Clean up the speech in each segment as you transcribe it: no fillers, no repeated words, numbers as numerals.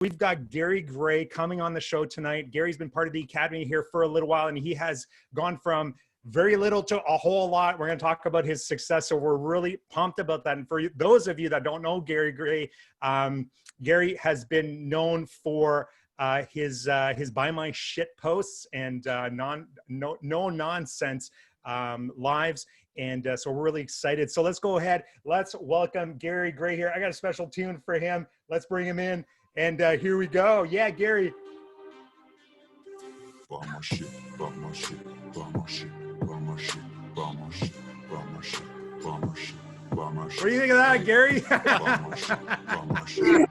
we've got Gary Gray coming on the show tonight. Gary's been part of the Academy here for a little while, and he has gone from very little to a whole lot. We're going to talk about his success, so we're really pumped about that. And for those of you that don't know Gary Gray, Gary has been known for his Buy My Shit posts and no nonsense lives. And so we're really excited. So let's go ahead. Let's welcome Gary Gray here. I got a special tune for him. Let's bring him in. And here we go. Yeah, Gary. Buy my shit, buy my shit, buy my shit, buy my shit, buy my shit, buy my shit, buy my shit, buy my shit. What do you think of that, Gary? Buy my shit, buy my shit.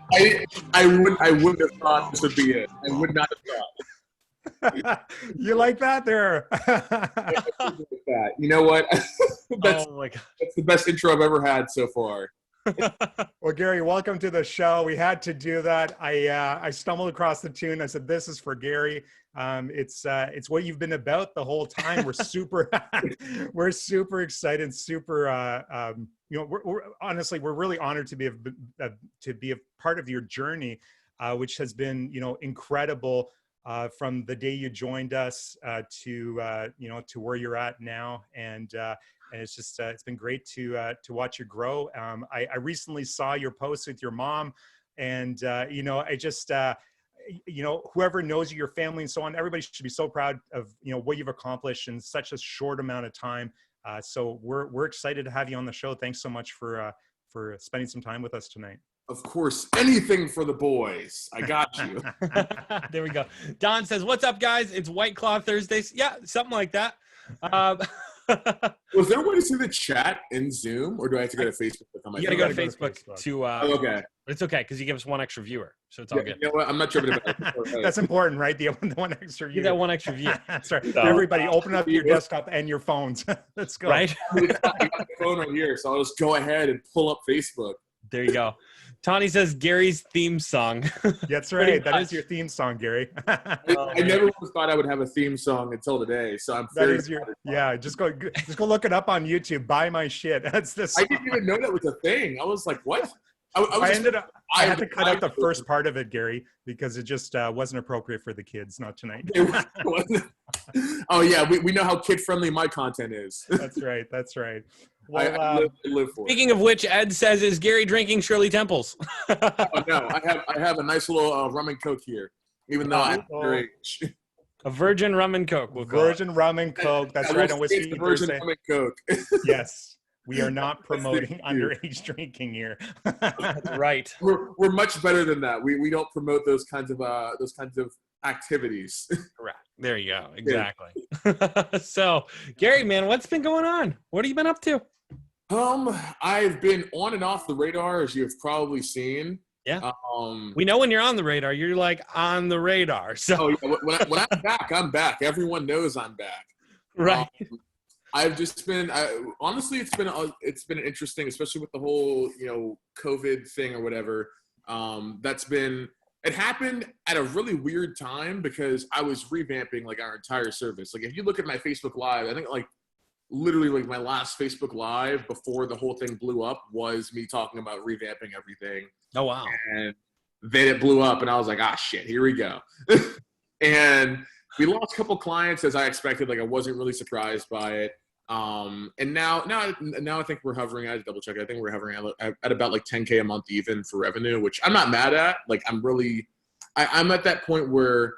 I wouldn't have thought this would be it. I would not have thought. You like that there? You know what? Oh my God. That's the best intro I've ever had so far. Well, Gary, welcome to the show. We had to do that. I stumbled across the tune. I said, "This is for Gary." It's what you've been about the whole time. We're super, we're super excited. Super, we're honestly, we're really honored to be a part of your journey, which has been, incredible. From the day you joined us to where you're at now, and it's just it's been great to watch you grow. I recently saw your post with your mom, and I just whoever knows you, your family, and so on, everybody should be so proud of what you've accomplished in such a short amount of time. So we're excited to have you on the show. Thanks so much for spending some time with us tonight. Of course, anything for the boys. I got you. There we go. Don says, "What's up, guys? It's White Claw Thursdays." Yeah, something like that. Was there a way to see the chat in Zoom, or do I have to go to Facebook? You got to go to Facebook to. Okay. It's okay because you give us one extra viewer, so it's all good. You know what? I'm not tripping about it. That's important, right? The one extra view. You got one extra view. Sorry. So, everybody, open up your desktop and your phones. Let's go. Right? I got the phone right here, so I'll just go ahead and pull up Facebook. There you go. Tawny says Gary's theme song. That's right. That is your theme song, Gary. I never would have thought I would have a theme song until today, so I'm very excited. Yeah, just go look it up on YouTube. Buy My Shit. That's this. I didn't even know that was a thing. I was like, what? I had to cut out the first part of it, Gary, because it just wasn't appropriate for the kids. Not tonight. Oh yeah, we know how kid friendly my content is. That's right. That's right. Well, I live for speaking of which, Ed says, "Is Gary drinking Shirley Temples?" Oh, no, I have a nice little rum and coke here, even though I'm underage. A virgin rum and coke. Virgin rum and coke. That's right. On Whiskey virgin Thursday. rum and coke. Yes, we are not promoting underage drinking here. That's right. We're much better than that. We don't promote those kinds of activities. Correct. There you go. Exactly. Yeah. So, Gary, man, what's been going on? What have you been up to? I've been on and off the radar, as you've probably seen. Yeah. We know when you're on the radar. You're like on the radar. So when I'm back, I'm back. Everyone knows I'm back. Right. I've just been. Honestly, it's been interesting, especially with the whole COVID thing or whatever. It happened at a really weird time because I was revamping like our entire service. Like if you look at my Facebook Live, I think literally my last Facebook Live before the whole thing blew up was me talking about revamping everything. Oh, wow. And then it blew up and I was like, shit, here we go. And we lost a couple clients as I expected. Like I wasn't really surprised by it. And now I think we're hovering, I had to double check. I think we're hovering at about like 10K a month even for revenue, which I'm not mad at. Like I'm at that point where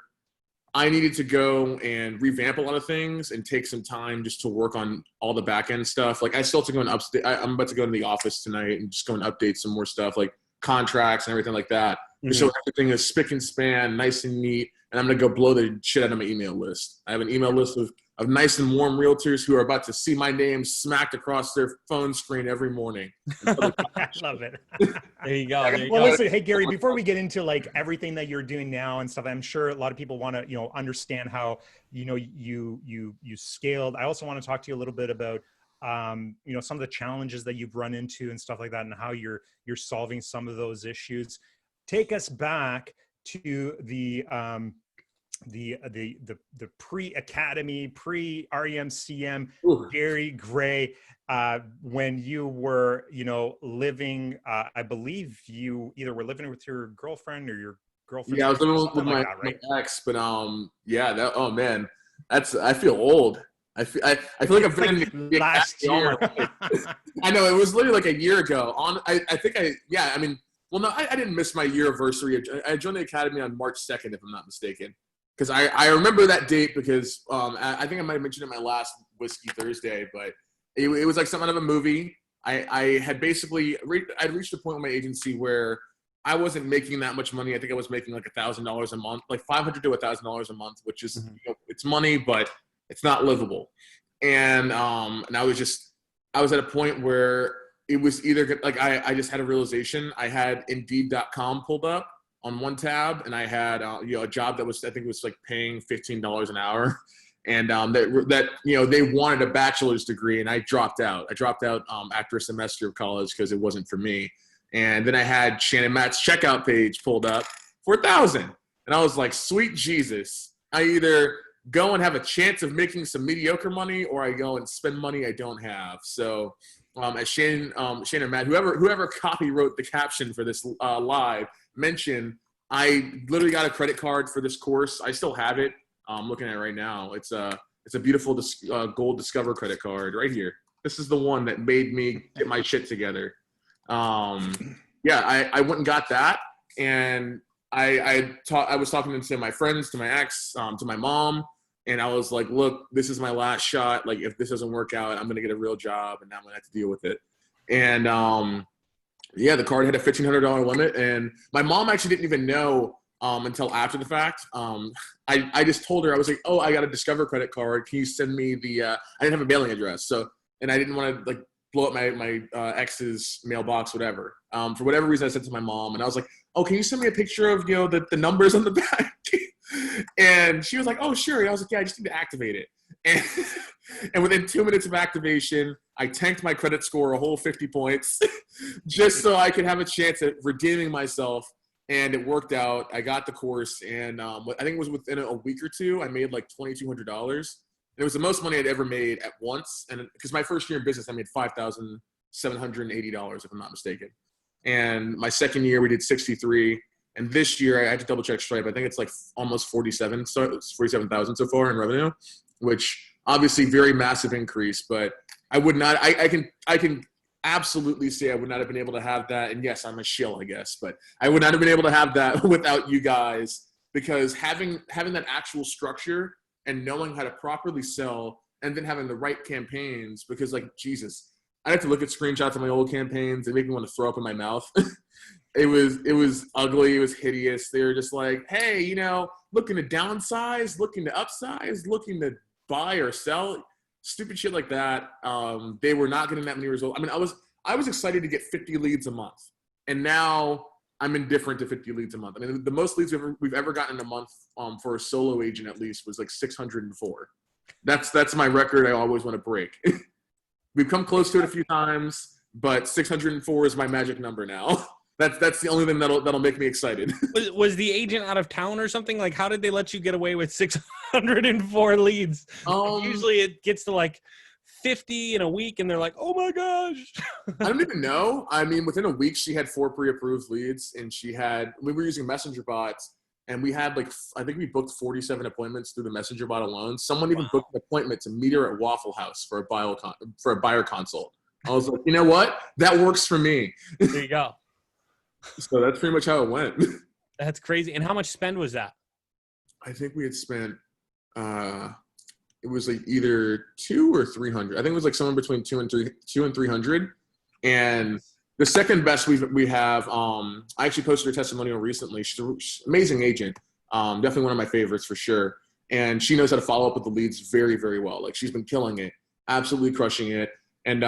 I needed to go and revamp a lot of things and take some time just to work on all the back end stuff. Like I still have to go and I'm about to go in the office tonight and just go and update some more stuff like contracts and everything like that. Mm-hmm. So everything is spick and span, nice and neat. And I'm going to go blow the shit out of my email list. I have an email list of nice and warm realtors who are about to see my name smacked across their phone screen every morning. I love it. There you go. Well, listen, hey, Gary, before we get into like everything that you're doing now and stuff, I'm sure a lot of people want to, understand how, you scaled. I also want to talk to you a little bit about, some of the challenges that you've run into and stuff like that and how you're solving some of those issues. Take us back to the pre-academy, pre-REMCM, Gary Gray, when you were, living, I believe you either were living with your girlfriend or your girlfriend. Yeah, I was living with Something like that, right? my ex, but yeah, that oh man, I feel old. I feel like I've been in the Last academy all year. my life. I know it was literally like a year ago. I think I mean, well, no, I didn't miss my year anniversary. I joined the academy on March 2nd, if I'm not mistaken, because I remember that date because I think I might have mentioned it in my last Whiskey Thursday, but it was like something out of a movie. I had basically I'd reached a point with my agency where I wasn't making that much money. I think I was making like $1,000 a month, like $500 to $1,000 a month, which is it's money, but it's not livable. And I was at a point where it was either like I just had a realization. I had Indeed.com pulled up on one tab, and I had a job that was, I think it was like paying $15 an hour, and that they wanted a bachelor's degree, and I dropped out. After a semester of college because it wasn't for me. And then I had Shannon Matt's checkout page pulled up for $1,000, and I was like, sweet Jesus! I either go and have a chance of making some mediocre money, or I go and spend money I don't have. So, as Shannon Matt, whoever copy wrote the caption for this live mentioned, I literally got a credit card for this course. I still have it. I'm looking at it right now. It's a beautiful gold Discover credit card right here. This is the one that made me get my shit together. I went and got that, and I was talking to my friends, to my ex, to my mom, and I was like, look, this is my last shot. Like, if this doesn't work out, I'm going to get a real job, and I'm going to have to deal with it. And the card had a $1,500 limit, and my mom actually didn't even know until after the fact. I just told her, I was like, oh, I got a Discover credit card. Can you send me I didn't have a mailing address, and I didn't want to like blow up my ex's mailbox, whatever. For whatever reason, I said to my mom, and I was like, oh, can you send me a picture of the numbers on the back? And she was like, oh, sure. And I was like, yeah, I just need to activate it. And within 2 minutes of activation, I tanked my credit score a whole 50 points just so I could have a chance at redeeming myself. And it worked out. I got the course, and I think it was within a week or two, I made like $2,200. It was the most money I'd ever made at once. And because my first year in business, I made $5,780, if I'm not mistaken. And my second year, we did 63. And this year, I had to double check Stripe. I think it's like almost 47,000 so far in revenue, which obviously very massive increase. But I would not. I can absolutely say I would not have been able to have that. And yes, I'm a shill, I guess, but I would not have been able to have that without you guys, because having that actual structure and knowing how to properly sell, and then having the right campaigns, because like Jesus, I have to look at screenshots of my old campaigns and make me want to throw up in my mouth. It was ugly. It was hideous. They were just like, hey, looking to downsize, looking to upsize, looking to buy or sell, stupid shit like that. They were not getting that many results. I mean, I was excited to get 50 leads a month, and now I'm indifferent to 50 leads a month. I mean, the most leads we've ever gotten in a month for a solo agent at least was like 604. That's my record. I always want to break. We've come close to it a few times, but 604 is my magic number now. That's the only thing that'll make me excited. Was the agent out of town or something? Like, how did they let you get away with 604 leads? Usually it gets to like 50 in a week, and they're like, oh my gosh. I don't even know. I mean, within a week, she had 4 pre-approved leads, and we were using messenger bots, and we had I think we booked 47 appointments through the messenger bot alone. Someone even booked an appointment to meet her at Waffle House for a buyer consult. I was like, you know what? That works for me. There you go. So that's pretty much how it went. That's crazy. And how much spend was that? I think we had spent, it was like either 200 or 300. I think it was like somewhere between 200 and 300. And the second best we have, I actually posted her testimonial recently. She's an amazing agent. Definitely one of my favorites for sure. And she knows how to follow up with the leads very, very well. Like, she's been killing it, absolutely crushing it. And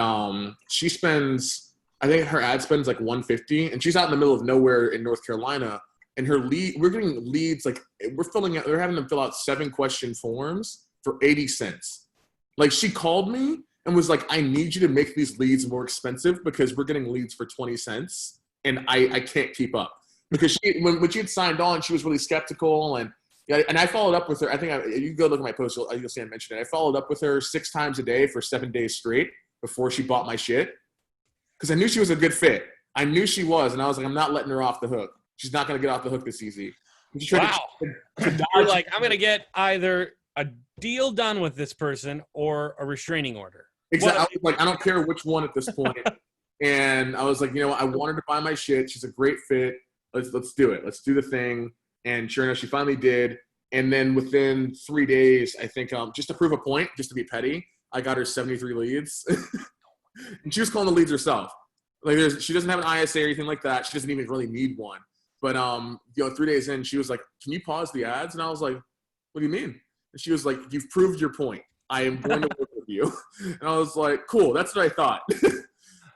she spends, I think her ad spend is like $150, and she's out in the middle of nowhere in North Carolina. And we're getting leads, like they're having them fill out 7-question forms for 80 cents. Like, she called me and was like, I need you to make these leads more expensive because we're getting leads for 20 cents. And I can't keep up, because when she had signed on, she was really skeptical. And I followed up with her. I think you go look at my post, you'll see I mentioned it. I followed up with her 6 times a day for 7 days straight before she bought my shit. Because I knew she was a good fit. I knew she was, and I was like, I'm not letting her off the hook. She's not going to get off the hook this easy. She tried Wow. to You're dodge. like, I'm going to get either a deal done with this person or a restraining order. Exactly. I was like, I don't care which one at this point. And I was like, you know what? I wanted to buy my shit. She's a great fit. Let's do it. Let's do the thing. And sure enough, she finally did. And then within 3 days, I think, just to prove a point, just to be petty, I got her 73 leads. And she was calling the leads herself. Like, she doesn't have an ISA or anything like that. She doesn't even really need one. But 3 days in, she was like, "Can you pause the ads?" And I was like, "What do you mean?" And she was like, "You've proved your point. I am going to work with you." And I was like, "Cool, that's what I thought."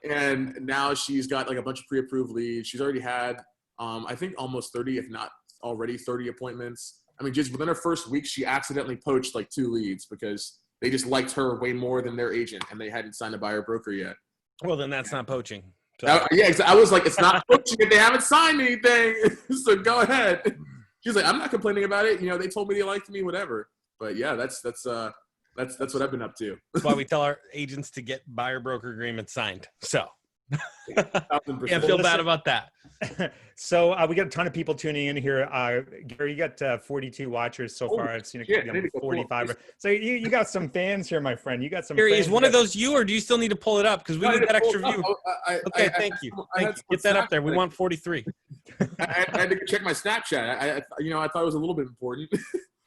And now she's got like a bunch of pre-approved leads. She's already had, I think, almost 30, if not already 30 appointments. I mean, just within her first week, she accidentally poached like 2 leads because they just liked her way more than their agent, and they hadn't signed a buyer broker yet. Well, then that's not poaching. So. Yeah, I was like, it's not poaching if they haven't signed anything, so go ahead. She's like, I'm not complaining about it. You know, they told me they liked me, whatever. But yeah, that's what I've been up to. That's why we tell our agents to get buyer broker agreements signed. So can't feel bad about that. So we got a ton of people tuning in here. Gary, you got 42 watchers so far. I've seen it be 45. So you got some fans here, my friend. You got some. Gary, fans. is one of those you, or do you still need to pull it up because we need that extra view? Okay, thank you. Get that up there. We want 43. I had to check my Snapchat. I thought it was a little bit important.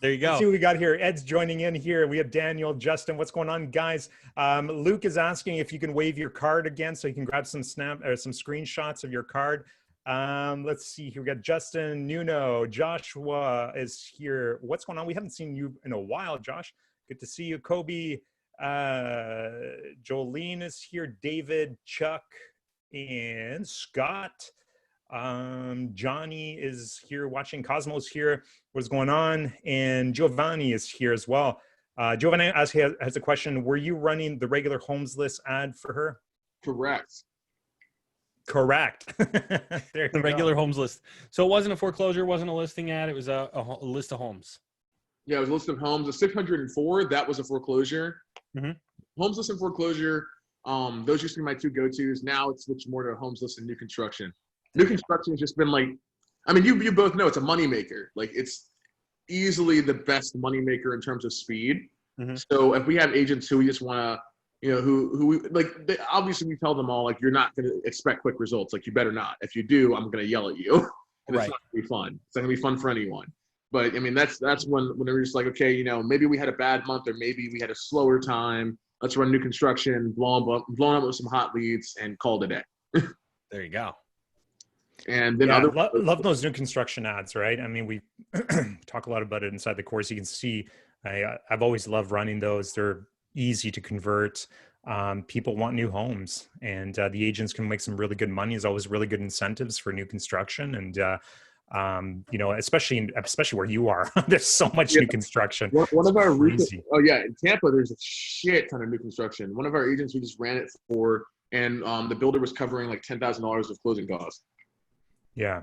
There you go. Let's see what we got here. Ed's joining in here. We have Daniel, Justin. What's going on, guys? Luke is asking if you can wave your card again so you can grab some screenshots of your card. Let's see here. We got Justin, Nuno, Joshua is here. What's going on? We haven't seen you in a while, Josh. Good to see you. Kobe, Jolene is here. David, Chuck, and Scott. Johnny is here watching. Cosmo's here. What's going on? And Giovanni is here as well. Giovanni has a question. Were you running the regular homes list ad for her? Correct. The regular homes list. So it wasn't a foreclosure, wasn't a listing ad. It was a list of homes. Yeah, it was a list of homes. The 604, that was a foreclosure. Mm-hmm. Homes list and foreclosure. Those used to be my 2 go-tos. Now it's switched more to homes list and new construction. New construction has just been like, I mean, you both know it's a moneymaker. Like, it's easily the best moneymaker in terms of speed. Mm-hmm. So if we have agents who we just want to, who we like, obviously we tell them all, like, you're not going to expect quick results. Like, you better not. If you do, I'm going to yell at you. And Right. It's not going to be fun. It's not going to be fun for anyone. But I mean, that's when they're just like, okay, maybe we had a bad month or maybe we had a slower time. Let's run new construction, blow up with some hot leads and call it a day. There you go. And then love those new construction ads, right? I mean, we talk a lot about it inside the course. You can see I've always loved running those. They're easy to convert. People want new homes, and the agents can make some really good money. There's always really good incentives for new construction, and especially where you are, there's so much new construction. One of our recent, in Tampa, there's a shit ton of new construction. One of our agents, we just ran it for, and the builder was covering like $10,000 of closing costs. Yeah.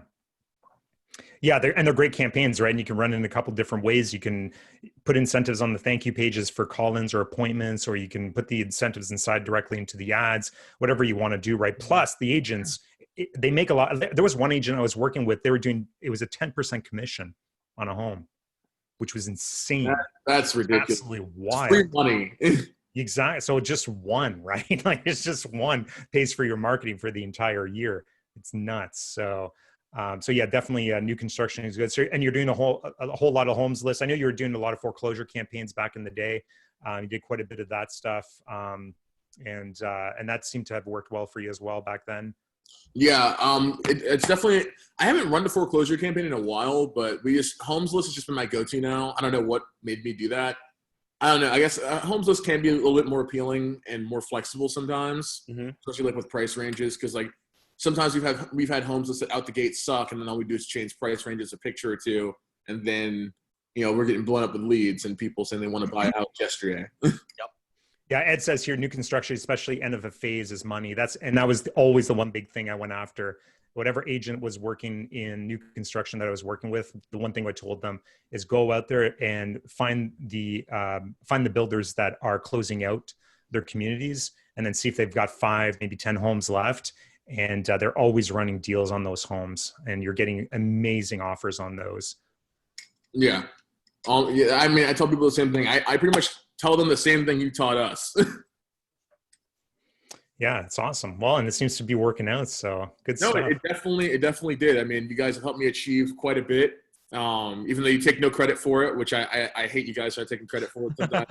They're great campaigns, right? And you can run it in a couple different ways. You can put incentives on the thank you pages for call-ins or appointments, or you can put the incentives inside directly into the ads, whatever you want to do, right? Plus the agents, they make a lot. There was one agent I was working with, it was a 10% commission on a home, which was insane. That's ridiculous. Absolutely wild. Free money. Exactly. So just one, right? Like, it's just one pays for your marketing for the entire year. It's nuts. So yeah, definitely new construction is good. So, and you're doing a whole lot of homes lists. I know you were doing a lot of foreclosure campaigns back in the day. You did quite a bit of that stuff. And that seemed to have worked well for you as well back then. Yeah. It's definitely, I haven't run the foreclosure campaign in a while, but homes list has just been my go-to now. I don't know what made me do that. I don't know. I guess homes list can be a little bit more appealing and more flexible sometimes, especially like with price ranges. Cause like, sometimes we've had homes that out the gate suck, and then all we do is change price ranges a picture or two, and then we're getting blown up with leads and people saying they want to buy a house yesterday. Yep. Yeah, Ed says here, new construction, especially end of a phase, is money. That was always the one big thing I went after. Whatever agent was working in new construction that I was working with, the one thing I told them is go out there and find the builders that are closing out their communities, and then see if they've got 5, maybe 10 homes left. And they're always running deals on those homes, and you're getting amazing offers on those. Yeah. Yeah. I mean, I tell people the same thing. I pretty much tell them the same thing you taught us. Yeah, it's awesome. Well, and it seems to be working out. So good No, stuff. it definitely did. I mean, you guys have helped me achieve quite a bit. Even though you take no credit for it, which I hate you guys start taking credit for it sometimes.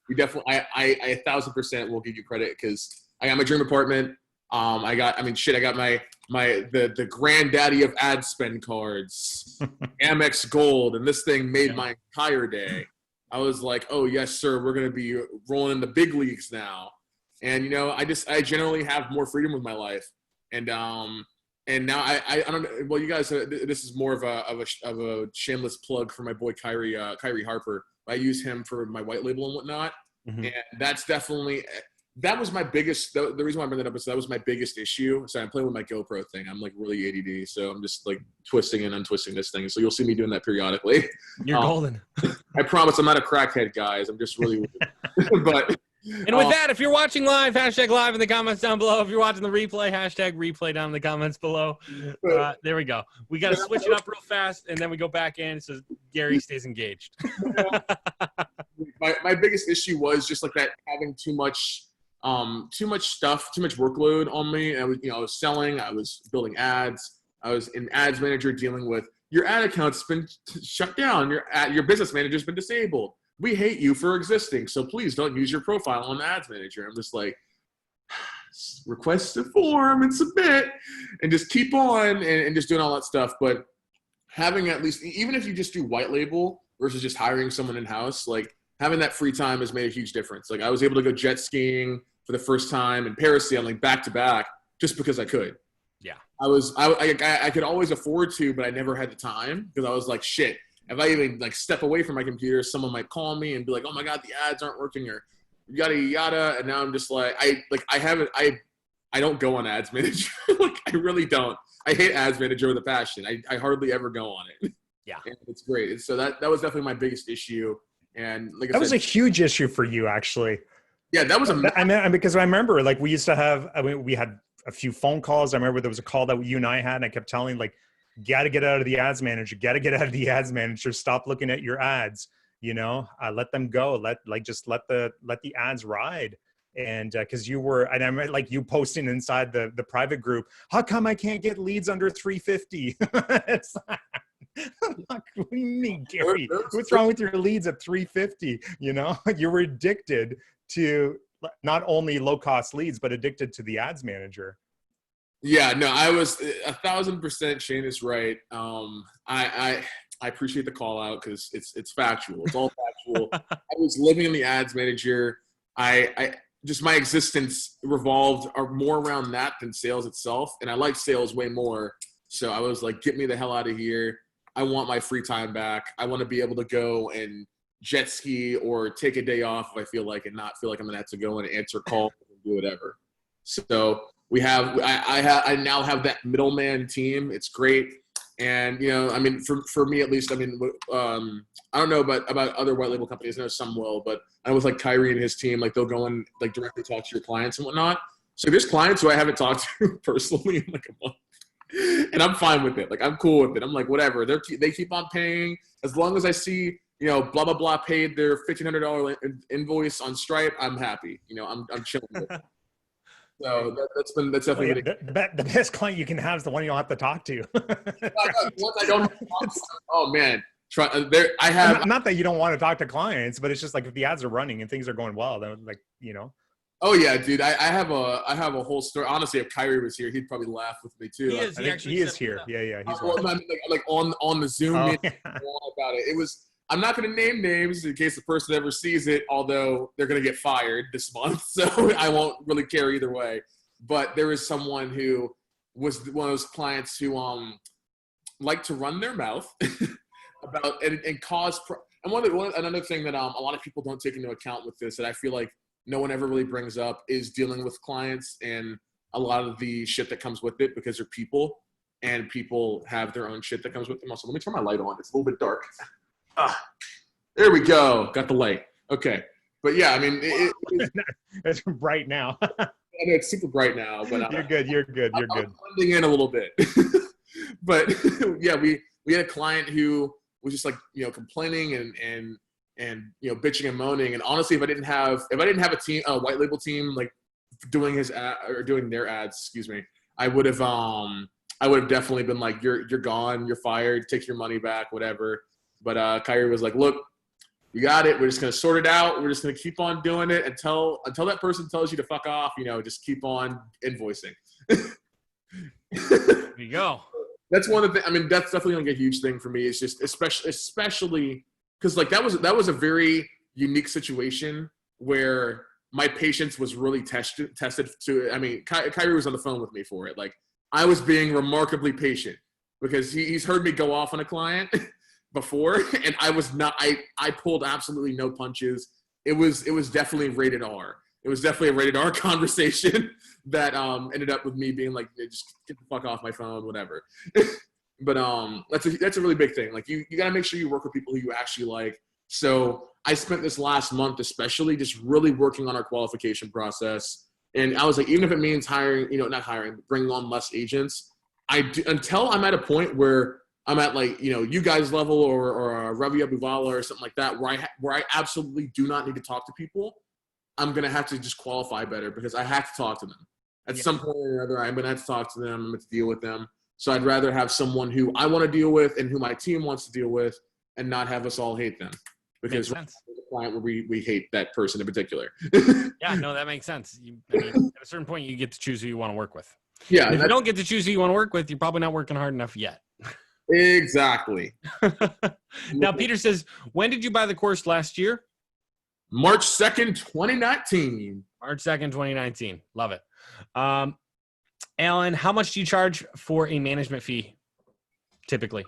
We definitely, I 1,000% will give you credit because I got my dream apartment. I got the granddaddy of ad spend cards, Amex Gold, and this thing made my entire day. I was like, oh yes, sir, we're gonna be rolling in the big leagues now. And I generally have more freedom with my life, and now I don't know. Well, you guys, this is more of a shameless plug for my boy Kyrie Harper. I use him for my white label and whatnot, and that's definitely that was my biggest. The reason why I bring that up is that was my biggest issue. So I'm playing with my GoPro thing. I'm like really ADD, so I'm just like twisting and untwisting this thing. So you'll see me doing that periodically. You're golden. I promise I'm not a crackhead, guys. I'm just really weird. But. And with that, if you're watching live, hashtag live in the comments down below. If you're watching the replay, hashtag replay down in the comments below. There we go. We got to switch it up real fast, and then we go back in so Gary stays engaged. My biggest issue was just like that having too much stuff, too much workload on me. I was selling, I was building ads, I was an ads manager dealing with your ad account's been shut down, your business manager's been disabled. We hate you for existing, so please don't use your profile on the ads manager. I'm just like, request a form and submit and just keep on and just doing all that stuff. But having at least, even if you just do white label versus just hiring someone in-house, like having that free time has made a huge difference. Like I was able to go jet skiing for the first time and parasailing back to back just because I could. Yeah. I could always afford to, but I never had the time because I was like, shit. If I even like step away from my computer, someone might call me and be like, "Oh my God, the ads aren't working," or yada yada. And now I'm just like, I don't go on Ads Manager. Like I really don't. I hate Ads Manager with a passion. I hardly ever go on it. Yeah, and it's great. And so that was definitely my biggest issue. And like I that said, was a huge issue for you, actually. Yeah, that was I mean, because I remember like we used to have. I mean, we had a few phone calls. I remember there was a call that you and I had, and I kept telling like, got to get out of the ads manager, stop looking at your ads, let them go. Let the ads ride. And cause you were, and I meant like you posting inside the private group, how come I can't get leads under 350? It's like, what do you mean, Gary? What's wrong with your leads at 350? You were addicted to not only low cost leads, but addicted to the ads manager. Yeah, no, I was 1,000%. Shane is right. I appreciate the call out because it's factual. It's all factual. I was living in the ads manager. I just my existence revolved more around that than sales itself, and I like sales way more. So I was like, get me the hell out of here. I want my free time back. I want to be able to go and jet ski or take a day off if I feel like, and not feel like I'm gonna have to go and answer calls and do whatever. So. I now have that middleman team. It's great. And, I mean, for me at least, I mean, I don't know about other white label companies. I know some will, but I know with like Kyrie and his team, like they'll go and like directly talk to your clients and whatnot. So there's clients who I haven't talked to personally in like a month, and I'm fine with it. Like I'm cool with it. I'm like, whatever. They keep on paying as long as I see, blah, blah, blah paid their $1,500 invoice on Stripe. I'm happy. I'm chilling with it. So that's definitely the best client you can have is the one you don't have to talk to. Once I don't have to talk to, oh man, I have not that you don't want to talk to clients, but it's just like if the ads are running and things are going well, then like Oh yeah, dude, I have a whole story. Honestly, if Kyrie was here, he'd probably laugh with me too. I think he is here. Yeah, he's well, I mean, like on the Zoom meeting about it. It was. I'm not going to name names in case the person ever sees it, although they're going to get fired this month, so I won't really care either way. But there is someone who was one of those clients who like to run their mouth about and cause. And another thing that a lot of people don't take into account with this that I feel like no one ever really brings up is dealing with clients and a lot of the shit that comes with it because they're people and people have their own shit that comes with them. Also, let me turn my light on. It's a little bit dark. There we go. Got the light. Okay. But yeah, I mean, it's bright now. I know it's super bright now, but you're good. I'm blending in a little bit. But yeah, we had a client who was just like, complaining and bitching and moaning. And honestly, if I didn't have a team, a white label team, like doing his ad or doing their ads, excuse me, I would have definitely been like, you're gone, you're fired, take your money back, whatever. But Kyrie was like, look, you got it. We're just gonna sort it out. We're just gonna keep on doing it until that person tells you to fuck off. Just keep on invoicing. There you go. That's one of the. I mean, that's definitely like a huge thing for me. It's just especially because like that was a very unique situation where my patience was really tested to. I mean, Kyrie was on the phone with me for it. Like I was being remarkably patient because he's heard me go off on a client before, and I was not. I pulled absolutely no punches. It was definitely rated R. It was definitely a rated R conversation that ended up with me being like, just get the fuck off my phone, whatever. But that's a really big thing. Like you got to make sure you work with people who you actually like. So I spent this last month especially just really working on our qualification process. And I was like, even if it means hiring, not hiring, but bringing on less agents, until I'm at a point where I'm at like, you guys level or Ravi Abuvala or something like that, where I absolutely do not need to talk to people. I'm going to have to just qualify better because I have to talk to them. At some point or another, I'm going to have to talk to them. I'm going to have to deal with them. So I'd rather have someone who I want to deal with and who my team wants to deal with and not have us all hate them. Because we're a client where we hate that person in particular. Yeah, no, that makes sense. I mean, at a certain point, you get to choose who you want to work with. Yeah. And if you don't get to choose who you want to work with, you're probably not working hard enough yet. Exactly. Now, Peter says, when did you buy the course last year? March 2nd, 2019. March 2nd, 2019. Love it. Alan, how much do you charge for a management fee typically?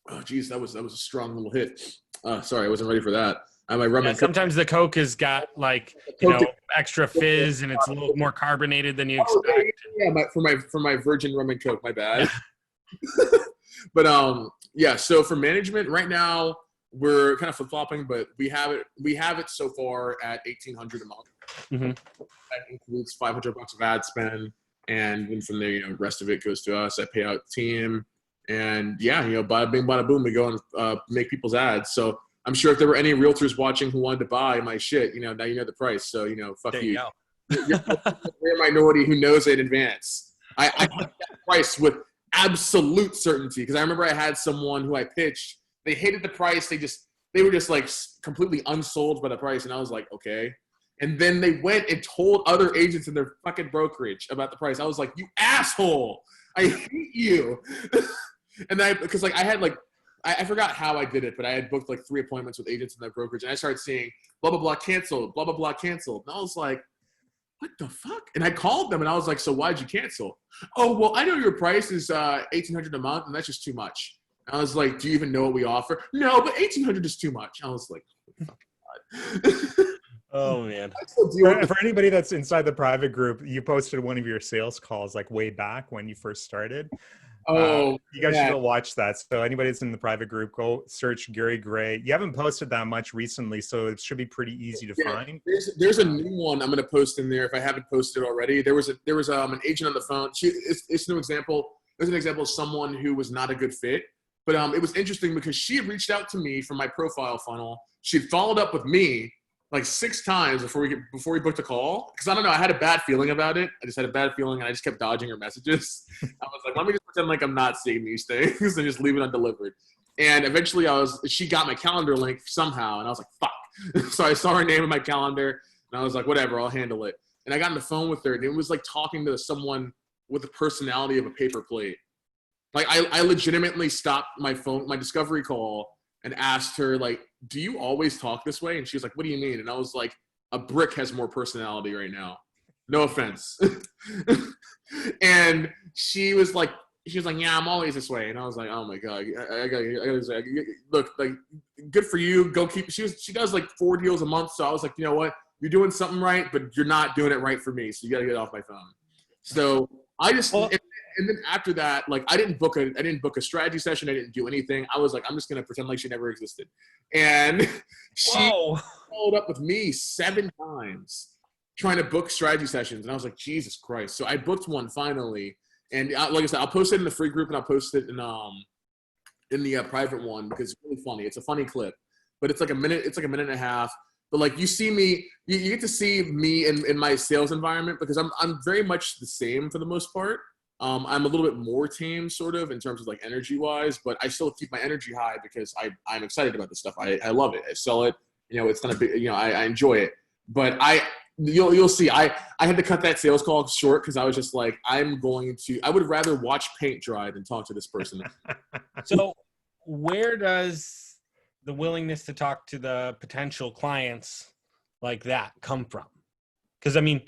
Oh, geez, that was a strong little hit. Sorry, I wasn't ready for that. Sometimes the Coke has got like, extra fizz and it's a little more carbonated than you expect. Yeah, for my virgin rum and Coke, my bad. But so for management right now, we're kind of flip-flopping, but we have it so far at $1,800 a month. Mm-hmm. That includes $500 of ad spend, and then from there, rest of it goes to us. I pay out team, and bada bing, bada boom, we go and make people's ads. So I'm sure if there were any realtors watching who wanted to buy my shit, now you know the price. So fuck there you. You're You're a minority who knows it in advance. I put that price with absolute certainty because I remember I had someone who I pitched. They hated the price. They were just like completely unsold by the price. And I was like, okay. And then they went and told other agents in their fucking brokerage about the price. I was like, you asshole. I hate you. And I forgot how I did it, but I had booked like 3 appointments with agents in their brokerage. And I started seeing blah, blah, blah, canceled, blah, blah, blah, canceled. And I was like, what the fuck? And I called them and I was like, so why'd you cancel? Oh, well, I know your price is $1,800 a month and that's just too much. I was like, do you even know what we offer? No, but $1,800 is too much. I was like, oh, man. For anybody that's inside the private group, you posted one of your sales calls like way back when you first started. You guys should go watch that. So anybody that's in the private group, go search Gary Gray. You haven't posted that much recently, so it should be pretty easy to find. There's a new one I'm going to post in there if I haven't posted already. There was an agent on the phone. It's an example. There's an example of someone who was not a good fit. But it was interesting because she had reached out to me from my profile funnel. She had followed up with me like 6 times before we booked a call. Because I don't know, I had a bad feeling about it. I just had a bad feeling, and I just kept dodging her messages. I was like, let me just pretend like I'm not seeing these things and just leave it undelivered. And eventually she got my calendar link somehow, and I was like, fuck. So I saw her name in my calendar, and I was like, whatever, I'll handle it. And I got on the phone with her, and it was like talking to someone with the personality of a paper plate. Like I legitimately stopped my discovery call and asked her, like, do you always talk this way? And she was like, what do you mean? And I was like, a brick has more personality right now. No offense. And she was like, yeah, I'm always this way. And I was like, oh my God, I gotta say, look, like, good for you. Go keep, she does like 4 deals a month. So I was like, you know what? You're doing something right, but you're not doing it right for me. So you got to get off my phone. So I just, and then after that, like, I didn't book a strategy session. I didn't do anything. I was like, I'm just going to pretend like she never existed. And she followed up with me 7 times trying to book strategy sessions. And I was like, Jesus Christ. So I booked one finally. And like I said, I'll post it in the free group and I'll post it in in the private one because it's really funny. It's a funny clip, but it's like a minute. It's like a minute and a half. But like you see me, you get to see me in my sales environment because I'm very much the same for the most part. I'm a little bit more tame, sort of, in terms of like energy wise, but I still keep my energy high because I'm excited about this stuff. I love it. I sell it. You know, it's gonna be. You know, I enjoy it. But you'll see. I had to cut that sales call short because I was just like, I would rather watch paint dry than talk to this person. So where does the willingness to talk to the potential clients like that come from? Because I mean,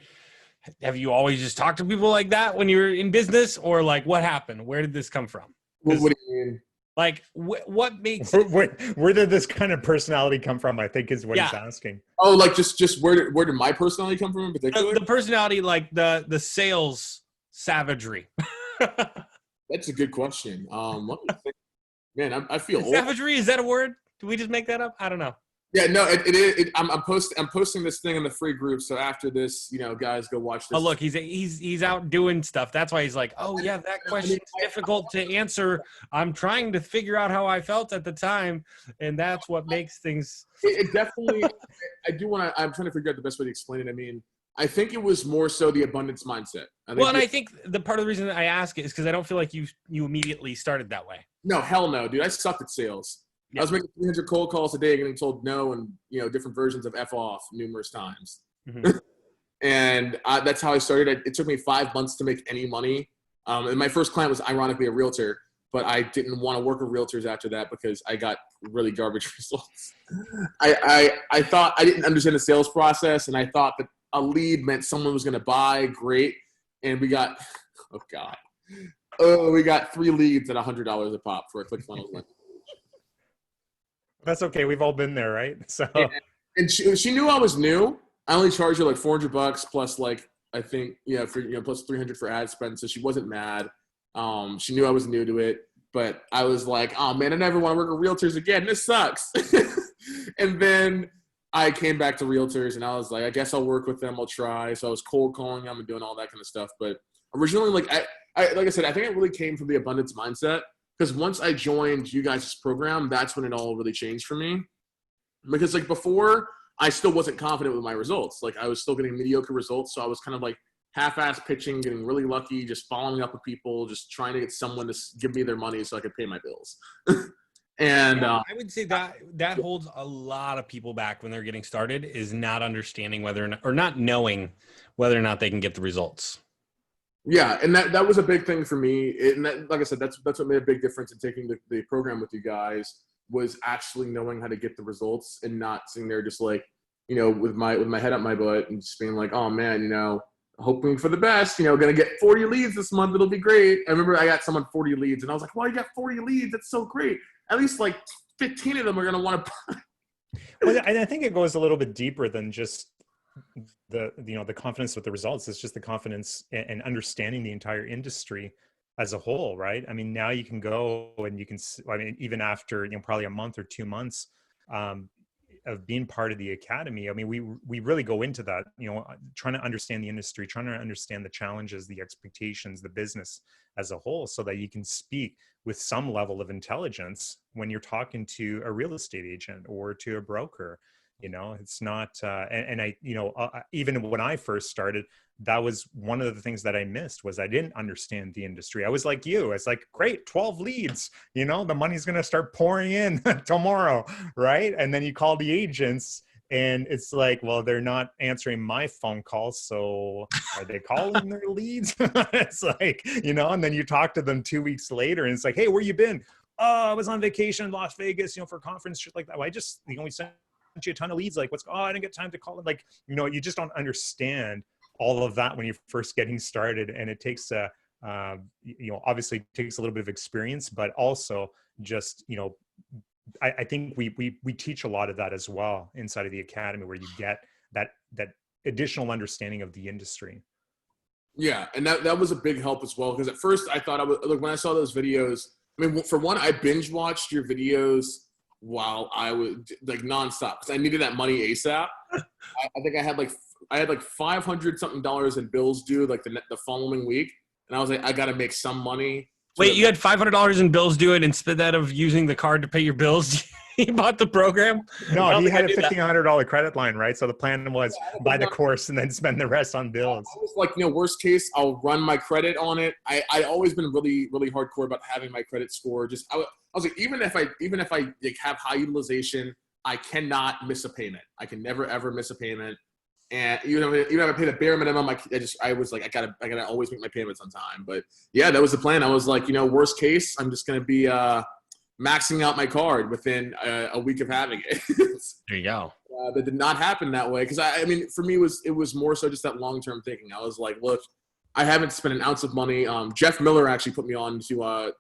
have you always just talked to people like that when you're in business, or like what happened? Where did this come from? What do you mean? Like what makes where did this kind of personality come from? I think is what he's asking. Oh, like just where did my personality come from in particular? The personality, like the sales savagery. That's a good question. Let me think. Man, I feel old. Savagery, is that a word? Did we just make that up? I don't know. Yeah, no, it is. I'm posting this thing in the free group. So after this, you know, guys, go watch this. Oh, look, he's out doing stuff. That's why he's like, oh yeah, that question's difficult to answer. I'm trying to figure out how I felt at the time, and that's what makes things. It definitely. I do want to. I'm trying to figure out the best way to explain it. I mean, I think it was more so the abundance mindset. I think the part of the reason that I ask it is because I don't feel like you immediately started that way. No, hell no, dude. I sucked at sales. Yeah. I was making 300 cold calls a day, getting told no, and different versions of F off numerous times. Mm-hmm. And that's how I started. It took me 5 months to make any money. And my first client was ironically a realtor, but I didn't want to work with realtors after that because I got really garbage results. I thought I didn't understand the sales process, and I thought that a lead meant someone was going to buy. Great, and we got we got 3 leads at $100 a pop for a ClickFunnels link. That's okay. We've all been there, right? So, and she knew I was new. I only charged her like $400 plus like I think plus $300 for ad spend. So she wasn't mad. She knew I was new to it, but I was like, oh man, I never want to work with realtors again. This sucks. And then I came back to realtors and I was like, I guess I'll work with them. I'll try. So I was cold calling them and doing all that kind of stuff. But originally, like I said, I think it really came from the abundance mindset. Because once I joined you guys' program, that's when it all really changed for me. Because like before, I still wasn't confident with my results. Like I was still getting mediocre results. So I was kind of like half-ass pitching, getting really lucky, just following up with people, just trying to get someone to give me their money so I could pay my bills. And I would say that holds a lot of people back when they're getting started, is not understanding whether or not, or not knowing whether or not they can get the results. Yeah, and that was a big thing for me. And that, like I said, that's what made a big difference in taking the program with you guys, was actually knowing how to get the results and not sitting there just like, with my head up my butt and just being like, oh man, hoping for the best, gonna get 40 leads this month. It'll be great. I remember I got someone 40 leads and I was like, well, you got 40 leads. That's so great. At least like 15 of them are gonna want to buy. Well, I think it goes a little bit deeper than just the confidence with the results. It's just the confidence and understanding the entire industry as a whole, right? I mean, now you can go and you can, even after probably a month or 2 months of being part of the academy, I mean, we really go into that, trying to understand the industry, trying to understand the challenges, the expectations, the business as a whole, so that you can speak with some level of intelligence when you're talking to a real estate agent or to a broker. It's not, and I, even when I first started, that was one of the things that I missed, was I didn't understand the industry. I was like you. It's like, great, 12 leads, the money's going to start pouring in tomorrow, right? And then you call the agents and it's like, well, they're not answering my phone calls, so are they calling their leads? It's like, and then you talk to them 2 weeks later and it's like, hey, where you been? Oh, I was on vacation in Las Vegas, for a conference, shit like that. Well, I just, we sent you a ton of leads. Like, I didn't get time to call them. Like, you just don't understand all of that when you're first getting started. And it takes obviously takes a little bit of experience, but also just, I think we teach a lot of that as well inside of the academy, where you get that additional understanding of the industry. Yeah. And that was a big help as well. Because at first I thought when I saw those videos, I mean, for one, I binge watched your videos while I was like nonstop, because I needed that money ASAP. I think I had like $500 something in bills due like the following week, and I was like, I got to make some money Wait, you had $500 in bills due, and instead of using the card to pay your bills, he bought the program? No, he had a $1,500 credit line, right? So the plan was buy the course and then spend the rest on bills. I was like, worst case, I'll run my credit on it. I always been really, really hardcore about having my credit score. I was like, even if I like have high utilization, I cannot miss a payment. I can never ever miss a payment. And even if I pay the bare minimum, I was like, I gotta always make my payments on time. But yeah, that was the plan. I was like, worst case, I'm just gonna be maxing out my card within a week of having it. There you go. That did not happen that way because I mean, for me, it was more so just that long term thinking. I was like, look, I haven't spent an ounce of money. Jeff Miller actually put me on to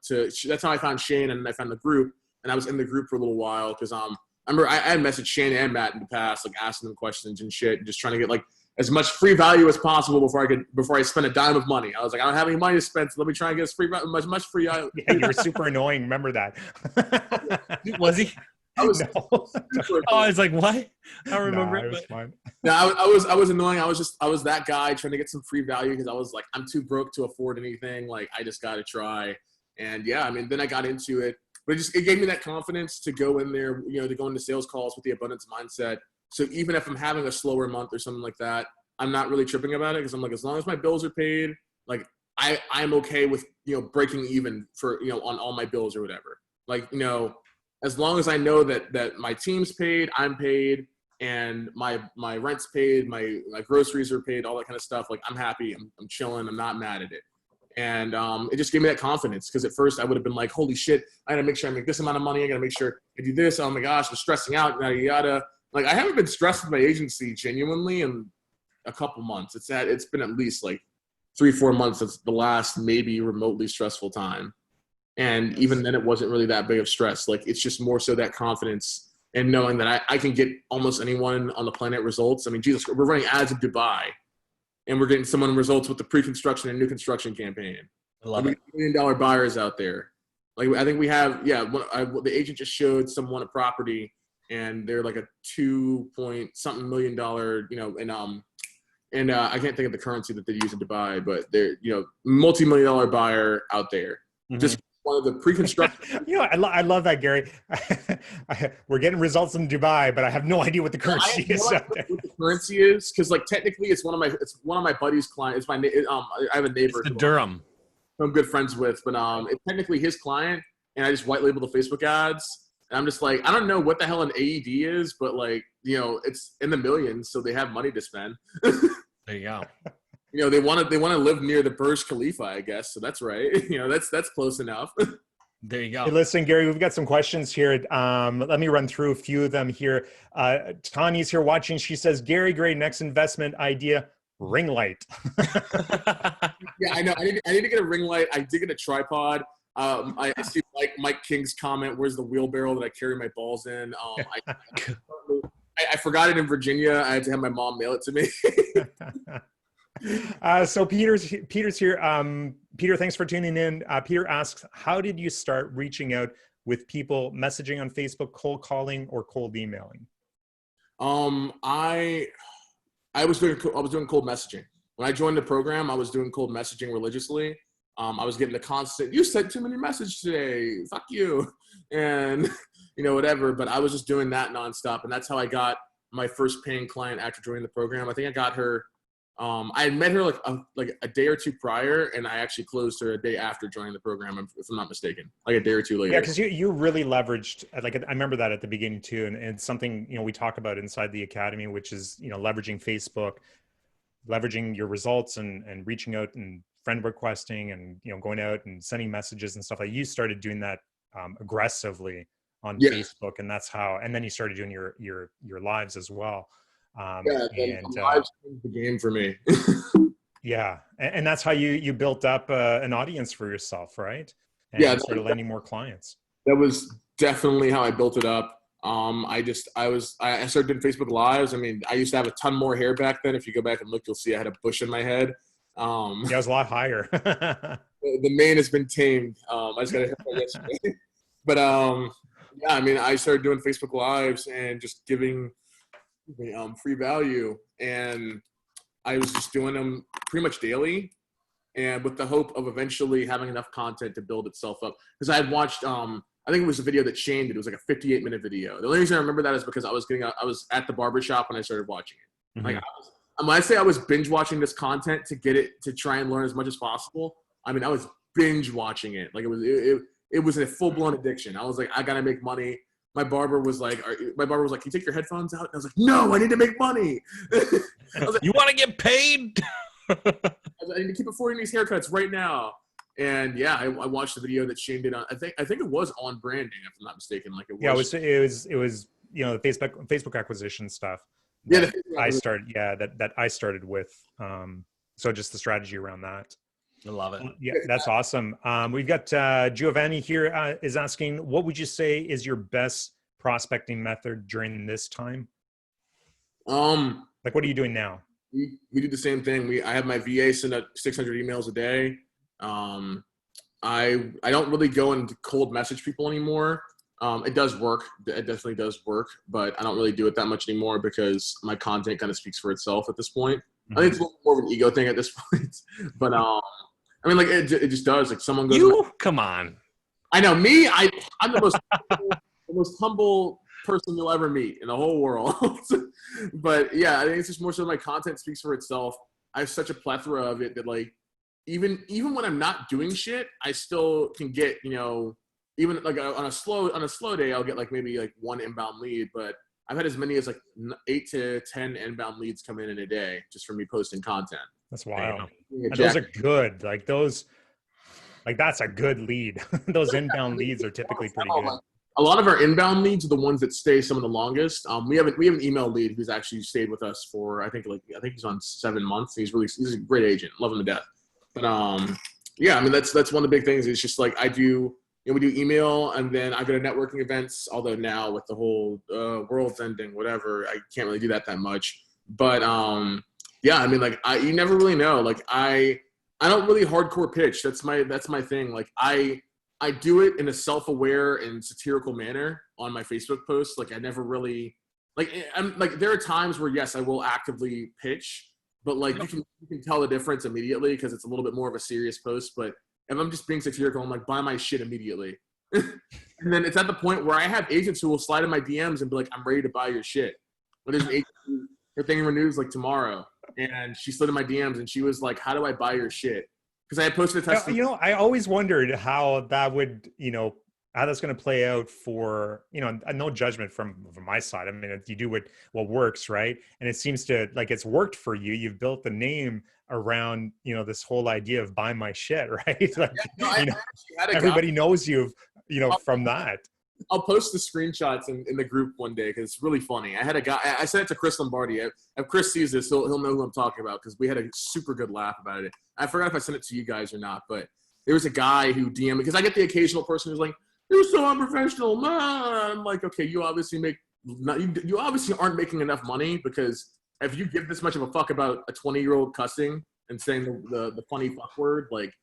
that's how I found Shane and I found the group, and I was in the group for a little while because I remember I had messaged Shane and Matt in the past, like asking them questions and shit, and just trying to get like as much free value as possible before I spend a dime of money. I was like, I don't have any money to spend, so let me try and get as much free. Yeah, you were super annoying. Remember that? Was he? I was. No. I was like, what? I remember it it. was fine. No, I was annoying. I was that guy trying to get some free value because I was like, I'm too broke to afford anything. Like, I just got to try. And yeah, I mean, then I got into it, but it gave me that confidence to go in there, to go into sales calls with the abundance mindset. So even if I'm having a slower month or something like that, I'm not really tripping about it because I'm like, as long as my bills are paid, like I'm okay with, breaking even for, on all my bills or whatever. Like, as long as I know that my team's paid, I'm paid, and my rent's paid, my groceries are paid, all that kind of stuff. Like, I'm happy. I'm chilling. I'm not mad at it. And it just gave me that confidence because at first I would have been like, holy shit, I gotta make sure I make this amount of money. I gotta make sure I do this. Oh my gosh, I'm stressing out, yada, yada. Like, I haven't been stressed with my agency genuinely in a couple months. It's been at least like 3-4 months. That's the last maybe remotely stressful time. And even then it wasn't really that big of stress. Like, it's just more so that confidence and knowing that I can get almost anyone on the planet results. I mean, Jesus, we're running ads in Dubai and we're getting someone results with the pre-construction and new construction campaign. I love it. $1 million buyers out there. Like, I think we have, the agent just showed someone a property and they're like a 2-point-something million dollar, and I can't think of the currency that they use in Dubai, but they're, multi-million-dollar buyer out there. Mm-hmm. Just one of the pre-construction. I love that, Gary. We're getting results in Dubai, but I have no idea what the currency is out there. What the currency is, because like technically it's one of my buddy's clients. I have a neighbor. It's the Durham. Who I'm good friends with, but it's technically his client, and I just white label the Facebook ads. And I'm just like, I don't know what the hell an AED is, but like, it's in the millions, so they have money to spend. There you go. They want to live near the Burj Khalifa, I guess. So that's right. That's close enough. There you go. Hey, listen, Gary, we've got some questions here. Let me run through a few of them here. Tanya's here watching. She says, Gary, great next investment idea, ring light. Yeah, I know. I need to get a ring light. I did get a tripod. I see Mike King's comment, where's the wheelbarrow that I carry my balls in? I forgot it in Virginia. I had to have my mom mail it to me. So Peter's here. Peter, thanks for tuning in. Peter asks, how did you start reaching out with people, messaging on Facebook, cold calling, or cold emailing? I was doing cold messaging. When I joined the program, I was doing cold messaging religiously. I was getting the constant, you sent too many messages today, fuck you, and whatever. But I was just doing that nonstop, and that's how I got my first paying client after joining the program. I think I got her. I had met her like a day or two prior, and I actually closed her a day after joining the program, if I'm not mistaken, like a day or two later. Yeah, because you really leveraged, like I remember that at the beginning too, and it's something we talk about inside the academy, which is leveraging Facebook, leveraging your results and reaching out and friend requesting and going out and sending messages and stuff. Like, you started doing that aggressively on Facebook, and that's how. And then you started doing your lives as well. And lives changed the game for me. Yeah, and that's how you built up an audience for yourself, right? And started landing more clients. That was definitely how I built it up. I started doing Facebook Lives. I mean, I used to have a ton more hair back then. If you go back and look, you'll see I had a bush in my head. Yeah, it was a lot higher. The mane has been tamed. I just got a haircut yesterday. But yeah, I mean, I started doing Facebook Lives and just giving free value, and I was just doing them pretty much daily. and with the hope of eventually having enough content to build itself up. Because I had watched, I think it was a video that Shane did. It was like a 58-minute video. The only reason I remember that is because I was at the barbershop when I started watching it. Mhm. Like, when I say I was binge watching this content to try and learn as much as possible, I mean, I was binge watching it. Like it was a full blown addiction. I was like, I gotta make money. My barber was like, can you take your headphones out? And I was like, no, I need to make money. I was like, You want to get paid? I need to keep affording these haircuts right now. And yeah, I watched the video that Shane did on. I think it was on branding, if I'm not mistaken. Like it was. Yeah, it was the Facebook acquisition stuff. Yeah, that I started with. So just the strategy around that. I love it. Yeah, that's awesome. We've got Giovanni here is asking, what would you say is your best prospecting method during this time? Like, what are you doing now? We do the same thing. I have my VA send out 600 emails a day. I don't really go and cold message people anymore. It does work. It definitely does work, but I don't really do it that much anymore because my content kind of speaks for itself at this point. Mm-hmm. I think it's a little more of an ego thing at this point, but I mean, like it just does. Like someone goes, come on. I know me. I'm the most humble person you'll ever meet in the whole world. But yeah, I think it's just more so my content speaks for itself. I have such a plethora of it that like even when I'm not doing shit, I still can get, even like on a slow day, I'll get like maybe like one inbound lead, but I've had as many as like 8 to 10 inbound leads come in a day just from me posting content. That's wild. And those are good. Like that's a good lead. Those inbound leads are typically pretty good. A lot of our inbound leads are the ones that stay some of the longest. We have an email lead who's actually stayed with us for I think he's on 7 months. He's a great agent. Love him to death. But yeah, I mean that's one of the big things. It's just like we do email, and then I go to networking events. Although now with the whole world's ending, whatever, I can't really do that much. But yeah, I mean, like you never really know. Like I don't really hardcore pitch. That's my thing. Like I do it in a self-aware and satirical manner on my Facebook posts. Like I never really I'm like there are times where yes, I will actively pitch, but like you can tell the difference immediately because it's a little bit more of a serious post. But if I'm just being satirical, I'm like, buy my shit immediately. And then it's at the point where I have agents who will slide in my DMs and be like, I'm ready to buy your shit. But there's an agent her thing renews like tomorrow. And she slid in my DMs and she was like, how do I buy your shit? Because I had posted a test. I always wondered how that would, how that's going to play out for, no judgment from my side. I mean, you do what works, right? And it seems to like it's worked for you. You've built the name around, this whole idea of buy my shit, right? Like, everybody knows you, from that. I'll post the screenshots in the group one day because it's really funny. I had a guy, I sent it to Chris Lombardi. If Chris sees this, he'll know who I'm talking about because we had a super good laugh about it. I forgot if I sent it to you guys or not, but there was a guy who DM'd me because I get the occasional person who's like, "You're so unprofessional." Man. I'm like, okay, you obviously aren't making enough money because if you give this much of a fuck about a 20-year-old cussing and saying the funny fuck word, like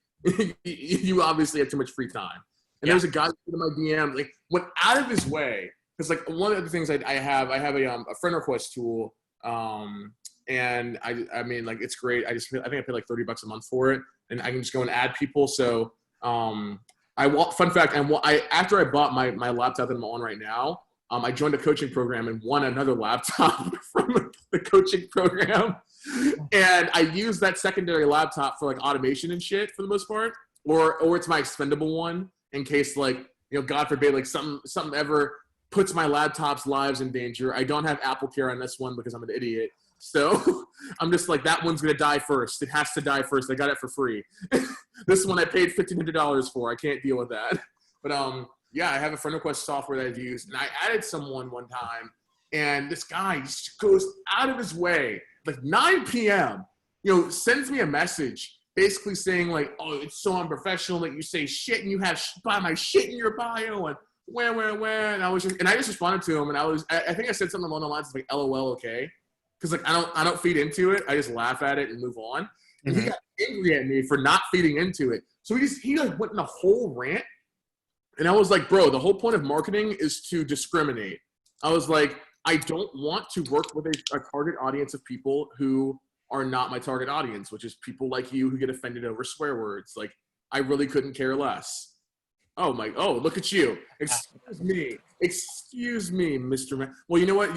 you obviously have too much free time. And there's a guy in my DM, like went out of his way. Because like one of the things I have a friend request tool. And I mean, like, it's great. I think I pay like $30 a month for it. And I can just go and add people. So fun fact, after I bought my laptop that I'm on right now, I joined a coaching program and won another laptop from the coaching program. And I use that secondary laptop for like automation and shit for the most part. Or it's my expendable one. In case, like, God forbid, like something ever puts my laptop's lives in danger. I don't have Apple Care on this one because I'm an idiot. So I'm just like, that one's going to die first. It has to die first. I got it for free. This one I paid $1,500 for. I can't deal with that. But yeah, I have a friend request software that I've used. And I added someone one time. And this guy just goes out of his way, like 9 p.m., sends me a message. Basically saying like, oh, it's so unprofessional that you say shit and you have buy my shit in your bio and where. And I just responded to him and I think I said something along the lines of like, LOL, okay, because like I don't feed into it. I just laugh at it and move on. And he got angry at me for not feeding into it. So he like went in a whole rant. And I was like, bro, the whole point of marketing is to discriminate. I was like, I don't want to work with a target audience of people who are not my target audience, which is people like you who get offended over swear words. Like, I really couldn't care less. Oh, look at you. Excuse me, Mr. Man. Well, you know what?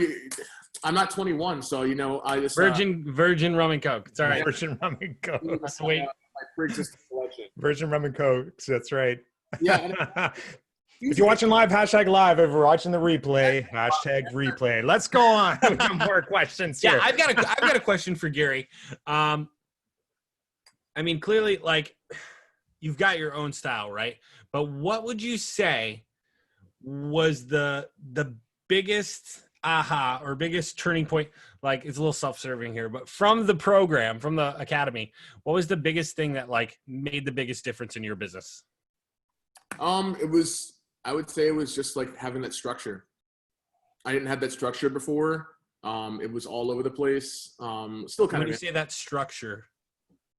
I'm not 21, so, I just. Virgin rum and coke. It's all right. Virgin rum and coke. Sweet. My pre-existing collection. Virgin rum and coke. That's right. Yeah. If you're watching live, hashtag live. If you're watching the replay, hashtag replay. Let's go on. We have more questions here. Yeah, I've got a question for Gary. I mean, clearly, like, you've got your own style, right? But what would you say was the biggest aha or biggest turning point? Like, it's a little self-serving here, but from the program, from the academy, what was the biggest thing that like made the biggest difference in your business? I would say it was just like having that structure. I didn't have that structure before. It was all over the place. Still kind of. When you say that structure,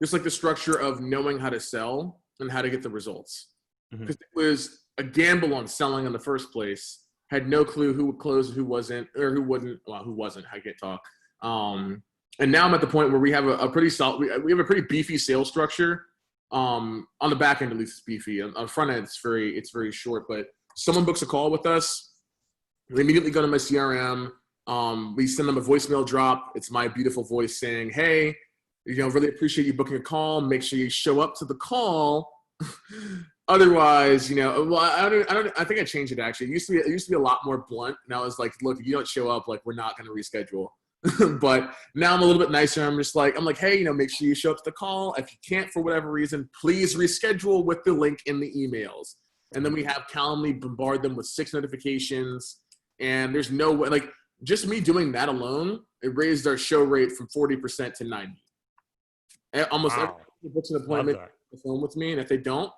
just like the structure of knowing how to sell and how to get the results. Because it was a gamble on selling in the first place. Had no clue who would close, who wasn't, or who wouldn't. Well, who wasn't? I can't talk. And now I'm at the point where we have a pretty solid. We have a pretty beefy sales structure. On the back end, at least, it's beefy. On the front end, it's very short. But someone books a call with us, we immediately go to my CRM. We send them a voicemail drop. It's my beautiful voice saying, "Hey, really appreciate you booking a call. Make sure you show up to the call. Otherwise, well, I think I changed it actually. It used to be a lot more blunt. And I was like, look, if you don't show up, like, we're not going to reschedule." But now I'm a little bit nicer. I'm like, hey, make sure you show up to the call. If you can't for whatever reason, please reschedule with the link in the emails. And then we have Calendly bombard them with 6 notifications. And there's no way, like, just me doing that alone, it raised our show rate from 40% to 90%. Almost everyone books an appointment on the phone with me, and if they don't,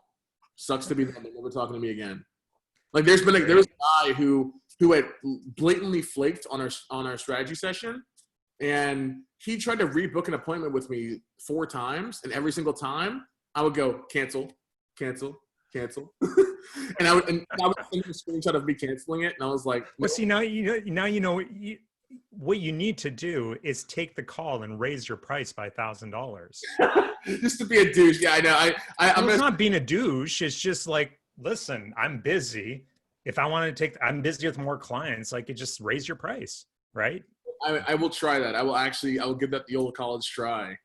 sucks to be them. They're never talking to me again. Like, there was a guy who had blatantly flaked on our strategy session. And he tried to rebook an appointment with me 4 times, and every single time I would go cancel. And I would send him a screenshot of me canceling it, and I was like, no. Well, see, now what you need to do is take the call and raise your price by $1,000. Just to be a douche. Yeah, I know. It's not being a douche. It's just like, listen, I'm busy. If I want to I'm busy with more clients. Like, you just raise your price, right? I will try that. I will give that the old college try.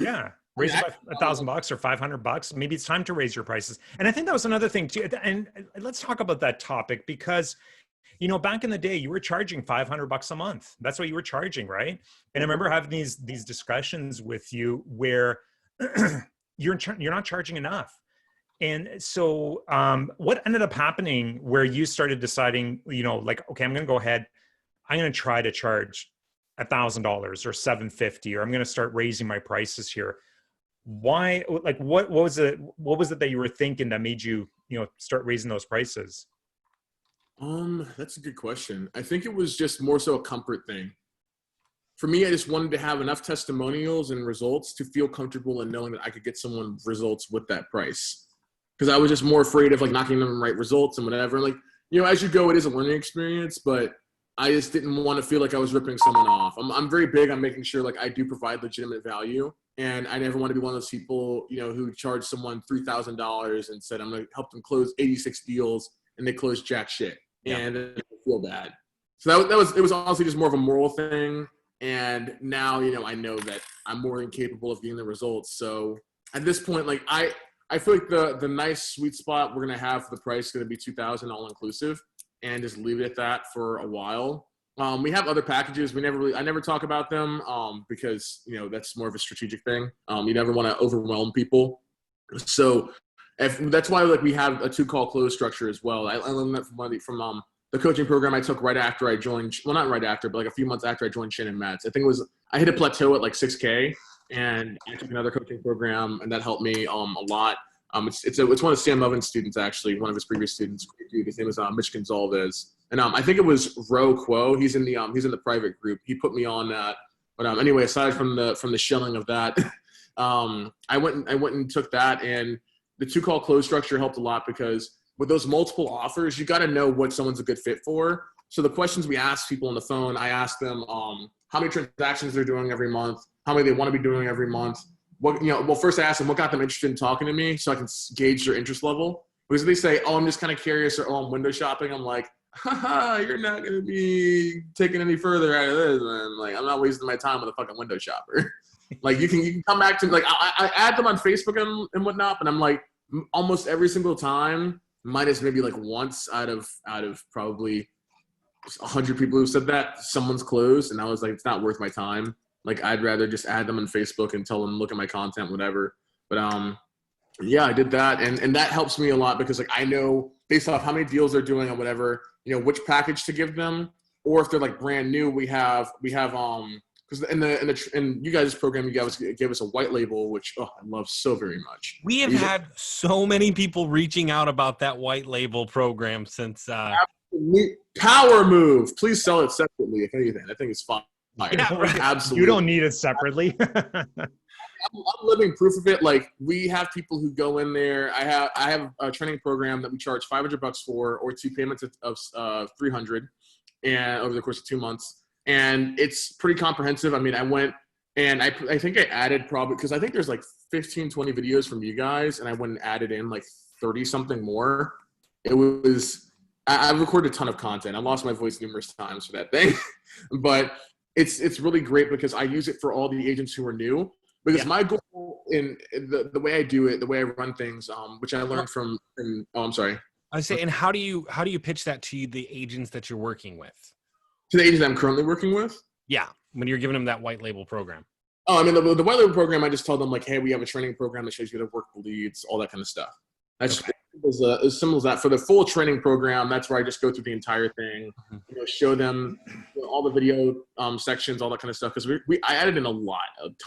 Yeah. Raise it by $1,000 or $500. Maybe it's time to raise your prices. And I think that was another thing too. And let's talk about that topic because, back in the day, you were charging $500 a month. That's what you were charging, right? And I remember having these discussions with you where you're not charging enough. And so what ended up happening where you started deciding, like, okay, I'm going to go ahead. I'm going to try to charge $1,000 or $750, or I'm going to start raising my prices here. Why? Like, what was it that you were thinking that made you, start raising those prices? That's a good question. I think it was just more so a comfort thing. For me, I just wanted to have enough testimonials and results to feel comfortable in knowing that I could get someone results with that price. Because I was just more afraid of like not getting them the right results and whatever. Like, as you go, it is a learning experience, but I just didn't want to feel like I was ripping someone off. I'm very big on making sure like I do provide legitimate value. And I never want to be one of those people, who charge someone $3,000 and said, I'm going to help them close 86 deals and they close jack shit. Yeah. And then I feel bad. So it was honestly just more of a moral thing. And now, I know that I'm more than capable of getting the results. So at this point, like I feel like the nice sweet spot we're going to have for the price is going to be $2,000 all inclusive and just leave it at that for a while. We have other packages. I never talk about them because, that's more of a strategic thing. You never want to overwhelm people. So that's why like we have a 2-call close structure as well. I learned that from the coaching program I took right after I joined. Well, not right after, but like a few months after I joined Shannon Matz. I think I hit a plateau at like 6K and I took another coaching program and that helped me a lot. It's one of Sam Oven's students, actually, one of his previous students. His name is Mitch Gonzalez. And I think it was Ro Quo. He's in the private group. He put me on that. But anyway, aside from the shelling of that, I went and took that, and the 2-call close structure helped a lot because with those multiple offers, you got to know what someone's a good fit for. So the questions we ask people on the phone, I ask them how many transactions they're doing every month, how many they want to be doing every month. Well, first I ask them what got them interested in talking to me so I can gauge their interest level. Because if they say, oh, I'm just kind of curious, or oh, I'm window shopping, I'm like, haha, you're not going to be taking any further out of this, man. Like, I'm not wasting my time with a fucking window shopper. Like, you can come back to, like, I add them on Facebook and whatnot, but I'm like, almost every single time, minus maybe like once out of probably 100 people who said that, someone's closed, and I was like, it's not worth my time. Like, I'd rather just add them on Facebook and tell them, look at my content, whatever. But yeah, I did that, and that helps me a lot because like I know based off how many deals they're doing or whatever, which package to give them, or if they're like brand new, we have because in you guys' program, you guys gave us a white label, which I love so very much. We have had so many people reaching out about that white label program since. Absolute power move. Please sell it separately, if anything. I think it's fine. Yeah, right. Absolutely. You don't need it separately. I'm living proof of it. Like, we have people who go in there. I have a training program that we charge $500 for, or 2 payments of $300, and over the course of 2 months. And it's pretty comprehensive. I mean, I went and I think I added probably, because I think there's like 15, 20 videos from you guys, and I went and added in like 30 something more. It was, I recorded a ton of content. I lost my voice numerous times for that thing, but it's really great because I use it for all the agents who are new. Because my goal in the way I do it, the way I run things, which I learned from, I'm sorry. I say, and how do you pitch that to the agents that you're working with? To the agents that I'm currently working with? Yeah, when you're giving them that white label program. Oh, I mean, the white label program, I just tell them like, hey, we have a training program that shows you how to work the leads, all that kind of stuff. That's as simple as that. For the full training program, that's where I just go through the entire thing, show them all the video sections, all that kind of stuff. Because I added in a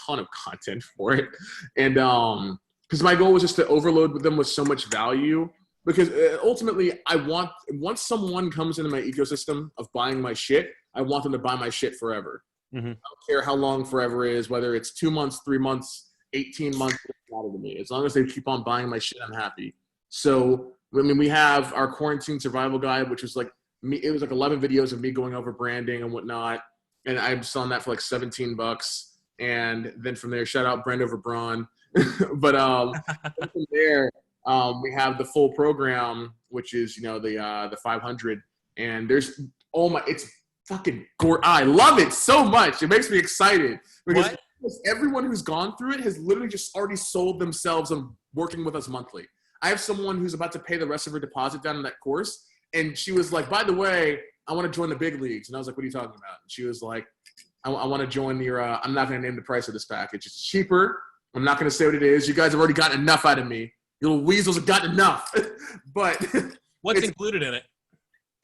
ton of content for it, and because my goal was just to overload them with so much value. Because ultimately, I want, once someone comes into my ecosystem of buying my shit, I want them to buy my shit forever. Mm-hmm. I don't care how long forever is, whether it's 2 months, 3 months, 18 months, it doesn't matter to me. As long as they keep on buying my shit, I'm happy. So, I mean, we have our quarantine survival guide, which was like me. It was like 11 videos of me going over branding and whatnot. And I'm selling that for like $17. And then from there, shout out Brand over Braun. But from there, we have the full program, which is, the 500. And there's, it's fucking gorgeous. I love it so much. It makes me excited because everyone who's gone through it has literally just already sold themselves on working with us monthly. I have someone who's about to pay the rest of her deposit down in that course. And she was like, by the way, I want to join the big leagues. And I was like, what are you talking about? And she was like, I want to join your, I'm not going to name the price of this package. It's cheaper. I'm not going to say what it is. You guys have already gotten enough out of me. You little weasels have gotten enough. But what's included in it?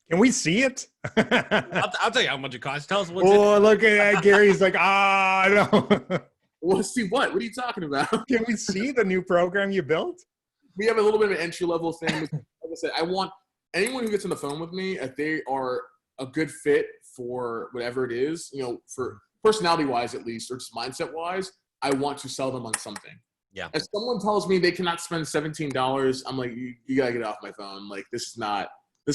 Can we see it? I'll tell you how much it costs. Tell us what's look at Gary's like, no. Well, see what? What are you talking about? Can we see the new program you built? We have a little bit of an entry-level thing. Like I said, I want anyone who gets on the phone with me, if they are a good fit for whatever it is, for personality-wise at least, or just mindset-wise, I want to sell them on something. Yeah. If someone tells me they cannot spend $17, I'm like, you got to get off my phone. Like, this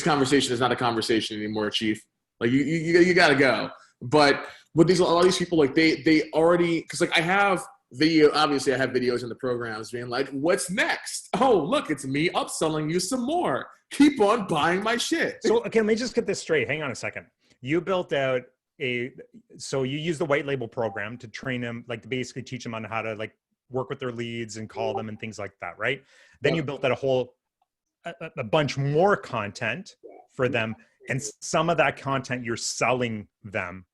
conversation is not a conversation anymore, Chief. Like, you got to go. But with a lot of these people, like, they already, because, like, I have videos in the programs being like, what's next? Oh, look, it's me upselling you some more. Keep on buying my shit. So, okay, let me just get this straight. Hang on a second. You built out so you use the white label program to train them, like to basically teach them on how to like work with their leads and call them and things like that, right? Then you built out a bunch more content for them. And some of that content you're selling them.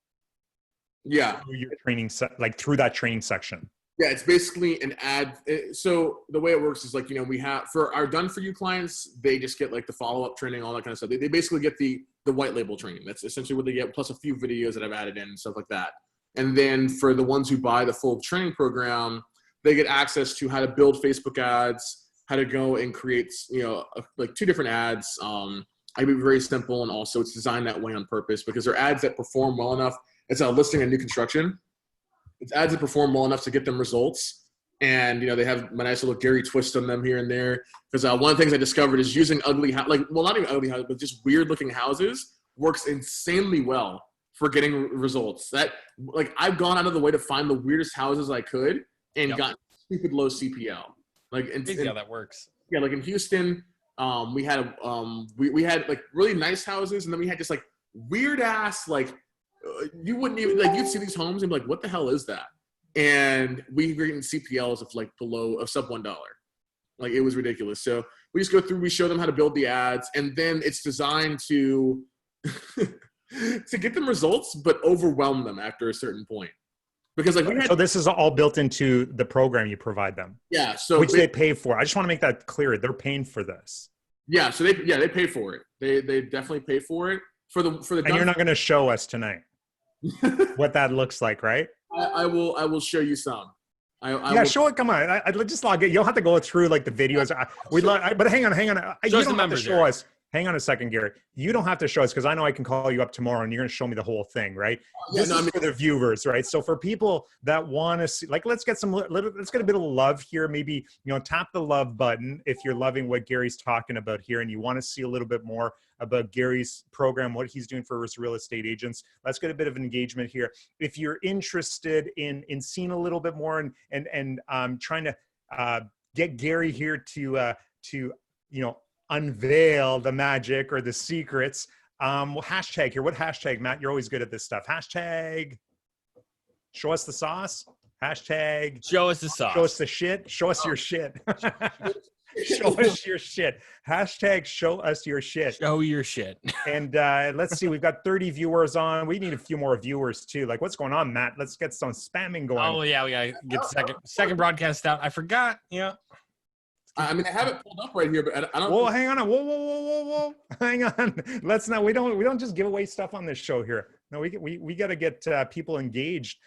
Yeah. Through your training, through that training section. Yeah, it's basically an ad. So the way it works is like, we have for our done for you clients, they just get like the follow-up training, all that kind of stuff. They basically get the white label training. That's essentially what they get, plus a few videos that I've added in and stuff like that. And then for the ones who buy the full training program, they get access to how to build Facebook ads, how to go and create, like 2 different ads. I be very simple, and also it's designed that way on purpose because they're ads that perform well enough. It's a listing a new construction. It's ads that perform well enough to get them results. And, they have a nice little Gary twist on them here and there. Because one of the things I discovered is using not even ugly houses, but just weird looking houses works insanely well for getting results. That like I've gone out of the way to find the weirdest houses I could and got stupid low CPL. Like Crazy how that works. Yeah, like in Houston, we had we had like really nice houses, and then we had just like weird ass like you wouldn't even like you'd see these homes and be like, what the hell is that? And we were getting CPLs of like sub $1. Like it was ridiculous. So we just go through, we show them how to build the ads, and then it's designed to to get them results, but overwhelm them after a certain point. Because like so this is all built into the program you provide them. Yeah. So which they pay for. I just want to make that clear. They're paying for this. Yeah. So they pay for it. They definitely pay for it for the. And you're not going to show us tonight what that looks like, right? I will show you some. Show it. Come on. I just log it. You'll have to go through like the videos. But hang on. You don't have to show us. Hang on a second, Gary. You don't have to show us because I know I can call you up tomorrow and you're going to show me the whole thing, right? This is for the viewers, right? So for people that want to see, like, let's get a bit of love here. Maybe, tap the love button if you're loving what Gary's talking about here and you want to see a little bit more about Gary's program, what he's doing for his real estate agents. Let's get a bit of engagement here. If you're interested in seeing a little bit more and trying to get Gary here to unveil the magic or the secrets. Hashtag here. What hashtag, Matt? You're always good at this stuff. Hashtag show us the sauce. Hashtag show us the sauce. Show us the shit. Show us your shit. Show us your shit. Hashtag show us your shit. Show your shit. And let's see. We've got 30 viewers on. We need a few more viewers too. Like, what's going on, Matt? Let's get some spamming going. Oh yeah, we gotta get the second broadcast out. I forgot. Yeah. I mean, I have it pulled up right here, but I don't. Whoa, hang on. Whoa. Hang on. Let's not. We don't just give away stuff on this show here. No, we got to get people engaged.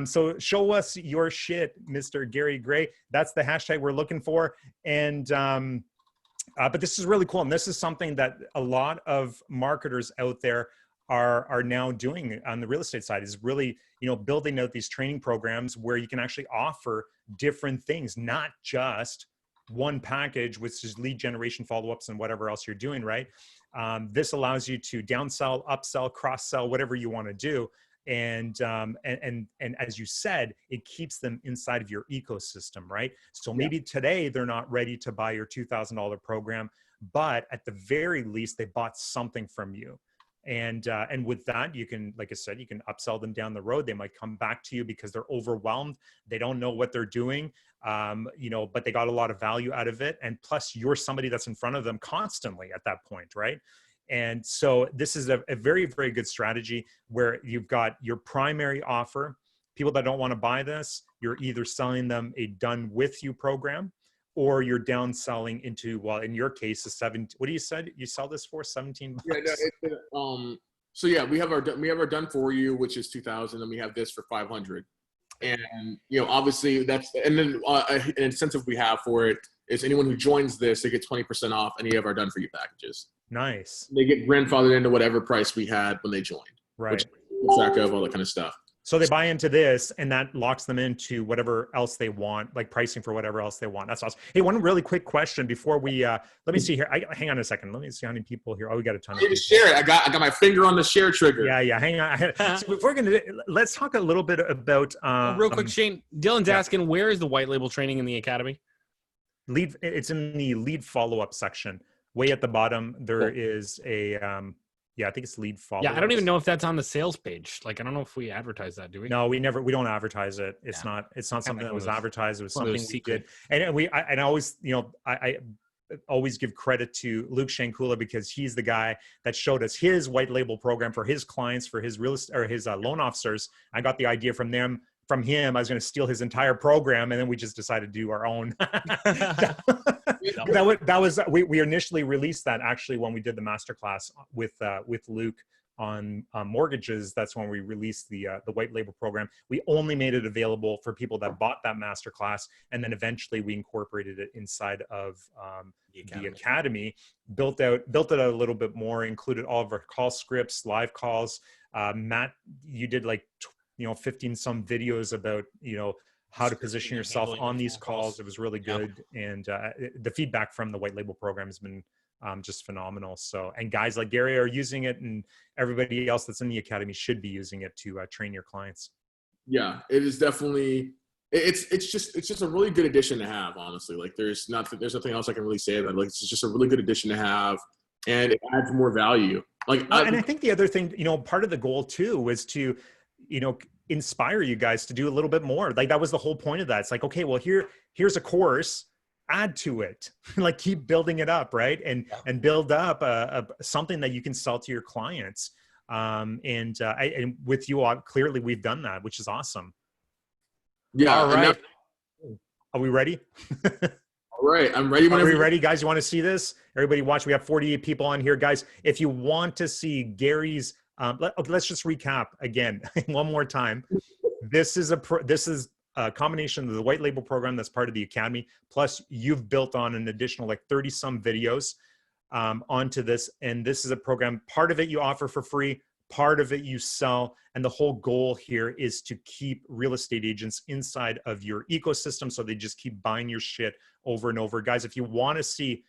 So show us your shit, Mr. Gary Gray. That's the hashtag we're looking for. And but this is really cool, and this is something that a lot of marketers out there are now doing on the real estate side. Is really building out these training programs where you can actually offer different things, not just one package, which is lead generation, follow-ups, and whatever else you're doing, right? This allows you to downsell, upsell, cross-sell, whatever you want to do. And as you said, it keeps them inside of your ecosystem, right? So maybe today they're not ready to buy your $2,000 program, but at the very least, they bought something from you. And with that, you can, like I said, you can upsell them down the road. They might come back to you because they're overwhelmed. They don't know what they're doing, but they got a lot of value out of it. And plus, you're somebody that's in front of them constantly at that point, right? And so this is a very, very good strategy where you've got your primary offer. People that don't want to buy this, you're either selling them a done with you program, or you're downselling into, well, in your case, what do you said you sell this for? $17? Yeah, so yeah, we have our done for you, which is 2,000, and we have this for 500. And obviously and then an incentive we have for it is anyone who joins this, they get 20% off any of our done for you packages. Nice. They get grandfathered into whatever price we had when they joined. Right. Which we keep track of all that kind of stuff. So they buy into this, and that locks them into whatever else they want, like pricing for whatever else they want. That's awesome. Hey, one really quick question before we let me see here. Hang on a second. Let me see how many people here. Oh, we got a ton of people. Share it. I got my finger on the share trigger. Yeah. Hang on. So if we're gonna let's talk a little bit about real quick, Shane. Dylan's asking, where is the white label training in the academy? It's in the lead follow-up section. Way at the bottom, there is a I think it's lead follow. Yeah, I don't even know if that's on the sales page. Like, I don't know if we advertise that, do we? No, we don't advertise it. It's not something that was advertised. It was something we did. And I always, I always give credit to Luke Shankula because he's the guy that showed us his white label program for his clients, for his his loan officers. I got the idea from him. I was going to steal his entire program, and then we just decided to do our own. We initially released that actually when we did the masterclass with Luke on mortgages. That's when we released the white label program. We only made it available for people that bought that masterclass, and then eventually we incorporated it inside of the academy. Built it a little bit more, included all of our call scripts, live calls. Matt, you did 15 some videos about, how to position yourself on these calls. It was really good. And the feedback from the white label program has been just phenomenal. So, and guys like Gary are using it, and everybody else that's in the academy should be using it to train your clients. Yeah, it is definitely. It's just a really good addition to have. Honestly, like there's nothing else I can really say about it. Like it's just a really good addition to have, and it adds more value. Like, and I think the other thing, part of the goal too was to, inspire you guys to do a little bit more. Like that was the whole point of that. It's like, okay, well here's a course, add to it, like keep building it up, right? And build up something that you can sell to your clients. And with you all, clearly we've done that, which is awesome. Yeah. All right. Are we ready? All right. I'm ready. Are we ready, guys? You want to see this? Everybody watch. We have 48 people on here, guys. If you want to see Gary's, let's just recap again one more time. This is a combination of the white label program that's part of the academy. Plus you've built on an additional like 30 some videos onto this. And this is a program, part of it you offer for free, part of it you sell. And the whole goal here is to keep real estate agents inside of your ecosystem, so they just keep buying your shit over and over. Guys, if you want to see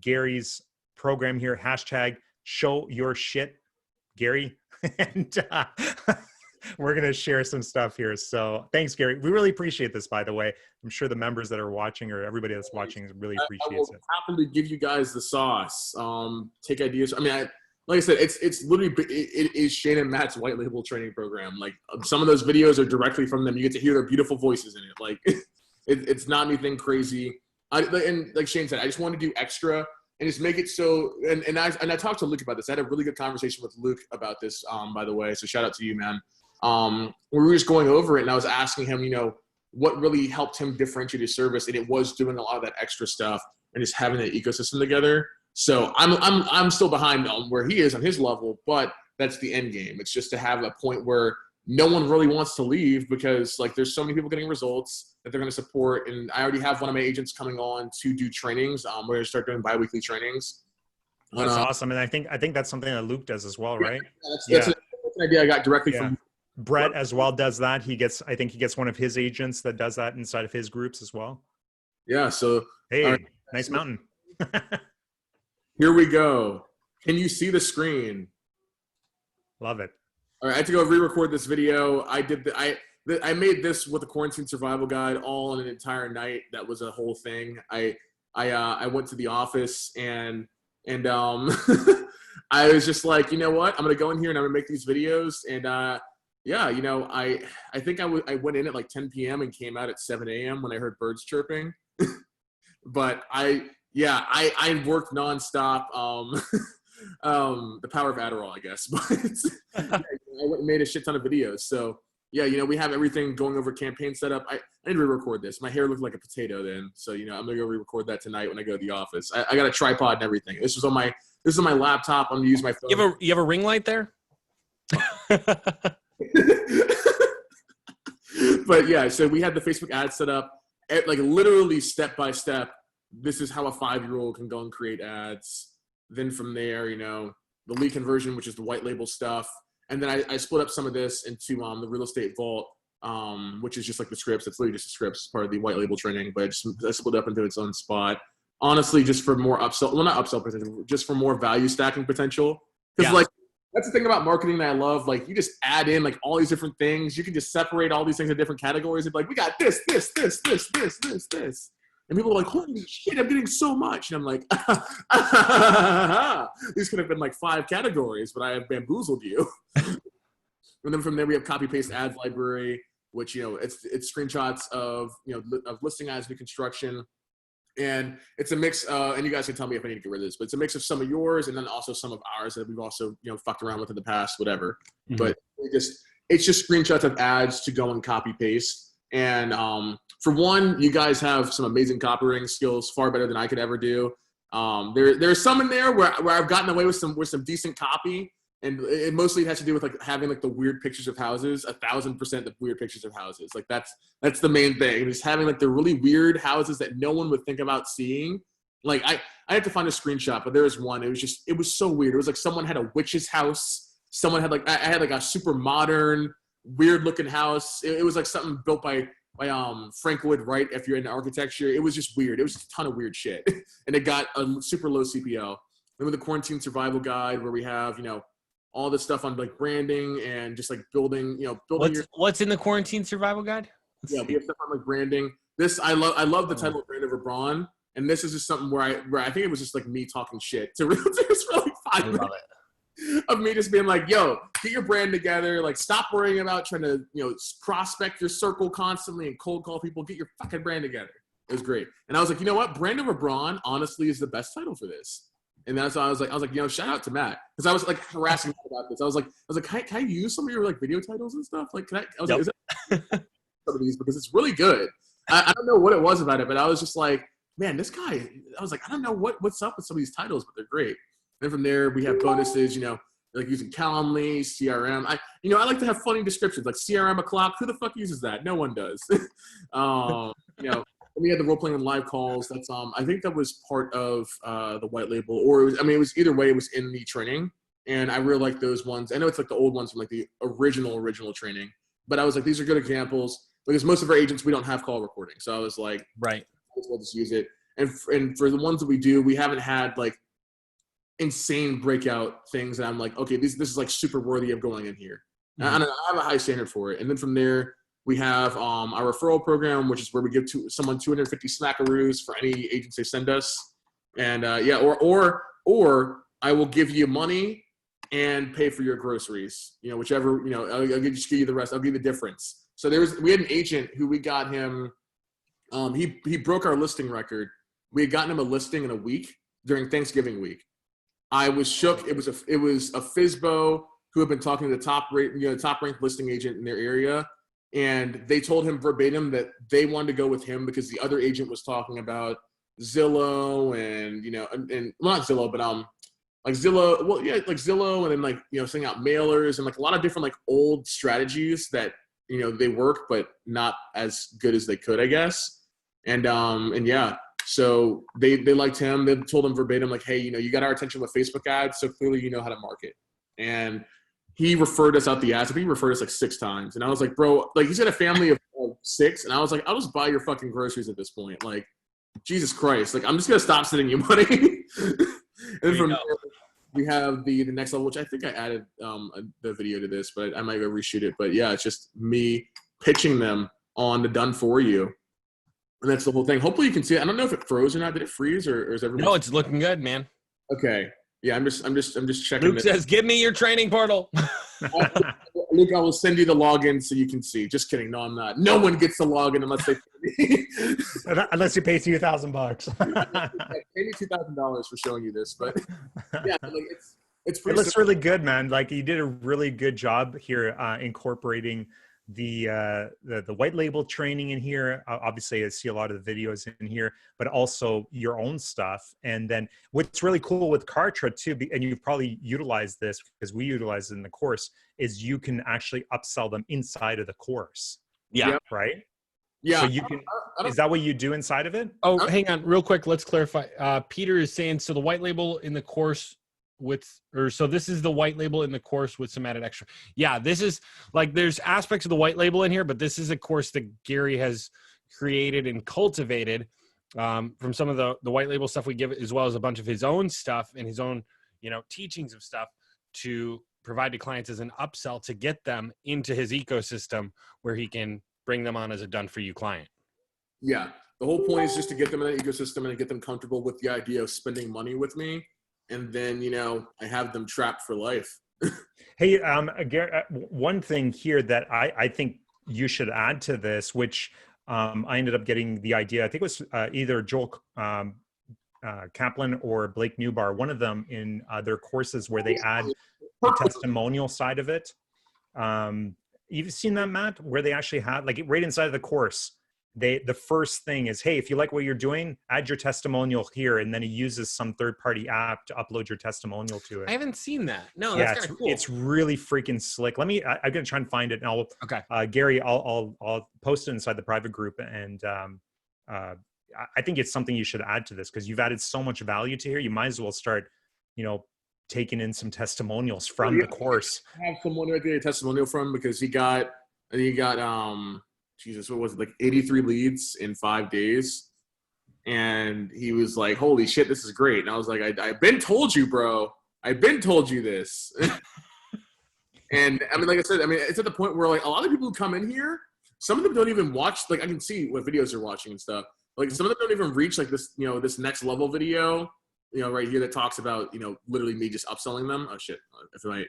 Gary's program here, hashtag show your shit, Gary. And we're going to share some stuff here. So thanks, Gary. We really appreciate this, by the way. I'm sure the members that are watching, or everybody that's watching, really appreciates it. I will happily give you guys the sauce. Take ideas. I mean, like I said, it's literally, it is Shane and Matt's white label training program. Like some of those videos are directly from them. You get to hear their beautiful voices in it. Like it's not anything crazy. And like Shane said, I just want to do extra and just make it so. And I talked to Luke about this. I had a really good conversation with Luke about this, by the way. So shout out to you, man. We were just going over it, and I was asking him, what really helped him differentiate his service, and it was doing a lot of that extra stuff and just having the ecosystem together. So I'm still behind on where he is on his level, but that's the end game. It's just to have a point where no one really wants to leave, because like there's so many people getting results that they're going to support. And I already have one of my agents coming on to do trainings. We're going to start doing biweekly trainings. That's awesome. And I think that's something that Luke does as well, right? That's an idea I got directly from Brett as well does that. I think he gets one of his agents that does that inside of his groups as well. Yeah. So hey, nice mountain. Here we go. Can you see the screen? Love it. All right, I had to go re-record this video. I made this with a quarantine survival guide all in an entire night. That was a whole thing. I went to the office and I was just like, you know what? I'm gonna go in here and I'm gonna make these videos. And I think I went in at like 10 p.m. and came out at 7 a.m. when I heard birds chirping. But I worked nonstop. The power of Adderall, I guess. But I made a shit ton of videos. So yeah, we have everything going over campaign setup. I need to re-record this. My hair looked like a potato then. So I'm gonna go re-record that tonight when I go to the office. I got a tripod and everything. This is on my laptop. I'm gonna use my phone. You have a ring light there? But yeah, so we had the Facebook ad set up, like literally step by step. This is how a 5-year-old can go and create ads. Then from there, the lead conversion, which is the white label stuff. And then I split up some of this into the real estate vault, which is just like the scripts. It's literally just the scripts, part of the white label training, but I split up into its own spot. Honestly, just for more upsell, well, not upsell potential, just for more value stacking potential. Because like, that's the thing about marketing that I love. Like, you just add in like all these different things. You can just separate all these things in different categories and be like, we got this. And people are like, holy shit, I'm getting so much. And I'm like, these could have been like 5 categories, but I have bamboozled you. And then from there, we have copy paste ads library, which, it's screenshots of listing ads, new construction. And it's a mix, and you guys can tell me if I need to get rid of this, but it's a mix of some of yours and then also some of ours that we've also, fucked around with in the past, whatever. Mm-hmm. But it's just screenshots of ads to go and copy paste. And for one, you guys have some amazing copywriting skills, far better than I could ever do. There's some in there where I've gotten away with some decent copy, and it mostly has to do with like having like the weird pictures of houses, 1,000% the weird pictures of houses. Like that's the main thing. Just having like the really weird houses that no one would think about seeing. Like I had to find a screenshot, but there was one. It was so weird. It was like someone had a witch's house. Someone had I had like a super modern, weird looking house. It was like something built by Frank Wood Wright if you're into architecture. It was just weird. It was just a ton of weird shit. And it got a super low CPL. Then with the Quarantine Survival Guide where we have, all this stuff on like branding and just like building, what's in the Quarantine Survival Guide? We have stuff on like branding. This I love the title of Brand Over Brawn. And this is just something where I think it was just like me talking shit to just really 5 minutes of me just being like, yo, get your brand together. Like, stop worrying about trying to, prospect your circle constantly and cold call people. Get your fucking brand together. It was great. And I was like, you know what? Brand Over Brawn, honestly, is the best title for this. And that's why I was like, shout out to Matt. Because I was like harassing him about this. I was like, can I use some of your like video titles and stuff? Like, I was like, is that some of these? Because it's really good. I don't know what it was about it, but I was just like, man, this guy, I was like, I don't know what's up with some of these titles, but they're great. Then from there, we have bonuses, like using Calendly, CRM. I like to have funny descriptions, like CRM o'clock. Who the fuck uses that? No one does. We had the role playing and live calls. That's I think that was part of the white label, or it was either way. It was in the training, and I really like those ones. I know it's like the old ones from like the original training, but I was like, these are good examples because most of our agents we don't have call recording, so I was like, right, might as well just use it. And for the ones that we do, we haven't had like insane breakout things that I'm like, okay, this is like super worthy of going in here. Mm-hmm. I don't know, I have a high standard for it. And then from there, we have our referral program, which is where we give to someone 250 smackaroos for any agents they send us. And or I will give you money and pay for your groceries. Whichever, I'll just give you the rest. I'll give you the difference. So we had an agent who we got him, he broke our listing record. We had gotten him a listing in a week during Thanksgiving week. I was shook. It was a FSBO who had been talking to the top ranked listing agent in their area, and they told him verbatim that they wanted to go with him because the other agent was talking about Zillow and and well, not Zillow, but like Zillow, well, yeah, like Zillow, and then like sending out mailers and like a lot of different like old strategies that they work but not as good as they could, I guess. And yeah. So they liked him. They told him verbatim, like, hey, you got our attention with Facebook ads, so clearly you know how to market. And he referred us out the ads. He referred us like 6 times. And I was like, bro, like he's got a family of 6. And I was like, I'll just buy your fucking groceries at this point. Like, Jesus Christ. Like, I'm just going to stop sending you money. And from there, we have the next level, which I think I added the video to this, but I might go reshoot it. But yeah, it's just me pitching them on the done for you. And that's the whole thing. Hopefully you can see it. I don't know if it froze or not. Did it freeze or is everything? No, it's looking good, man. Okay. Yeah, I'm just checking. Luke says, "Give me your training portal." Luke, I will send you the login so you can see. Just kidding. No, I'm not. No one gets the login unless they pay me. Unless you pay $2,000. Pay me $2,000 for showing you this, but yeah, like it's pretty. It looks really good, man. Like you did a really good job here incorporating the white label training in here. Obviously I see a lot of the videos in here, but also your own stuff. And then what's really cool with Kartra too, and you've probably utilized this because we utilize it in the course, is you can actually upsell them inside of the course. Yeah. Right. Yeah. So you can, is that what you do inside of it? Oh, hang on real quick. Let's clarify. Peter is saying, so the white label in the course so this is the white label in the course with some added extra. Yeah, this is like, there's aspects of the white label in here, but this is a course that Gary has created and cultivated from some of the white label stuff we give, as well as a bunch of his own stuff and his own, teachings of stuff to provide to clients as an upsell to get them into his ecosystem where he can bring them on as a done for you client. Yeah. The whole point is just to get them in an ecosystem and to get them comfortable with the idea of spending money with me. And then, I have them trapped for life. Hey, Gary, one thing here that I think you should add to this, which I ended up getting the idea, I think it was either Joel Kaplan or Blake Newbar, one of them in their courses where they add the testimonial side of it. You've seen that, Matt, where they actually have, like right inside of the course, the first thing is, hey, if you like what you're doing, add your testimonial here, and then he uses some third-party app to upload your testimonial to it. I haven't seen that. No, yeah, that's kind of cool. It's really freaking slick. I'm gonna try and find it, and okay. Gary, I'll post it inside the private group, and I think it's something you should add to this because you've added so much value to here. You might as well start, taking in some testimonials from the course. I have someone right there, a testimonial from, because he got Jesus, what was it, like 83 leads in 5 days. And he was like, holy shit, this is great. And I was like, I've been told you, bro. I've been told you this. And I mean, like I said, I mean, it's at the point where like a lot of people who come in here, some of them don't even watch, like I can see what videos they're watching and stuff. Like some of them don't even reach like this, you know, this next level video, you know, right here that talks about, you know, literally me just upselling them. Oh shit.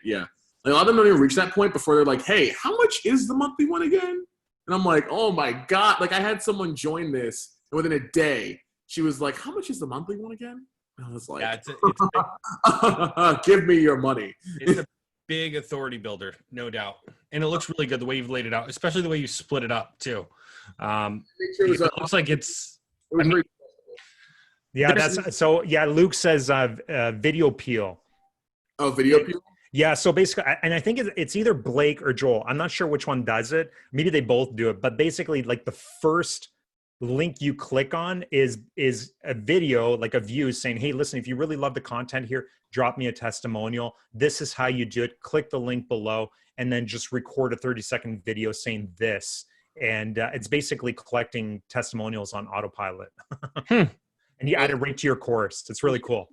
Yeah. Like, a lot of them don't even reach that point before they're like, hey, how much is the monthly one again? And I'm like, oh my God. Like I had someone join this and within a day, she was like, how much is the monthly one again? And I was like, Yeah, it's a big, give me your money. it's a big authority builder, no doubt. And it looks really good the way you've laid it out, especially the way you split it up too. It looks like it's, It was I mean, very Yeah, that's so. Yeah, Luke says video peel. oh, video peel? Yeah, so basically, and I think it's either Blake or Joel. I'm not sure which one does it. Maybe they both do it, but basically, like the first link you click on is a video, like a view saying, hey, listen, if you really love the content here, drop me a testimonial. This is how you do it. Click the link below and then just record a 30-second video saying this. And it's basically collecting testimonials on autopilot. And you add it right to your course. It's really cool.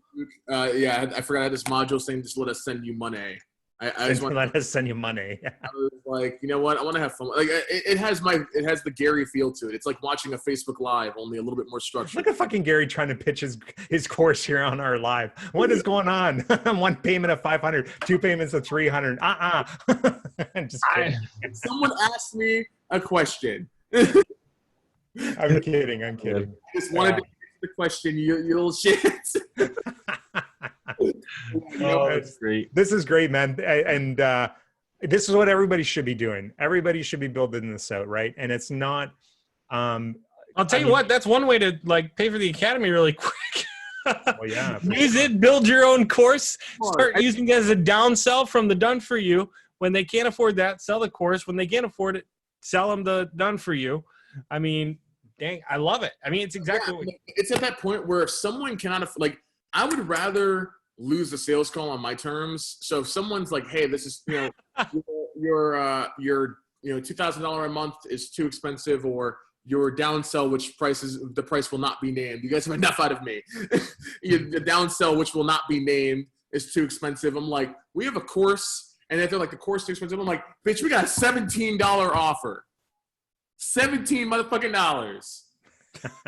Yeah, I forgot I had this module saying just let us send you money. I just want Let us send you money. I was like, you know what? I want to have fun. Like it has the Gary feel to it. It's like watching a Facebook Live, only a little bit more structured. Look at fucking Gary trying to pitch his course here on our live. What is going on? One payment of 500, 2 payments of 300. Just kidding. Someone asked me a question. I'm kidding. I just wanted to answer the question, you little shit. oh, that's great. This is great, man. And this is what everybody should be doing. Everybody should be building this out, right? And it's not. I'll tell you what, that's one way to like pay for the academy really quick. Well, yeah. Use it, build your own course, start using it as a downsell from the done for you. When they can't afford that, sell the course. When they can't afford it, sell them the done for you. I mean, dang, I love it. I mean, it's exactly what it's at that point where if someone cannot like, I would rather lose the sales call on my terms. So if someone's like, hey, this is, you know, your $2,000 a month is too expensive, or your downsell, which the price will not be named. You guys have enough out of me. The downsell, which will not be named, is too expensive. I'm like, we have a course, and if they're like, the course is too expensive, I'm like, bitch, we got a $17 offer. $17 motherfucking dollars.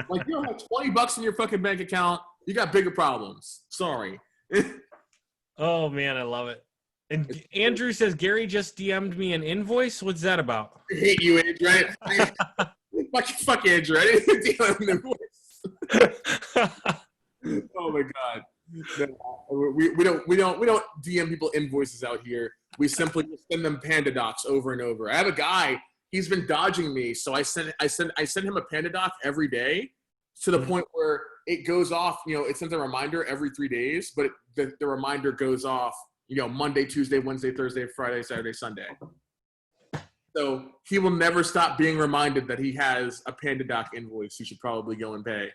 Like, you don't have $20 in your fucking bank account. You got bigger problems. Sorry. Oh man, I love it. And Andrew says Gary just DM'd me an invoice. What's that about? I hate you, Andrew. Fuck Andrew. I didn't DM him an invoice. Oh my god. No, we don't DM people invoices out here. We simply just send them Panda docs over and over. I have a guy. He's been dodging me, so I send him a Panda doc every day, to the point where it goes off. You know, it sends a reminder every 3 days, but the reminder goes off, you know, Monday, Tuesday, Wednesday, Thursday, Friday, Saturday, Sunday. So he will never stop being reminded that he has a Panda doc invoice he should probably go and pay.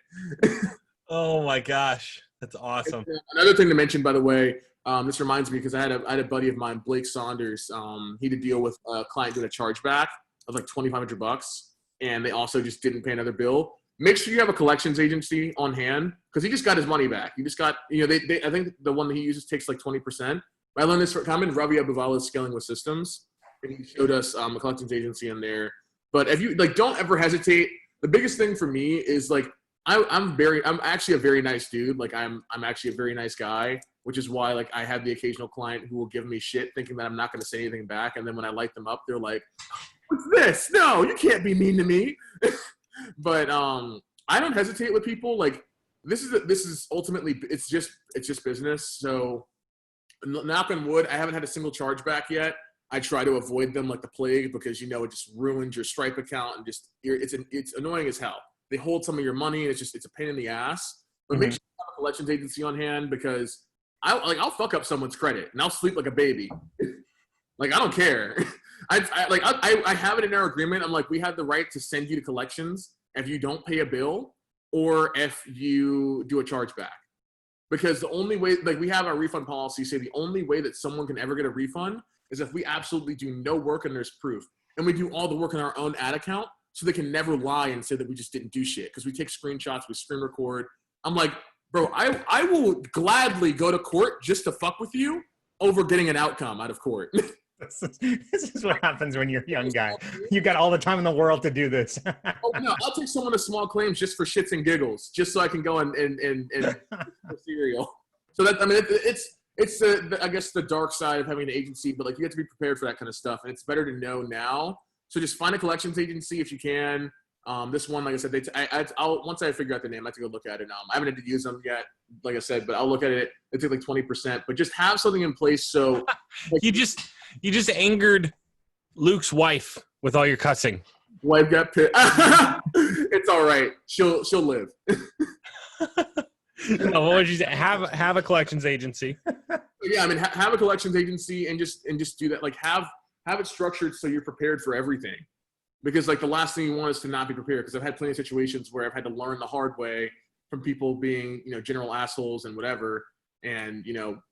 Oh my gosh, that's awesome. Another thing to mention, by the way, this reminds me, because I had a buddy of mine, Blake Saunders. He had to deal with a client doing a chargeback of like $2,500, and they also just didn't pay another bill. Make sure you have a collections agency on hand, because he just got his money back. He just got, you know, I think the one that he uses takes like 20%. I learned this from Ravi Abuvala's Scaling with Systems, and he showed us a collections agency in there. But if you like, don't ever hesitate. The biggest thing for me is like, I'm actually a very nice dude. Like I'm actually a very nice guy, which is why like I have the occasional client who will give me shit thinking that I'm not going to say anything back. And then when I light them up, they're like, what's this? No, you can't be mean to me. But I don't hesitate with people. Like this is ultimately, it's just business. So knock on wood, I haven't had a single chargeback yet. I try to avoid them like the plague, because you know it just ruins your Stripe account, and just it's annoying as hell. They hold some of your money, and it's a pain in the ass. But make sure you have a collections agency on hand, because I'll fuck up someone's credit and I'll sleep like a baby. Like I don't care. I have it in our agreement. I'm like, we have the right to send you to collections if you don't pay a bill or if you do a chargeback. Because the only way, like we have our refund policy say the only way that someone can ever get a refund is if we absolutely do no work and there's proof. And we do all the work in our own ad account. so they can never lie and say that we just didn't do shit. Because we take screenshots, we screen record. I'm like, bro, I will gladly go to court just to fuck with you over getting an outcome out of court. This is what happens when you're a young guy. You got all the time in the world to do this. Oh no, I'll take someone to small claims just for shits and giggles, just so I can go and cereal. So that, I mean, it's the I guess the dark side of having an agency, but like you have to be prepared for that kind of stuff, and it's better to know now. So just find a collections agency if you can. This one, like I said, I'll once I figure out the name, I have to go look at it. I haven't had to use them yet, like I said, but I'll look at it. It took like 20%, but just have something in place so. Like, you just angered Luke's wife with all your cussing. Wife got pissed. It's all right. She'll live. No, what would you say? Have a collections agency. Yeah, I mean, have a collections agency and just do that. Like have it structured so you're prepared for everything. Because like the last thing you want is to not be prepared. Because I've had plenty of situations where I've had to learn the hard way from people being, general assholes and whatever. And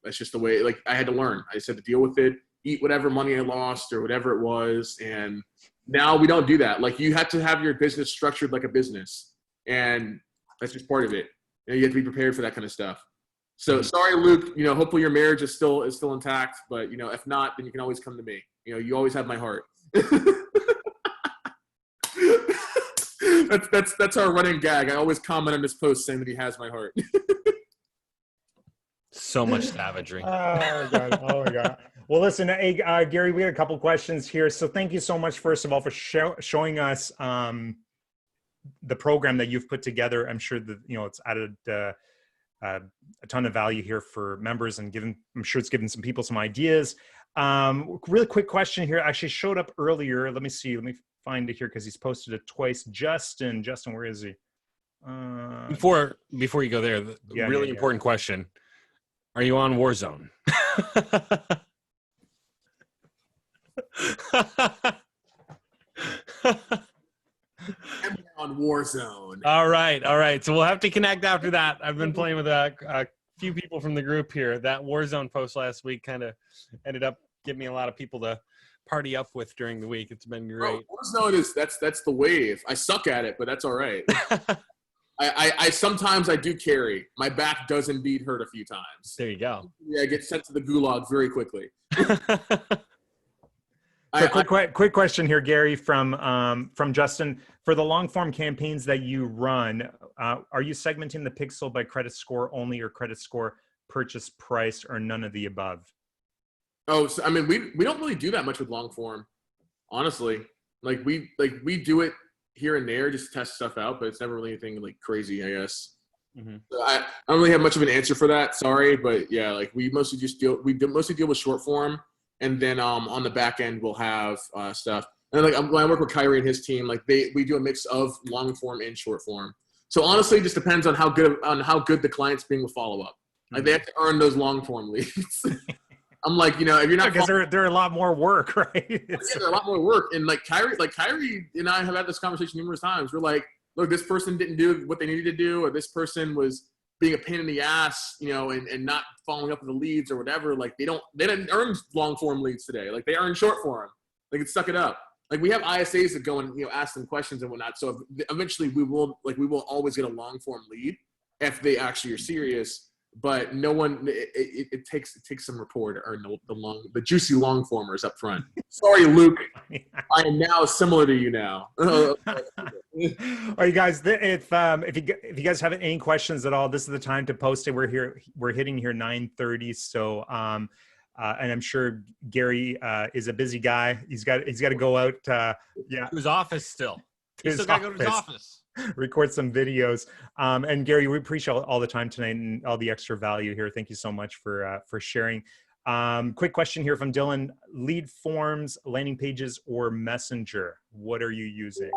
that's just the way. Like I had to learn. I just had to deal with it, eat whatever money I lost or whatever it was. And now we don't do that. Like you have to have your business structured like a business, and that's just part of it. You have to be prepared for that kind of stuff. So sorry, Luke. Hopefully your marriage is still intact. But if not, then you can always come to me. You always have my heart. That's our running gag. I always comment on this post saying that he has my heart. So much savagery. Oh my god. Well, listen, hey, Gary, we had a couple questions here. So thank you so much, first of all, for showing us the program that you've put together. I'm sure that it's added a ton of value here for members, and I'm sure it's given some people some ideas. Really quick question here. Actually showed up earlier. Let me find it here because he's posted it twice. Justin, where is he? Before you go there, the really important question: are you on Warzone? I'm on Warzone. All right. So we'll have to connect after that. I've been playing with a few people from the group here. That Warzone post last week kind of ended up giving me a lot of people to party up with during the week. It's been great. Warzone that's the wave. I suck at it, but that's all right. I sometimes I do carry. My back does indeed hurt a few times. There you go. Yeah, I get sent to the gulag very quickly. Quick question here, Gary, from Justin. For the long form campaigns that you run, are you segmenting the pixel by credit score only, or credit score, purchase price, or none of the above? Oh, so, I mean, we don't really do that much with long form, honestly. Like we do it here and there, just to test stuff out, but it's never really anything like crazy, I guess. Mm-hmm. So I don't really have much of an answer for that. Sorry, but yeah, like we mostly deal with short form. And then on the back end, we'll have stuff. And like when I work with Kyrie and his team, like we do a mix of long form and short form. So honestly, it just depends on how good the client's being with follow up. Like they have to earn those long form leads. I'm like, if you're not, because they're a lot more work, right? They're a lot more work. And like Kyrie and I have had this conversation numerous times. We're like, look, this person didn't do what they needed to do, or this person was being a pain in the ass, and not following up with the leads or whatever. Like they didn't earn long form leads today. Like they earned short form. Like it suck it up. Like we have ISAs that go and ask them questions and whatnot. So eventually we will always get a long form lead if they actually are serious. But no one, it takes some rapport to earn the juicy long formers up front. Sorry, Luke, I am now similar to you now. All right, guys. If you guys have any questions at all, this is the time to post it. We're hitting here 9:30. So and I'm sure Gary is a busy guy. He's got to go out. To his office still. He's still got to go to his office. Record some videos. And Gary, we appreciate all the time tonight and all the extra value here. Thank you so much for sharing. Quick question here from Dylan: lead forms, landing pages, or Messenger? What are you using?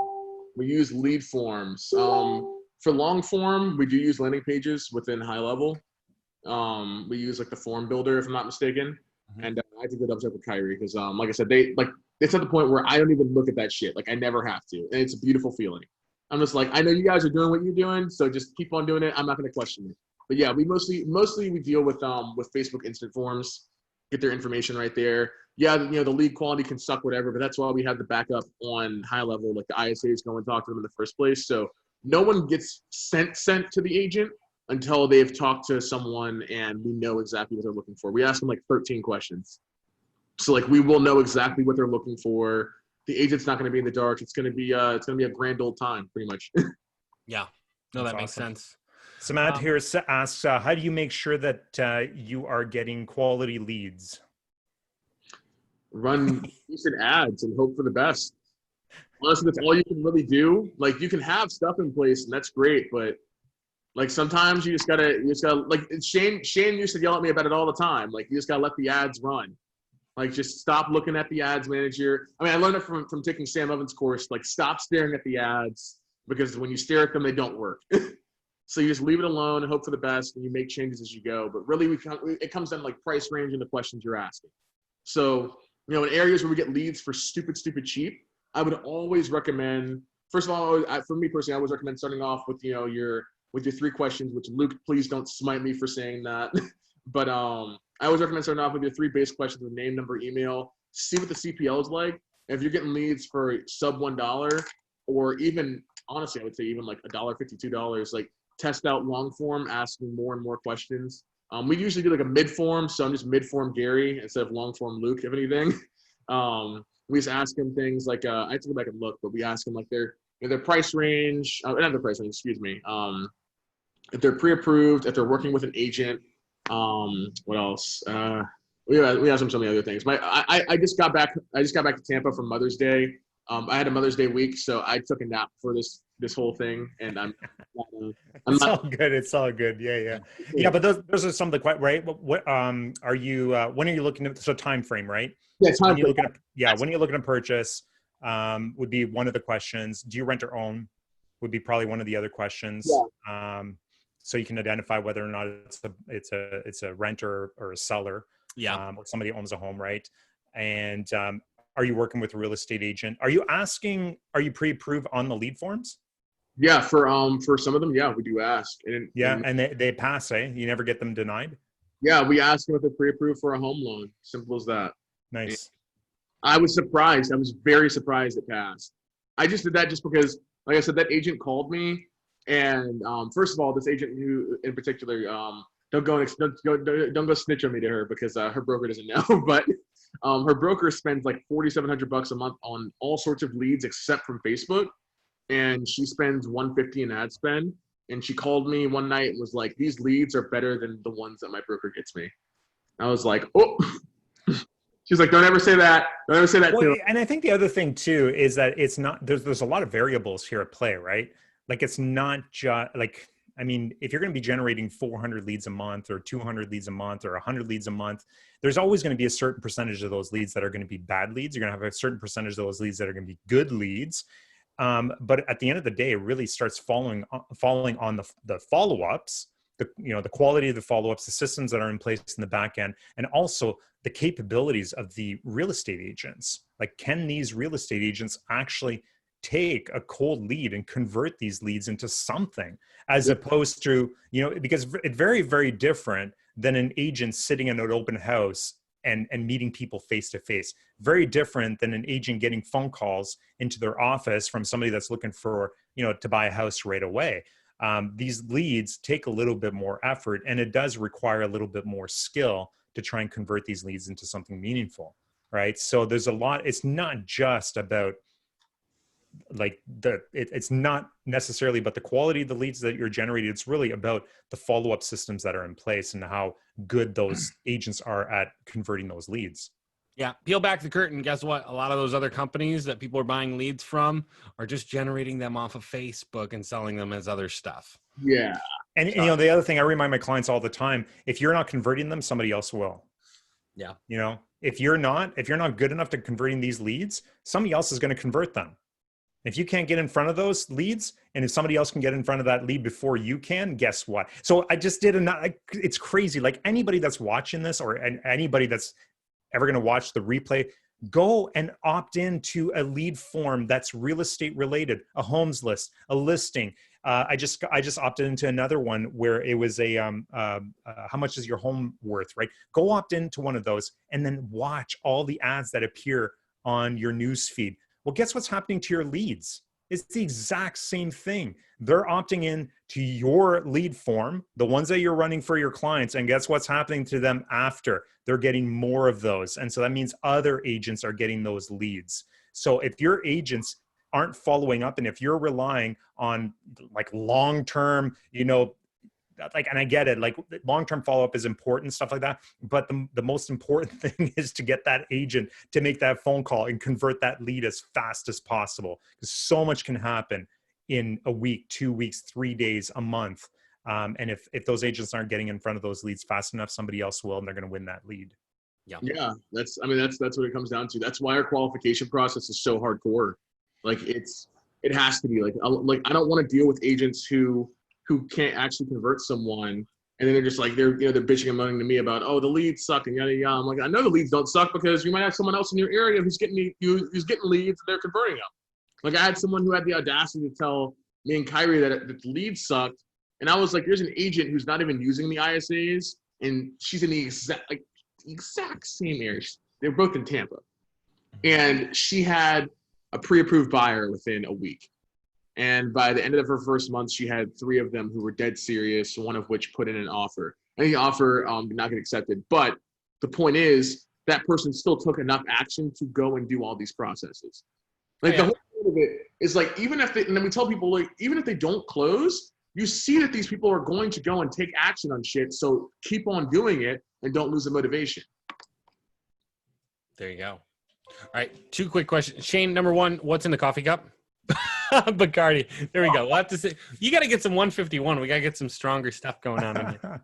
We use lead forms. For long form, we do use landing pages within high level. We use like the form builder, if I'm not mistaken. Mm-hmm. And I have to go double check with Kyrie because, like I said, it's at the point where I don't even look at that shit. Like I never have to, and it's a beautiful feeling. I'm just like, I know you guys are doing what you're doing, so just keep on doing it. I'm not going to question it. But yeah, we mostly we deal with Facebook instant forms, get their information right there. yeah, the lead quality can suck, whatever, but that's why we have the backup on high level, like the ISAs go and talk to them in the first place. So no one gets sent to the agent until they've talked to someone and we know exactly what they're looking for. We ask them like 13 questions. So like we will know exactly what they're looking for. The agent's not going to be in the dark. It's going to be a grand old time, pretty much. Yeah. No, That's that makes awesome. sense. Samad here asks, how do you make sure that you are getting quality leads? Run decent ads and hope for the best. Honestly, that's all you can really do. Like you can have stuff in place and that's great, but like sometimes you just gotta like Shane used to yell at me about it all the time. Like you just gotta let the ads run. Like just stop looking at the ads manager. I mean, I learned it from taking Sam Evans' course. Like stop staring at the ads because when you stare at them, they don't work. So you just leave it alone and hope for the best, and you make changes as you go. But really, it comes down to like price range and the questions you're asking. So in areas where we get leads for stupid cheap, I would always recommend. First of all, for me personally, I always recommend starting off with your 3 questions. Which Luke, please don't smite me for saying that. But I always recommend starting off with your 3 base questions with name, number, email. See what the CPL is like. And if you're getting leads for sub $1, or even honestly, I would say even like $1.50, $2, like test out long form, asking more and more questions. We usually do like a mid form, so I'm just mid form Gary instead of long form Luke, if anything. We just ask him things like I have to go back and look, but we ask him like their price range, not their price range, excuse me. If they're pre-approved, if they're working with an agent. What else? We have some of the other things. I just got back to Tampa for Mother's Day. I had a Mother's Day week, so I took a nap for this whole thing, and It's all good. It's all good. Yeah. But those are some of the right. What are you? When are you looking at? So time frame, right? Yeah, time frame. When you're looking to purchase, would be one of the questions. Do you rent or own? Would be probably one of the other questions. Yeah. So you can identify whether or not it's a renter or a seller. Yeah. Or somebody owns a home, right? And are you working with a real estate agent? Are you pre-approved on the lead forms? Yeah, for some of them, yeah, we do ask. And they pass, eh? You never get them denied? Yeah, we ask them if they're pre-approved for a home loan. Simple as that. Nice. And I was surprised. I was very surprised it passed. I just did that just because, like I said, that agent called me. And first of all, this agent who in particular, don't go snitch on me to her because her broker doesn't know. But her broker spends like $4,700 a month on all sorts of leads except from Facebook, and she spends $150 in ad spend. And she called me one night and was like, "These leads are better than the ones that my broker gets me." I was like, "Oh." She's like, "Don't ever say that. Don't ever say that." Well, and I think the other thing too is that it's not there's a lot of variables here at play, right? Like it's not just like, I mean, if you're going to be generating 400 leads a month or 200 leads a month or 100 leads a month, there's always going to be a certain percentage of those leads that are going to be bad leads. You're going to have a certain percentage of those leads that are going to be good leads. But at the end of the day, it really starts falling on the follow-ups, the quality of the follow-ups, the systems that are in place in the back end, and also the capabilities of the real estate agents. Like, can these real estate agents actually take a cold lead and convert these leads into something, as opposed to, because it's very, very different than an agent sitting in an open house and meeting people face to face. Very different than an agent getting phone calls into their office from somebody that's looking for, to buy a house right away. These leads take a little bit more effort, and it does require a little bit more skill to try and convert these leads into something meaningful, right? So there's a lot. It's not just about it's not necessarily about the quality of the leads that you're generating. It's really about the follow-up systems that are in place and how good those agents are at converting those leads. Yeah. Peel back the curtain. Guess what? A lot of those other companies that people are buying leads from are just generating them off of Facebook and selling them as other stuff. Yeah. And the other thing I remind my clients all the time, if you're not converting them, somebody else will. Yeah. If you're not good enough to converting these leads, somebody else is going to convert them. If you can't get in front of those leads, and if somebody else can get in front of that lead before you can, guess what? So I just did it's crazy. Like anybody that's watching this or anybody that's ever going to watch the replay, go and opt into a lead form that's real estate related, a homes list, a listing. I just opted into another one where it was a how much is your home worth, right? Go opt into one of those and then watch all the ads that appear on your news feed. Well, guess what's happening to your leads? It's the exact same thing. They're opting in to your lead form, the ones that you're running for your clients, and guess what's happening to them after? They're getting more of those. And so that means other agents are getting those leads. So if your agents aren't following up, and if you're relying on like long-term, like, and I get it, like long-term follow-up is important, stuff like that. But the most important thing is to get that agent to make that phone call and convert that lead as fast as possible. Because so much can happen in a week, 2 weeks, 3 days, a month. And if those agents aren't getting in front of those leads fast enough, somebody else will, and they're going to win that lead. Yeah, that's what it comes down to. That's why our qualification process is so hardcore. Like it has to be like I don't want to deal with agents who can't actually convert someone, and then they're just like they're bitching and moaning to me about, oh, the leads suck and yada yada. I'm like, I know the leads don't suck because you might have someone else in your area who's getting leads and they're converting them. Like I had someone who had the audacity to tell me and Kyrie that the leads sucked, and I was like, there's an agent who's not even using the ISAs, and she's in the exact same area. They're both in Tampa, and she had a pre-approved buyer within a week. And by the end of her first month, she had 3 of them who were dead serious, one of which put in an offer. And the offer did not get accepted. But the point is, that person still took enough action to go and do all these processes. Like the whole point of it is like, even if they, and then we tell people, like, even if they don't close, you see that these people are going to go and take action on shit. So keep on doing it and don't lose the motivation. There you go. All right, 2 quick questions. Shane, number 1, what's in the coffee cup? Bacardi. There we go. We'll have to say, you got to get some 151. We got to get some stronger stuff going on in here.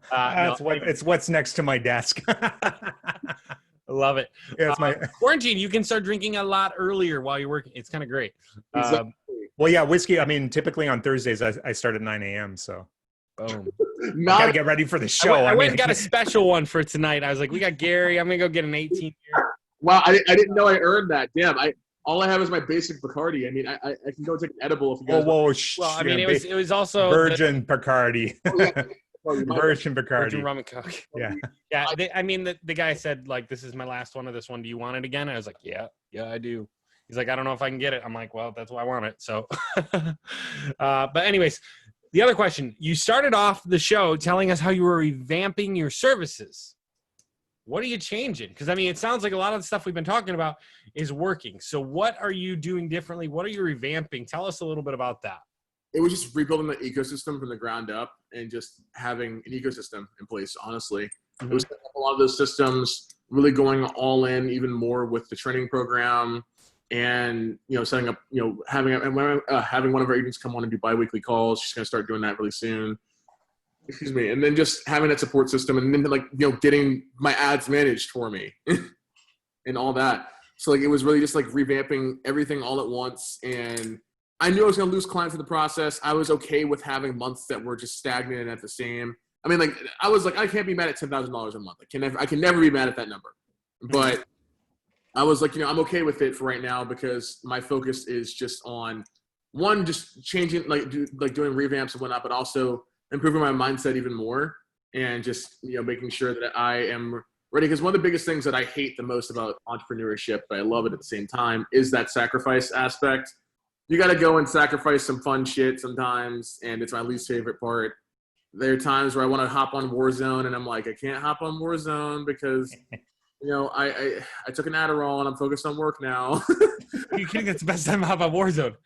It's what's next to my desk. I love it. Yeah, it's my quarantine. You can start drinking a lot earlier while you're working. It's kind of great. Well, yeah, whiskey. I mean, typically on Thursdays, I start at 9 a.m. So boom. Got to get ready for the show. I went and got a special one for tonight. I was like, we got Gary. I'm going to go get an 18 here. Wow, I didn't know I earned that. Damn, all I have is my basic Bacardi. I mean, I can go take an edible if you guys. Well, I mean, it was also virgin Bacardi. Virgin Bacardi. Virgin rum and coke. Yeah. Yeah. The guy said, like, this is my last one of this one. Do you want it again? I was like, yeah, I do. He's like, I don't know if I can get it. I'm like, well, that's why I want it. So, but anyways, the other question, you started off the show telling us how you were revamping your services. What are you changing? Because, I mean, it sounds like a lot of the stuff we've been talking about is working. So what are you doing differently? What are you revamping? Tell us a little bit about that. It was just rebuilding the ecosystem from the ground up and just having an ecosystem in place, honestly. It was setting up a lot of those systems, really going all in even more with the training program and, setting up, having one of our agents come on and do biweekly calls. She's going to start doing that really soon. Excuse me. And then just having that support system and then getting my ads managed for me and all that. So it was really just revamping everything all at once. And I knew I was going to lose clients in the process. I was okay with having months that were just stagnant and at the same. I mean, I was like, I can't be mad at $10,000 a month. I can never be mad at that number. But I was like, I'm okay with it for right now because my focus is just on one, just changing, doing revamps and whatnot, but also improving my mindset even more and just, making sure that I am ready. Because one of the biggest things that I hate the most about entrepreneurship, but I love it at the same time, is that sacrifice aspect. You got to go and sacrifice some fun shit sometimes, and it's my least favorite part. There are times where I want to hop on Warzone, and I'm like, I can't hop on Warzone because, I took an Adderall, and I'm focused on work now. Are you kidding? That's the best time to hop on Warzone.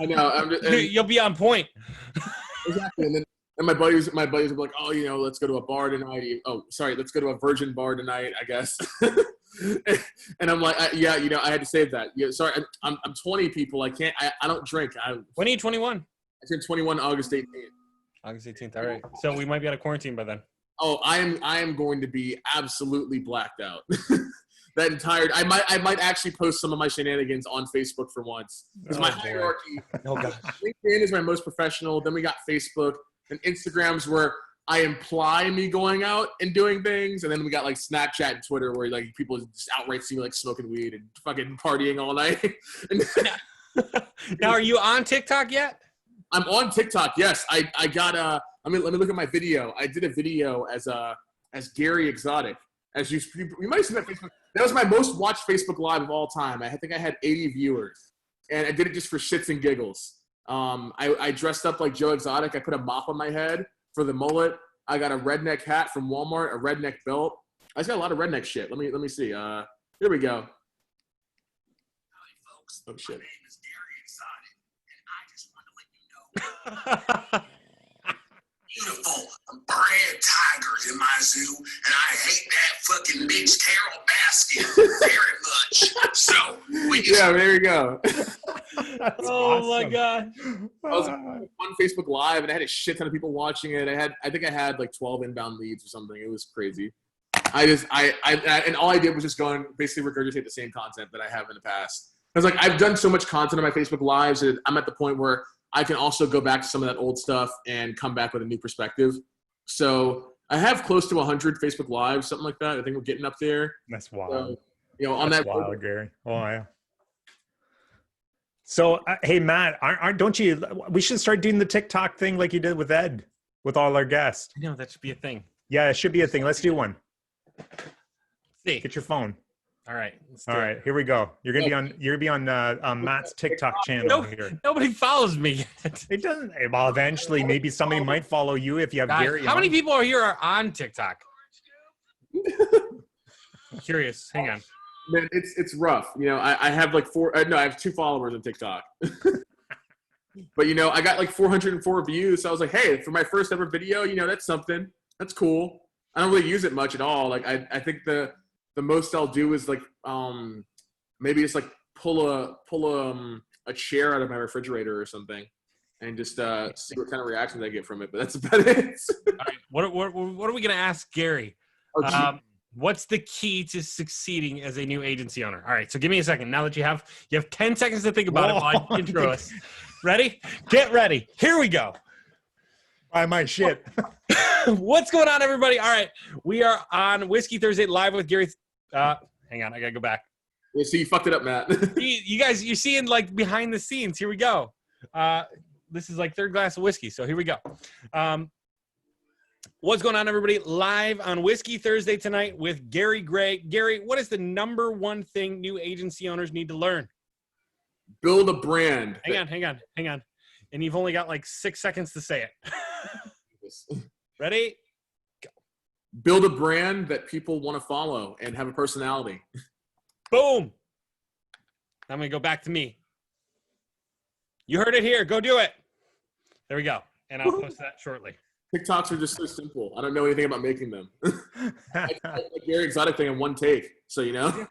I know. You'll be on point. Exactly. And my buddies would be like, oh, let's go to a bar tonight. Oh, sorry, let's go to a virgin bar tonight, I guess. And I'm like, yeah, I had to save that. Yeah, sorry, I'm 20 people. I can't. I don't drink. When are you 21? I turned 21 August 18th. August 18th. All right. So we might be out of quarantine by then. Oh, I am going to be absolutely blacked out. That entire. I might actually post some of my shenanigans on Facebook for once. Because my hierarchy. Oh gosh. LinkedIn is my most professional. Then we got Facebook. And Instagram's where I imply me going out and doing things, and then we got like Snapchat and Twitter where like people just outright see me like smoking weed and fucking partying all night. Now, are you on TikTok yet? I'm on TikTok. Yes, I got let me look at my video. I did a video as Gary Exotic. As you might have seen that Facebook. That was my most watched Facebook Live of all time. I think I had 80 viewers, and I did it just for shits and giggles. I dressed up like Joe Exotic. I put a mop on my head for the mullet. I got a redneck hat from Walmart, a redneck belt. I just got a lot of redneck shit. Let me see. Here we go. Hi, folks. Oh shit. My name is Gary Exotic, and I just want to let you know beautiful bred tigers in my zoo, and I hate that fucking bitch Carol Baskin very much. So Yeah, there we go. That's Oh my awesome. God. I was on Facebook Live, and I had a shit ton of people watching it. I think I had like 12 inbound leads or something. It was crazy. And all I did was just go and basically regurgitate the same content that I have in the past. I was like, I've done so much content on my Facebook Lives that I'm at the point where I can also go back to some of that old stuff and come back with a new perspective. So I have close to 100 Facebook Lives, something like that. I think we're getting up there. That's wild. So, you know, on That's that. wild, Gary. Oh yeah. So hey Matt, don't you? We should start doing the TikTok thing like you did with Ed, with all our guests. I know that should be a thing. Yeah, it should be a thing. Let's do one. Let's see. Get your phone. All right. Let's do All it. right, here we go. You're gonna be on Matt's TikTok channel here. Nobody follows me yet. It doesn't. Well, eventually, maybe somebody might follow you if you have God, Gary. how many on. people are here are on TikTok? I'm curious. Hang on. Man, it's rough. You know, I have like I have 2 followers on TikTok. But, you know, I got like 404 views. So I was like, hey, for my first ever video, you know, that's something. That's cool. I don't really use it much at all. Like, I think the most I'll do is like maybe just like pull a chair out of my refrigerator or something and just see what kind of reactions I get from it. But that's about it. All right. What are we going to ask Gary? What's the key to succeeding as a new agency owner? All right, so give me a second. Now that you have 10 seconds to think about it while I intro us. Ready? Get ready. Here we go. Buy my shit. What's going on, everybody? All right, we are on Whiskey Thursday live with Gary. Hang on, I gotta go back. Yeah, see, you fucked it up, Matt. You guys, you're seeing like behind the scenes. Here we go. This is like third glass of whiskey, so here we go. What's going on, everybody? Live on Whiskey Thursday tonight with Gary Gray. Gary, what is the number one thing new agency owners need to learn? Build a brand. Hang on. And you've only got like 6 seconds to say it. Ready? Build a brand that people want to follow and have a personality. Boom. I'm going to go back to me. You heard it here. Go do it. There we go. And I'll post that shortly. TikToks are just so simple. I don't know anything about making them. I did the Gary Exotic thing in one take. So, you know.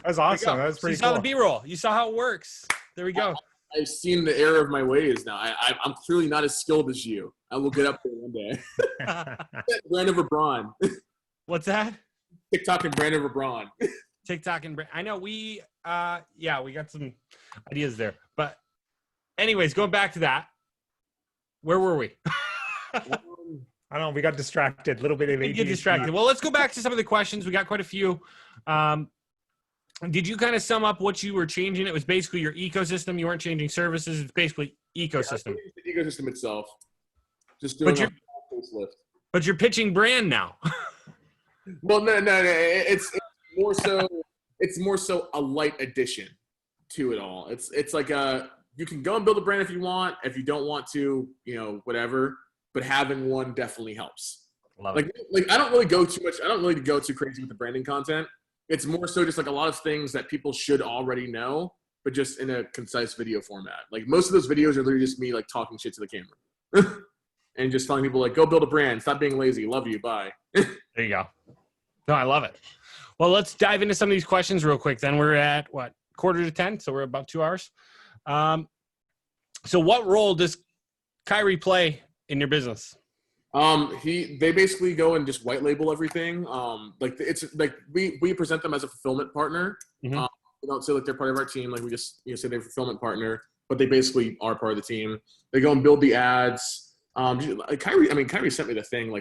That's awesome. That was So pretty you saw cool. the B-roll. You saw how it works. There we go. I've seen the error of my ways now. I'm clearly not as skilled as you. I will get up there one day. Brandon Braun. What's that? TikTok and Brandon Braun. TikTok and I know we got some ideas there. But anyways, going back to that. Where were we? I don't know. We got distracted. A little bit of We get ADHD. distracted. Well, let's go back to some of the questions. We got quite a few. Did you kind of sum up what you were changing? It was basically your ecosystem. You weren't changing services. It's basically ecosystem. The ecosystem itself. Just doing a facelift. But you're pitching brand now. Well, no. It's more so a light addition to it all. It's like you can go and build a brand if you want. If you don't want to, you know, whatever. But having one definitely helps. Love Like I don't really go too much. I don't really go too crazy with the branding content. It's more so just like a lot of things that people should already know, but just in a concise video format. Like most of those videos are literally just me like talking shit to the camera and just telling people like, go build a brand. Stop being lazy. Love you. Bye. There you go. No, I love it. Well, let's dive into some of these questions real quick. Then we're at what, 9:45, so we're about 2 hours. So what role does Kyrie play in your business? They basically go and just white label everything. Like it's like we present them as a fulfillment partner. Mhm. We don't say like they're part of our team. Like we just say they're a fulfillment partner, but they basically are part of the team. They go and build the ads. Kyrie sent me the thing,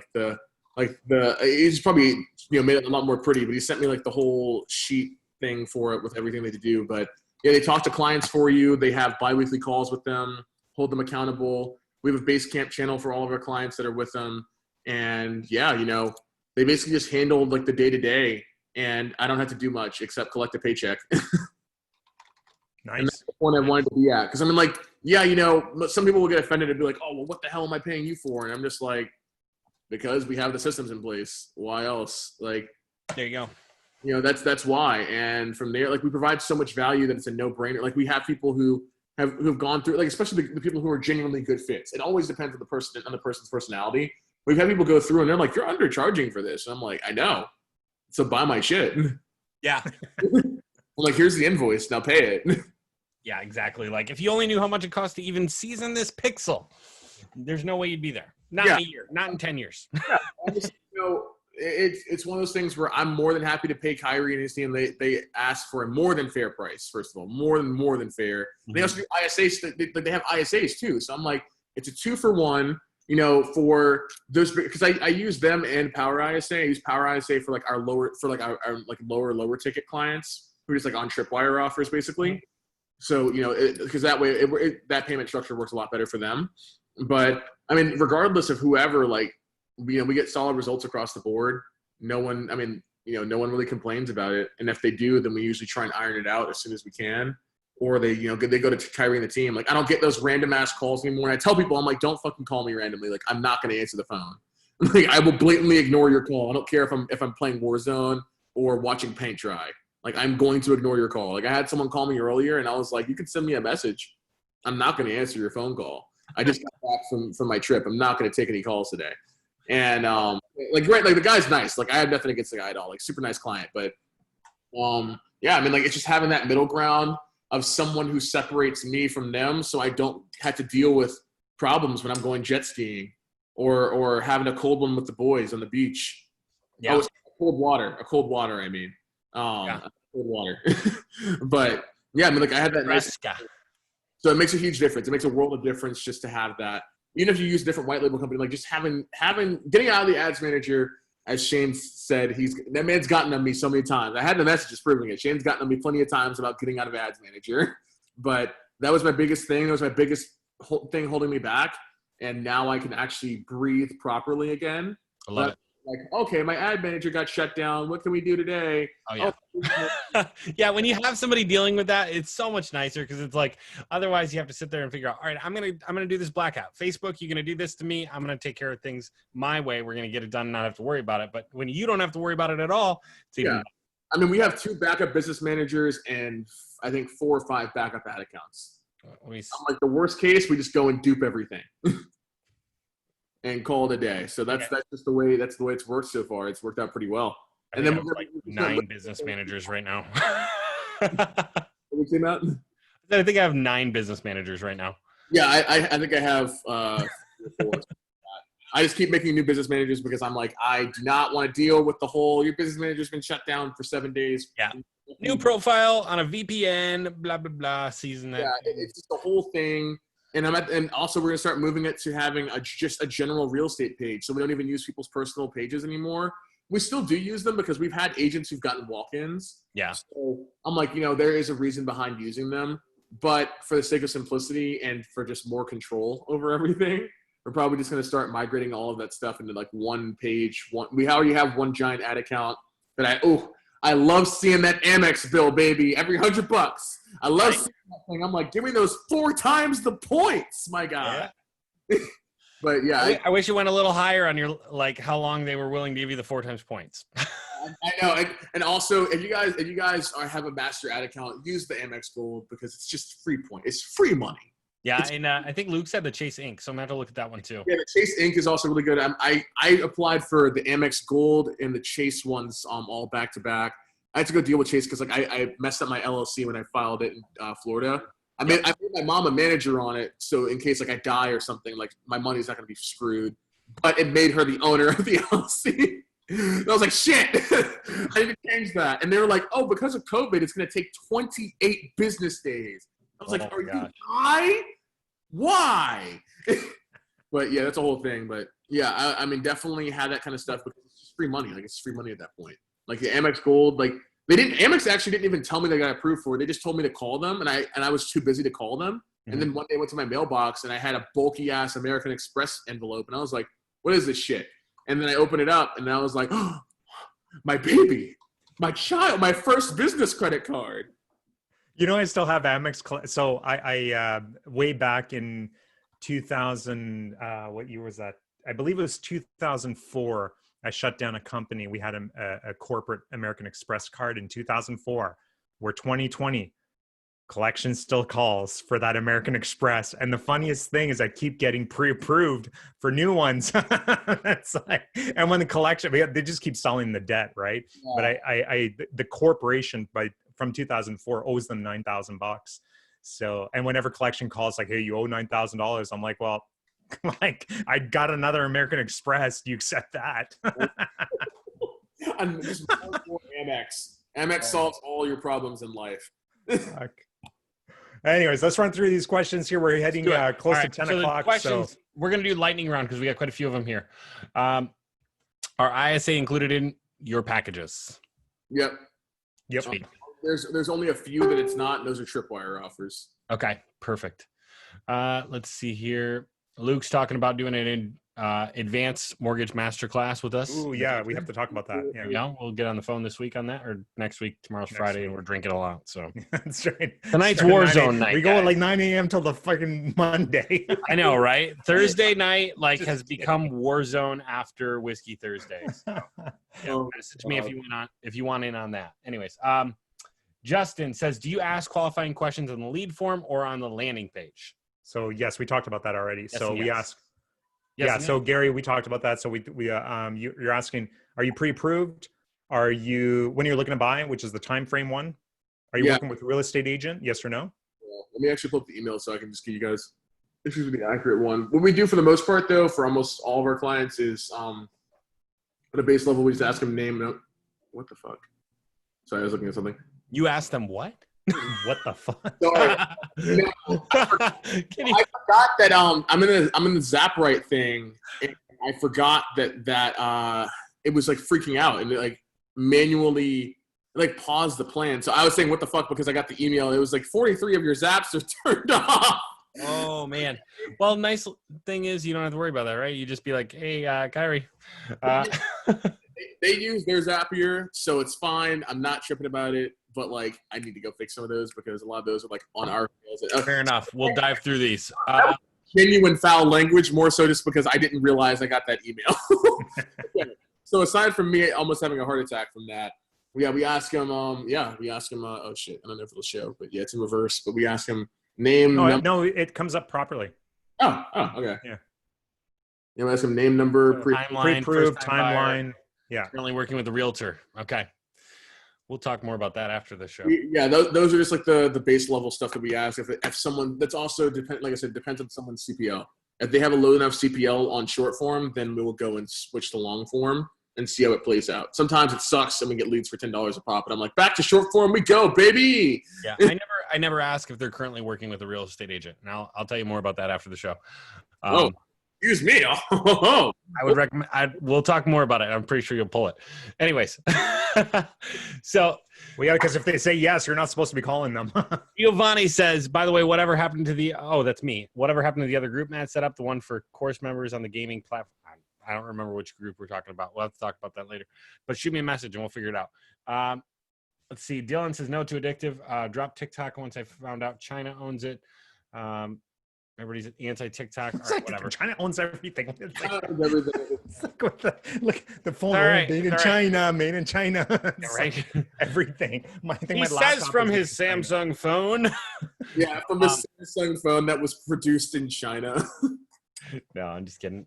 he's probably made it a lot more pretty, but he sent me like the whole sheet thing for it with everything they do. But yeah, they talk to clients for you. They have biweekly calls with them, hold them accountable. We have a Basecamp channel for all of our clients that are with them, and yeah, they basically just handle like the day to day, and I don't have to do much except collect a paycheck. Nice. And that's the point I wanted to be at. Because some people will get offended and be like, oh, well, what the hell am I paying you for? And I'm just like, because we have the systems in place. Why else? Like, There you go. That's why. And from there, like, we provide so much value that it's a no-brainer. Like, we have people who've gone through, like, especially the people who are genuinely good fits. It always depends on the person's personality. We've had people go through and they're like, you're undercharging for this. And I'm like, I know. So buy my shit. Yeah. I'm like, here's the invoice. Now pay it. Yeah, exactly. Like, if you only knew how much it costs to even season this pixel, there's no way you'd be there. Not in a year. Not in 10 years. Yeah. It's one of those things where I'm more than happy to pay Kyrie and his team. They ask for a more than fair price, first of all. More than fair. Mm-hmm. They also do ISAs. They have ISAs, too. So I'm like, it's a 2-for-1. For those, because I use them and Power ISA. I use Power ISA for like our lower lower ticket clients who are just like on tripwire offers basically. So because that way that payment structure works a lot better for them. But I mean, regardless of whoever, like we get solid results across the board. No one really complains about it. And if they do, then we usually try and iron it out as soon as we can. Or they go to Kyrie and the team. Like, I don't get those random ass calls anymore. And I tell people, I'm like, don't fucking call me randomly. Like, I'm not going to answer the phone. Like, I will blatantly ignore your call. I don't care if I'm playing Warzone or watching paint dry. Like, I'm going to ignore your call. Like, I had someone call me earlier, and I was like, you can send me a message. I'm not going to answer your phone call. I just got back from my trip. I'm not going to take any calls today. And the guy's nice. Like, I have nothing against the guy at all. Like, super nice client. But it's just having that middle ground of someone who separates me from them, so I don't have to deal with problems when I'm going jet skiing or having a cold one with the boys on the beach. Yeah. Oh, cold water. I mean, cold water. But yeah, I mean, like I had that nice. So it makes a huge difference. It makes a world of difference just to have that. Even if you use a different white label company, like just getting out of the ads manager. As Shane said, that man's gotten on me so many times. I had the messages proving it. Shane's gotten on me plenty of times about getting out of ads manager. But that was my biggest thing. That was my biggest thing holding me back. And now I can actually breathe properly again. I love it. Like, okay, my ad manager got shut down. What can we do today? Oh, yeah. Yeah, when you have somebody dealing with that, it's so much nicer because it's like otherwise you have to sit there and figure out, all right, I'm gonna do this blackout. Facebook, you're gonna do this to me. I'm gonna take care of things my way. We're gonna get it done and not have to worry about it. But when you don't have to worry about it at all, it's even better. I mean, we have 2 backup business managers and I think 4 or 5 backup ad accounts. I'm like, the worst case, we just go and dupe everything. And call it a day. So that's just the way it's worked so far. It's worked out pretty well. And then we're like 9 business managers right now. What came out? I think I have 9 business managers right now. Yeah, I think I have 4. I just keep making new business managers because I'm like, I do not want to deal with the whole your business manager's been shut down for 7 days. Yeah. New profile on a VPN, blah blah blah. Season that. Yeah, it's just the whole thing. And also we're gonna start moving it to having just a general real estate page, so we don't even use people's personal pages anymore. We still do use them because we've had agents who've gotten walk-ins. Yeah. So I'm like, there is a reason behind using them, but for the sake of simplicity and for just more control over everything, we're probably just gonna start migrating all of that stuff into like one page. We already have one giant ad account that I love seeing that Amex bill, baby, every $100. I love seeing that thing. I'm like, give me those 4 times the points, my guy. Yeah. But yeah, I wish you went a little higher on your like how long they were willing to give you the 4 times points. I know, and also if you guys have a master ad account, use the Amex Gold because it's just free point. It's free money. Yeah, and I think Luke said the Chase Ink, so I'm gonna have to look at that one too. Yeah, the Chase Ink is also really good. I applied for the Amex Gold and the Chase ones all back to back. I had to go deal with Chase because I messed up my LLC when I filed it in Florida. I made my mom a manager on it, so in case I die or something, like my money's not gonna be screwed. But it made her the owner of the LLC. And I was like, shit, I need to change that. And they were like, oh, because of COVID, it's gonna take 28 business days. I was like, are you high? Why? But yeah, that's a whole thing. But yeah, I mean, definitely had that kind of stuff because it's just free money. Like, it's free money at that point. Like the Amex Gold, like Amex actually didn't even tell me they got approved for it. They just told me to call them, and I was too busy to call them. Mm-hmm. And then one day I went to my mailbox and I had a bulky ass American Express envelope, and I was like, "What is this shit?" And then I opened it up, and I was like, "Oh, my baby, my child, my first business credit card." You know, I still have Amex. So I way back in 2000, what year was that? I believe it was 2004. I shut down a company. We had a corporate American Express card in 2004. We're 2020. Collection still calls for that American Express. And the funniest thing is I keep getting pre-approved for new ones. It's like, and when the collection, they just keep selling the debt, right? Yeah. But the corporation from 2004 owes them $9,000. So, and whenever collection calls like, hey, you owe $9,000, I'm like, well, like, I got another American Express. Do you accept that? And just more Amex. Amex solves all your problems in life. Anyways, let's run through these questions here. We're heading close to 10 o'clock. So we're going to do lightning round because we got quite a few of them here. Are ISA included in your packages? Yep. Sweet. There's only a few that it's not, and those are tripwire offers. Okay, perfect. Let's see here. Luke's talking about doing an advanced mortgage masterclass with us. Oh yeah, we have to talk about that. Yeah, we'll get on the phone this week on that, or next week. Tomorrow's Friday, and we're drinking a lot. So that's right. Tonight's Warzone night. We go at like 9 a.m. till the fucking Monday. I know, right? Thursday night has become Warzone after Whiskey Thursdays. So, message me if you want in on that. Anyways, Justin says, do you ask qualifying questions on the lead form or on the landing page? So yes, we talked about that already. Yes, so we ask. Yes, so Gary, we talked about that. So you're asking, are you pre-approved? Are you, when you're looking to buy, which is the time frame one? Are you working with a real estate agent? Yes or no? Yeah. Let me actually pull up the email so I can just give you guys, this is the accurate one. What we do for the most part though, for almost all of our clients is at a base level, we just ask them name. What the fuck? Sorry, I was looking at something. You asked them what? What the fuck? Sorry. I forgot that I'm in the Zaprite thing. And I forgot that it was like freaking out and like manually like paused the plan. So I was saying what the fuck because I got the email. It was like 43 of your zaps are turned off. Oh man. Well, nice thing is you don't have to worry about that, right? You just be like, hey, Kyrie. They use their Zapier, so it's fine. I'm not tripping about it. But like, I need to go fix some of those because a lot of those are like on our. Fair enough. We'll dive through these. Genuine foul language, more so just because I didn't realize I got that email. Okay. So aside from me almost having a heart attack from that, we ask him. Oh shit, I don't know if it'll show, but yeah, it's in reverse. But we ask him name. No, it comes up properly. Oh, okay. Yeah. You know, ask him name, number, pre-approved, timeline. Yeah. Currently working with a realtor. Okay. We'll talk more about that after the show. Yeah, those are just like the base level stuff that we ask. If someone that's also like I said, depends on someone's CPL. If they have a low enough CPL on short form, then we will go and switch to long form and see how it plays out. Sometimes it sucks and we get leads for $10 a pop, and I'm like, back to short form we go, baby. Yeah, I never ask if they're currently working with a real estate agent. And I'll tell you more about that after the show. Excuse me. I would recommend. We'll talk more about it. I'm pretty sure you'll pull it. Anyways, so because if they say yes, you're not supposed to be calling them. Giovanni says, by the way, whatever happened to the? Oh, that's me. Whatever happened to the other group Matt set up, the one for course members on the gaming platform? I don't remember which group we're talking about. We'll have to talk about that later. But shoot me a message and we'll figure it out. Let's see. Dylan says no to addictive. Drop TikTok once I found out China owns it. Everybody's anti-TikTok. Right, whatever. China owns everything. It's like, Everything. The phone made in China, made in China. Right. Like everything. He says from his Samsung phone. Yeah, from his Samsung phone that was produced in China. No, I'm just kidding.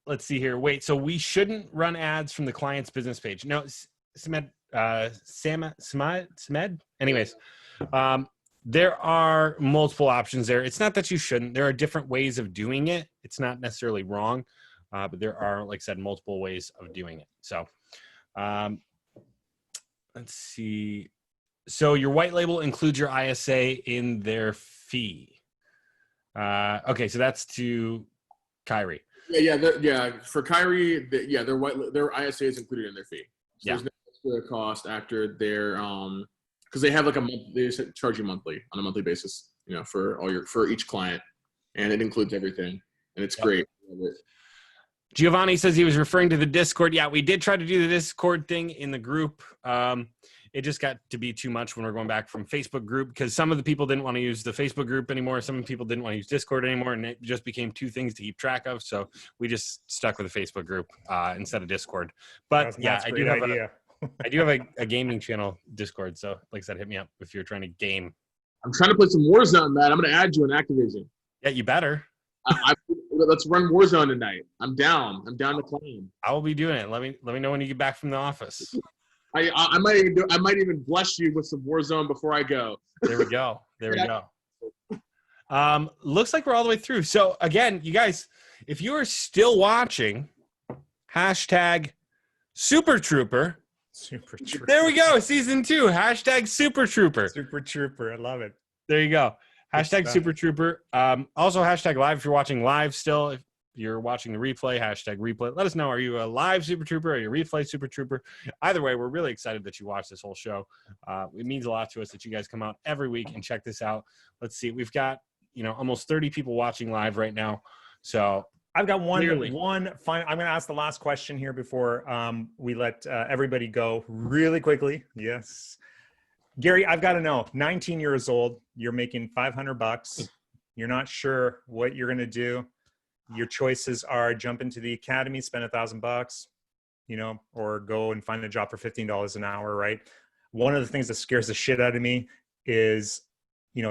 Let's see here. Wait, so we shouldn't run ads from the client's business page. No, Smed. Anyways, there are multiple options there. It's not that you shouldn't. There are different ways of doing it. It's not necessarily wrong, but there are, like I said, multiple ways of doing it. So let's see. So your white label includes your ISA in their fee. Okay, so that's to Kyrie. For Kyrie, their ISA is included in their fee. So there's no extra cost after their because they have like a month. They just charge you monthly on a monthly basis, for each client, and it includes everything, and it's great. I love it. Giovanni says he was referring to the Discord. Yeah, we did try to do the Discord thing in the group. It just got to be too much when we're going back from Facebook group because some of the people didn't want to use the Facebook group anymore. Some people didn't want to use Discord anymore, and it just became two things to keep track of. So we just stuck with the Facebook group instead of Discord. But I do have a gaming channel Discord. So like I said, hit me up if you're trying to game. I'm trying to play some Warzone, man. I'm going to add you on Activision. Yeah, you better. Let's run Warzone tonight. I'm down. I'm down to climb. I will be doing it. Let me know when you get back from the office. I might even bless you with some Warzone before I go. There we go. Looks like we're all the way through. So again, you guys, if you are still watching, hashtag Super Trooper. Super Trooper. There we go. Season 2. Hashtag Super Trooper. Super Trooper. I love it. There you go. Hashtag Super Trooper. Also hashtag live if you're watching live still. If you're watching the replay, hashtag replay. Let us know. Are you a live Super Trooper? Are you a replay Super Trooper? Either way, we're really excited that you watched this whole show. It means a lot to us that you guys come out every week and check this out. Let's see. We've got, almost 30 people watching live right now. So I've got one final. I'm going to ask the last question here before we let everybody go really quickly. Yes. Gary, I've got to know, 19 years old, you're making $500. You're not sure what you're going to do. Your choices are jump into the academy, spend $1,000, or go and find a job for $15 an hour, right? One of the things that scares the shit out of me is,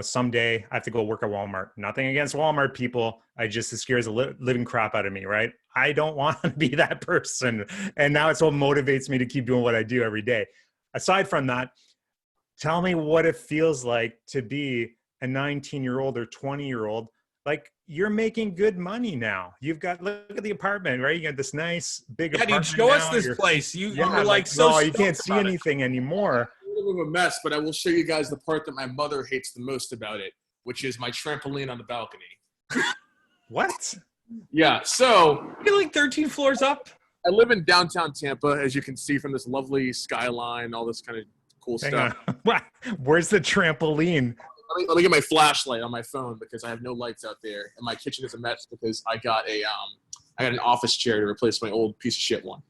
someday I have to go work at Walmart. Nothing against Walmart people. It scares the living crap out of me, right? I don't want to be that person. And now it's what motivates me to keep doing what I do every day. Aside from that, tell me what it feels like to be a 19-year-old or 20-year-old. Like, you're making good money now. Look at the apartment, right? You got this nice big apartment. Dude, show us this place. You're like so. No, you can't see anything anymore. A little bit of a mess, but I will show you guys the part that my mother hates the most about it, which is my trampoline on the balcony. What? Yeah, so you're like 13 floors up. I live in downtown Tampa, as you can see from this lovely skyline, all this kind of cool stuff. Where's the trampoline? Let me get my flashlight on my phone because I have no lights out there, and my kitchen is a mess because I got an office chair to replace my old piece of shit one.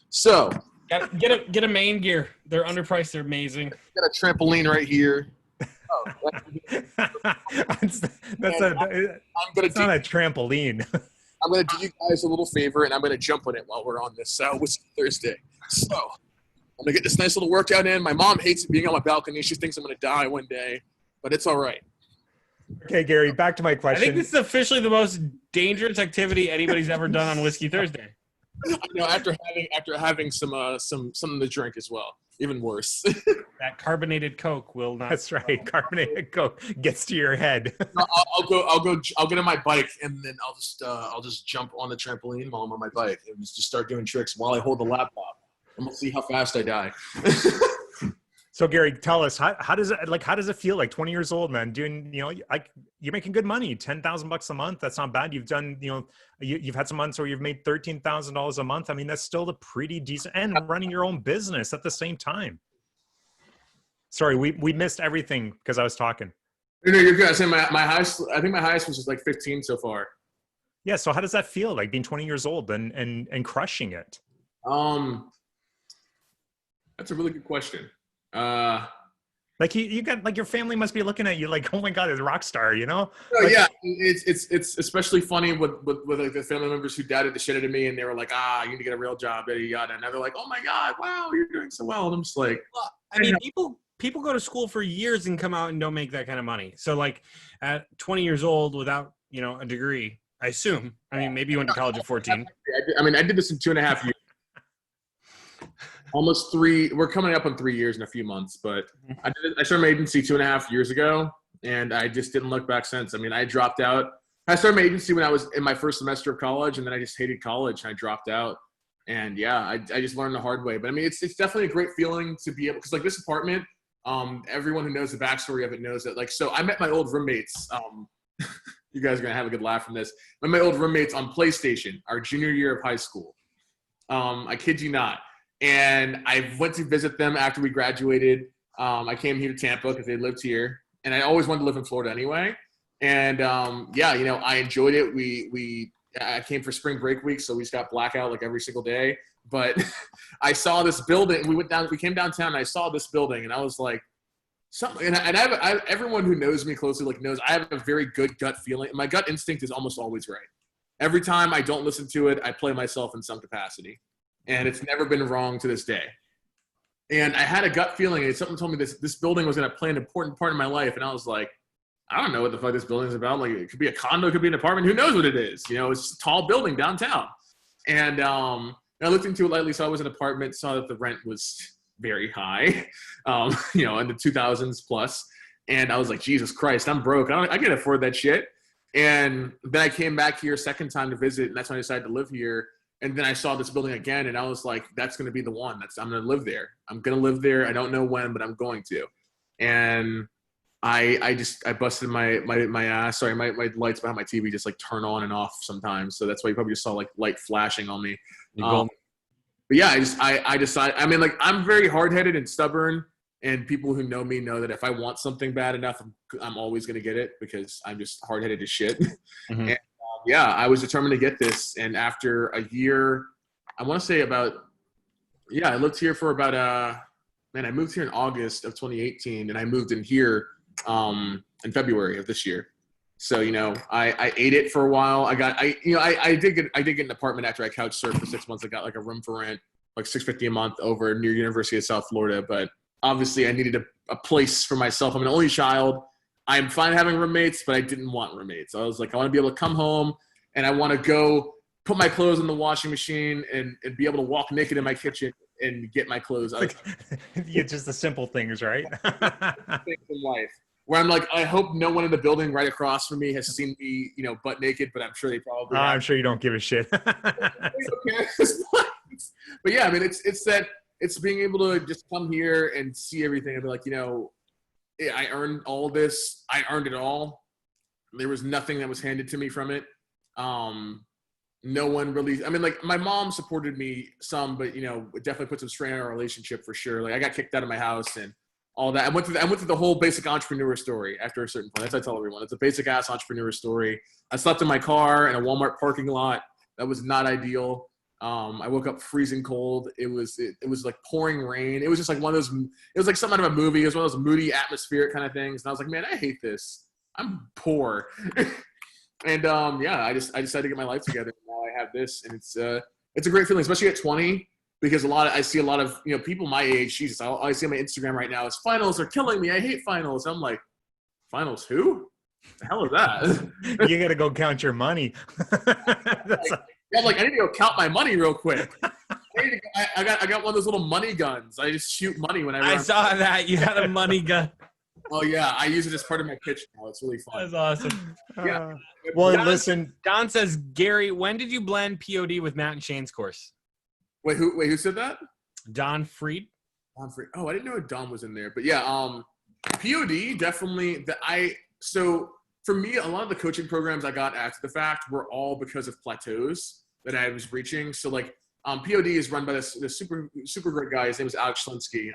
So get a main gear. They're underpriced. They're amazing. Got a trampoline right here. That's not a trampoline. I'm going to do you guys a little favor, and I'm going to jump on it while we're on this Whiskey Thursday. So I'm going to get this nice little workout in. My mom hates being on my balcony. She thinks I'm going to die one day, but it's all right. Okay, Gary, back to my question. I think this is officially the most dangerous activity anybody's ever done on Whiskey Thursday. After having something to drink as well. Even worse. That carbonated Coke will not. That's right. Carbonated Coke gets to your head. No, I'll get on my bike and then I'll just jump on the trampoline while I'm on my bike and just start doing tricks while I hold the laptop. And we'll see how fast I die. So Gary, tell us how does it feel like 20 years old, man, doing, you're making good money, $10,000 a month. That's not bad. You've done, you've had some months where you've made $13,000 a month. I mean, that's still a pretty decent, and running your own business at the same time. Sorry, we missed everything because I was talking. No, you're good. I say my highest, I think my highest was just like 15 so far. Yeah. So how does that feel, like being 20 years old and crushing it? That's a really good question. Like you got, like, your family must be looking at you like, oh my God, it's a rock star, Oh, yeah, it's especially funny with like the family members who doubted the shit out of me, and they were like, you need to get a real job, yada yada. And now they're like, oh my God, wow, you're doing so well. And I'm just like, well, I mean, people go to school for years and come out and don't make that kind of money. So like at 20 years old without a degree, I assume. I mean, maybe you went to college at 14. I did this in 2.5 years. Almost 3. We're coming up on 3 years in a few months, but I started my agency 2.5 years ago, and I just didn't look back since. I mean, I dropped out. I started my agency when I was in my first semester of college, and then I just hated college, and I dropped out. And yeah, I just learned the hard way. But I mean, it's definitely a great feeling to be able, because like this apartment, everyone who knows the backstory of it knows that. Like, so I met my old roommates You guys are gonna have a good laugh from this. My old roommates on PlayStation, our junior year of high school. I kid you not. And I went to visit them after we graduated. I came here to Tampa because they lived here, and I always wanted to live in Florida anyway. And I enjoyed it. I came for spring break week, so we just got blackout like every single day. But I saw this building. We came downtown, and I saw this building, and I was like, something. And everyone who knows me closely knows I have a very good gut feeling. My gut instinct is almost always right. Every time I don't listen to it, I play myself in some capacity. And it's never been wrong to this day. And I had a gut feeling, and something told me this building was going to play an important part in my life. And I was like, I don't know what the fuck this building is about. Like, it could be a condo, it could be an apartment. Who knows what it is? It's a tall building downtown. And I looked into it lightly, saw it was an apartment, saw that the rent was very high, in the 2000s plus. And I was like, Jesus Christ, I'm broke. I can't afford that shit. And then I came back here a second time to visit, and that's when I decided to live here. And then I saw this building again, and I was like, that's going to be the one. I'm going to live there. I'm going to live there. I don't know when, but I'm going to. And I busted my ass. Sorry, my lights behind my TV just turn on and off sometimes. So that's why you probably just saw light flashing on me. But yeah, I decided, I'm very hard-headed and stubborn, and people who know me know that if I want something bad enough, I'm always going to get it because I'm just hard-headed as shit. Mm-hmm. And, I was determined to get this. And after a year, I want to say I lived here for about, I moved here in August of 2018, and I moved in here in February of this year. So, I ate it for a while. I did get an apartment after I couch surfed for 6 months. I got a room for rent, $650 a month over near University of South Florida. But obviously I needed a place for myself. I'm an only child. I'm fine having roommates, but I didn't want roommates. I was like, I want to be able to come home, and I want to go put my clothes in the washing machine and be able to walk naked in my kitchen and get my clothes. It's just the simple things, right? Things in life. Where I'm like, I hope no one in the building right across from me has seen me, butt naked, but I'm sure they probably have. I'm sure you don't give a shit. But yeah, it's being able to just come here and see everything and be like, I earned all this. I earned it all. There was nothing that was handed to me from it. No one really, my mom supported me some, but it definitely put some strain on our relationship for sure. I got kicked out of my house and all that. I went through the whole basic entrepreneur story after a certain point. That's what I tell everyone. It's a basic ass entrepreneur story. I slept in my car in a Walmart parking lot. That was not ideal. I woke up freezing cold. It was pouring rain. It was just one of those, it was like something out of a movie. It was one of those moody atmospheric kind of things. And I was like, man, I hate this. I'm poor. And I decided to get my life together. Now I have this, and it's a great feeling, especially at 20. Because I see a lot of people my age. Jesus, all I see on my Instagram right now is finals are killing me. I hate finals. I'm like, finals who? The hell is that? You got to go count your money. I need to go count my money real quick. I got one of those little money guns. I just shoot money whenever. I saw that you had a money gun. Oh yeah, I use it as part of my pitch now. It's really fun. That's awesome. Yeah. Well, listen. Don says, Gary, when did you blend POD with Matt and Shane's course? Wait, who said that? Don Freed. Oh, I didn't know Don was in there. But yeah, POD definitely so for me, a lot of the coaching programs I got after the fact were all because of plateaus that I was reaching. So POD is run by this super great guy. His name is Alex Schlinsky.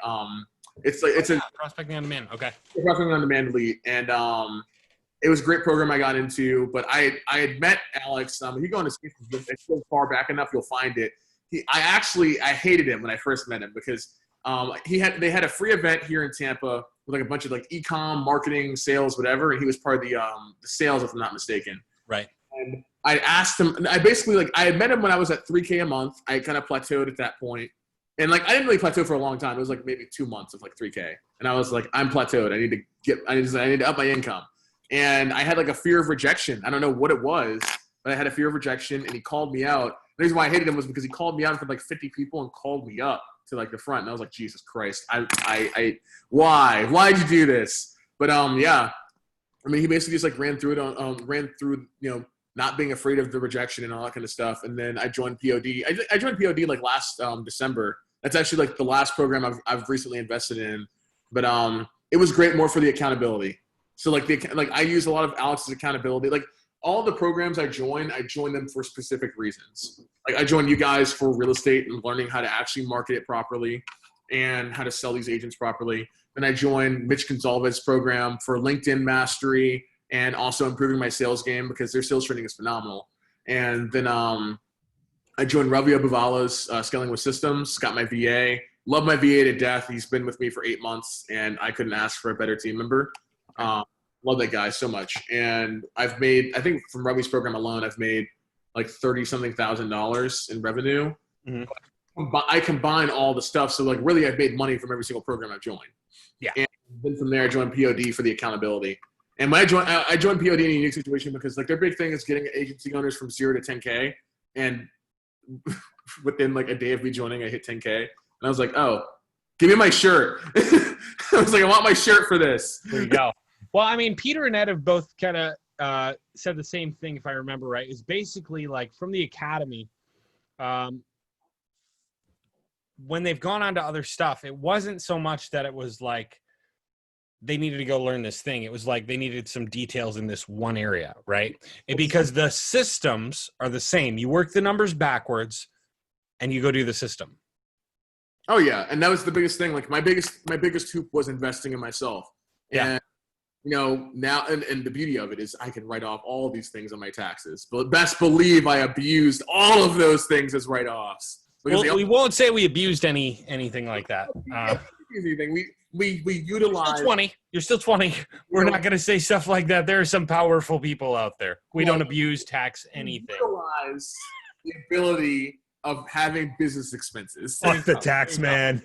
It's a prospecting on demand. Okay. Prospecting on demand lead. And it was a great program I got into, but I had met Alex. If you go on his Facebook, if you go far back enough, you'll find it. I hated him when I first met him because they had a free event here in Tampa with a bunch of e-com, marketing, sales, whatever, and he was part of the sales, if I'm not mistaken. Right. And I asked him. I basically I had met him when I was at $3K a month. I kind of plateaued at that point, and I didn't really plateau for a long time. It was maybe 2 months of $3K, and I was like, I'm plateaued. I need to up my income, and I had a fear of rejection. I don't know what it was, but I had a fear of rejection, and he called me out. The reason why I hated him was because he called me out in front of 50 people and called me up to the front. And I was like, Jesus Christ, why'd you do this? But he basically just ran through it not being afraid of the rejection and all that kind of stuff. And then I joined POD. I joined POD last December. That's actually the last program I've recently invested in. But it was great more for the accountability. So I use a lot of Alex's accountability. all the programs I join them for specific reasons. Like I joined you guys for real estate and learning how to actually market it properly and how to sell these agents properly. Then I joined Mitch Gonzalez's program for LinkedIn mastery and also improving my sales game because their sales training is phenomenal. And then I joined Ravio Buvala's Scaling with Systems, got my VA. Love my VA to death. He's been with me for 8 months, and I couldn't ask for a better team member. Love that guy so much. And I've made, I think from Ravio's program alone, I've made like $30-something thousand in revenue. Mm-hmm. I combine all the stuff. So like really I've made money from every single program I've joined. Yeah. And then from there I joined POD for the accountability. And when I joined POD in a unique situation because like their big thing is getting agency owners from 0 to 10K. And within like a day of me joining, I hit 10K. And I was like, oh, give me my shirt. I was like, I want my shirt for this. There you go. Well, I mean, Peter and Ed have both kind of said the same thing, if I remember right. It's basically like from the academy, when they've gone on to other stuff, it wasn't so much that it was like they needed to go learn this thing. It was like they needed some details in this one area, right? And because the systems are the same. You work the numbers backwards and you go do the system. Oh, yeah. And that was the biggest thing. Like my biggest hoop was investing in myself. Yeah. And, you know, now, and the beauty of it is I can write off all these things on my taxes. But best believe I abused all of those things as write-offs. Well, we won't say we abused anything like that. We utilize. You're still 20. You're still 20. We're not going to say stuff like that. There are some powerful people out there. We don't abuse tax anything. Utilize the ability of having business expenses. Fuck the tax man.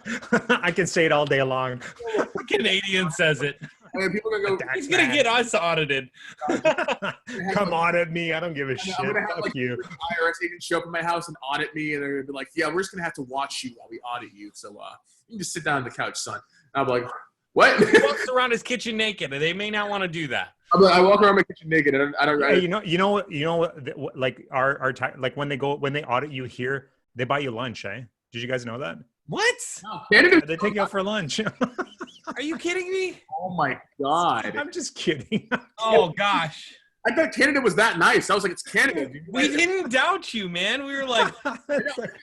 I can say it all day long. The Canadian says it. I mean, people are going to go. He's going to get us audited. Come audit me. I don't give a shit. I'm gonna have, Fuck like, you. IRS agents show up at my house and audit me, and they're gonna be like, "Yeah, we're just gonna have to watch you while we audit you. So you can just sit down on the couch, son." And I'm like, "What?" He walks around his kitchen naked, and they may not want to do that. I walk around my kitchen naked, and I don't. Hey, you know, like like when they audit you here, they buy you lunch, eh? Did you guys know that? What? No, Canada. They take you out for lunch. Are you kidding me? Oh my god! I'm just kidding. Oh gosh. I thought Canada was that nice. I was like, it's Canada, dude. We didn't doubt you, man. We were like,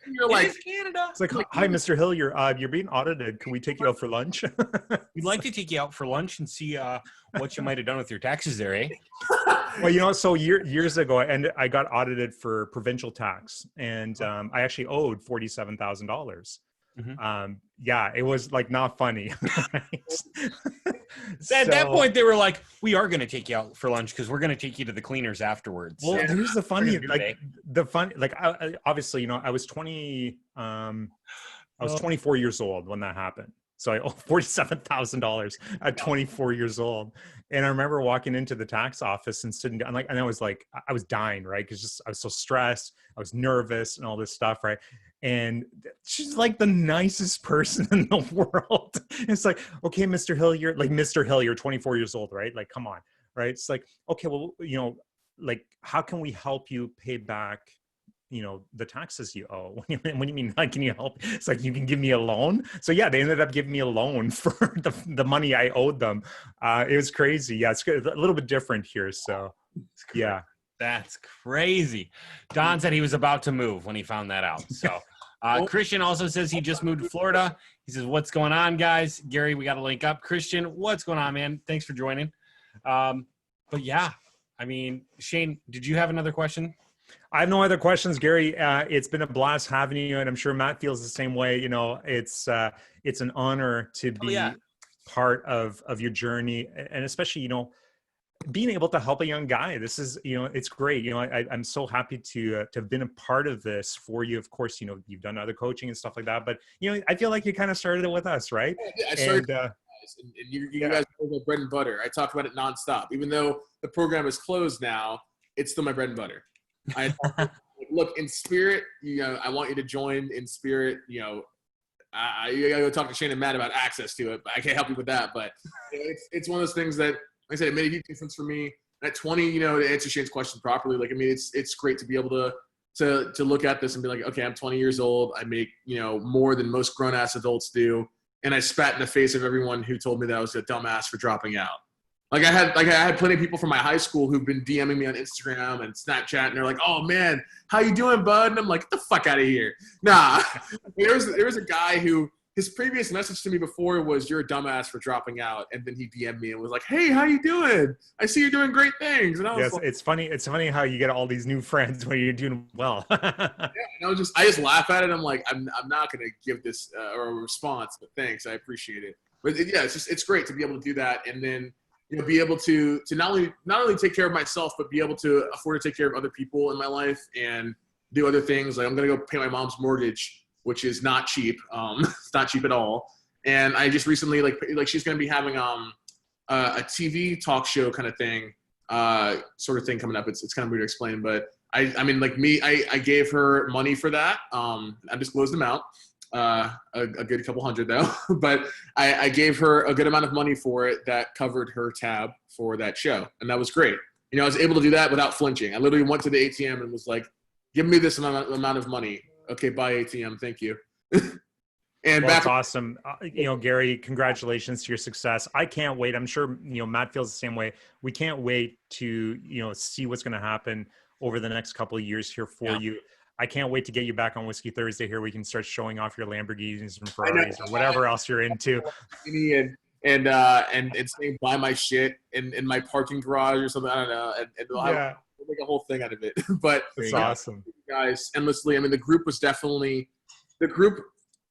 You're like, it's Canada. It's like, hi, Mr. Hill, you're being audited. Can we take you out for lunch? We'd like to take you out for lunch and see what you might have done with your taxes there, eh? Well, you know, so years ago, I got audited for provincial tax, and I actually owed $47,000. Mm-hmm. Yeah, it was like not funny. At that point, they were like, "We are going to take you out for lunch because we're going to take you to the cleaners afterwards." Well, here's the funny, obviously, you know, I was 24 years old when that happened. So I owe $47,000 at 24 years old. And I remember walking into the tax office and sitting down, and I was dying, right? Because I was so stressed, I was nervous, and all this stuff, right? And she's like the nicest person in the world. It's like, okay, Mr. Hill, you're 24 years old, right? Like, come on, right? It's like, okay, well, you know, like, how can we help you pay back, you know, the taxes you owe? What do you mean, like, can you help? It's like, you can give me a loan. So yeah, they ended up giving me a loan for the money I owed them. It was crazy. Yeah, it's a little bit different here. So yeah. That's crazy. Don said he was about to move when he found that out. So Christian also says he just moved to Florida. He says, what's going on, guys? Gary, we got to link up. Christian, what's going on, man? Thanks for joining. But yeah, I mean, Shane, did you have another question? I have no other questions, Gary. It's been a blast having you, and I'm sure Matt feels the same way. You know, it's an honor to be part of your journey, and especially, you know, being able to help a young guy. This is, you know, it's great. You know, I'm so happy to have been a part of this for you. Of course, you know, you've done other coaching and stuff like that, but you know, I feel like you kind of started it with us, right? Yeah, I started. And you guys are my bread and butter. I talk about it nonstop, even though the program is closed now. It's still my bread and butter. Look, in spirit, you know, I want you to join in spirit. You know, you gotta go talk to Shane and Matt about access to it, but I can't help you with that. But you know, it's one of those things that, like I said, it made a huge difference for me. At 20, you know, to answer Shane's question properly, like, I mean, it's great to be able to look at this and be like, okay, I'm 20 years old. I make, you know, more than most grown-ass adults do. And I spat in the face of everyone who told me that I was a dumbass for dropping out. Like I had plenty of people from my high school who've been DMing me on Instagram and Snapchat, and they're like, "Oh man, how you doing, bud?" And I'm like, "Get the fuck out of here!" Nah, there was a guy who his previous message to me before was, "You're a dumbass for dropping out," and then he DM'd me and was like, "Hey, how you doing? I see you're doing great things." And I was Yes, like, it's funny. It's funny how you get all these new friends when you're doing well. yeah, and I just laugh at it. I'm like, I'm not gonna give this or a response, but thanks, I appreciate it. But yeah, it's great to be able to do that, and then be able to not only take care of myself, but be able to afford to take care of other people in my life and do other things. Like I'm gonna go pay my mom's mortgage, which is not cheap. It's not cheap at all. And I just recently like she's gonna be having a TV talk show kind of thing, sort of thing coming up. It's kind of weird to explain, but I mean like me, I gave her money for that. I disclosed them out. A good couple hundred though, but I gave her a good amount of money for it that covered her tab for that show, and that was great. I was able to do that without flinching. I literally went to the ATM and was like, "Give me this amount of money." Okay, bye ATM, thank you. And well, that's awesome. Gary, congratulations to your success. I can't wait. I'm sure Matt feels the same way. We can't wait to see what's going to happen over the next couple of years here for you. I can't wait to get you back on Whiskey Thursday here. We can start showing off your Lamborghinis and Ferraris or whatever else you're into. And saying buy my shit in my parking garage or something. I don't know. And we'll make a whole thing out of it. But it's awesome, guys. Endlessly. I mean, the group was definitely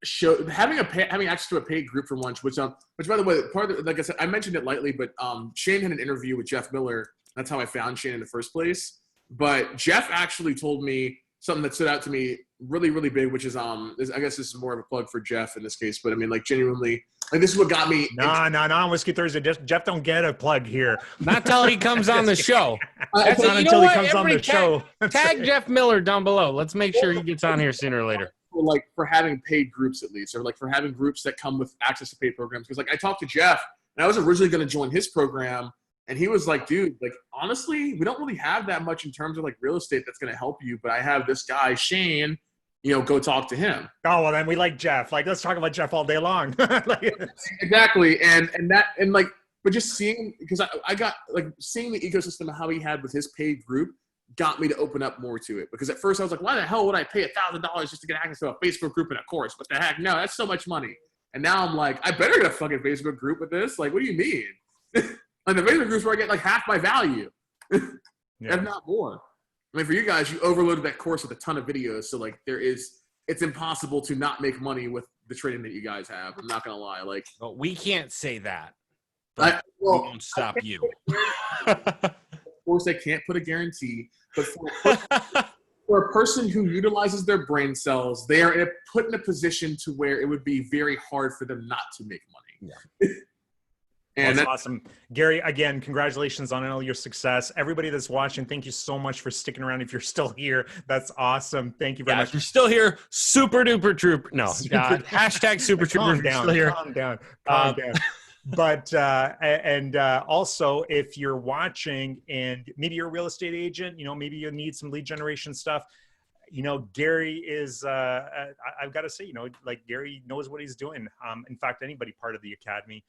showed having access to a paid group for lunch, which by the way, part of like I said, I mentioned it lightly, but Shane had an interview with Jeff Miller. That's how I found Shane in the first place. But Jeff actually told me something that stood out to me really, really big, which is I guess this is more of a plug for Jeff in this case, but I mean, like genuinely, like this is what got me. No, Whiskey Thursday. Jeff don't get a plug here. Not till he comes on the show. That's not until he comes on the show. Tag Jeff Miller down below. Let's make sure he gets on here sooner or later. Like for having paid groups at least, or like for having groups that come with access to paid programs. Because like I talked to Jeff, and I was originally going to join his program. And he was like, dude, like, honestly, we don't really have that much in terms of like real estate that's going to help you. But I have this guy, Shane, go talk to him. Oh, well, then we like Jeff. Like, let's talk about Jeff all day long. Exactly. But just seeing, because I got like seeing the ecosystem of how he had with his paid group got me to open up more to it. Because at first I was like, why the hell would I pay $1,000 just to get access to a Facebook group and a course? What the heck? No, that's so much money. And now I'm like, I better get a fucking Facebook group with this. Like, what do you mean? Like the Facebook groups where I get like half my value, if not more. I mean, for you guys, you overloaded that course with a ton of videos, so like it's impossible to not make money with the training that you guys have. I'm not gonna lie, like well, we can't say that. But we won't stop you. Of course, I can't put a guarantee, but for a person who utilizes their brain cells, they are put in a position to where it would be very hard for them not to make money. Yeah. And that's awesome. Gary, again, congratulations on all your success. Everybody that's watching, thank you so much for sticking around. If you're still here, that's awesome. Thank you very much. If you're still here, super duper trooper. No, hashtag super trooper. Calm down. Calm down. But also, if you're watching and maybe you're a real estate agent, maybe you need some lead generation stuff. Gary is, I've got to say, like Gary knows what he's doing. In fact, anybody part of the academy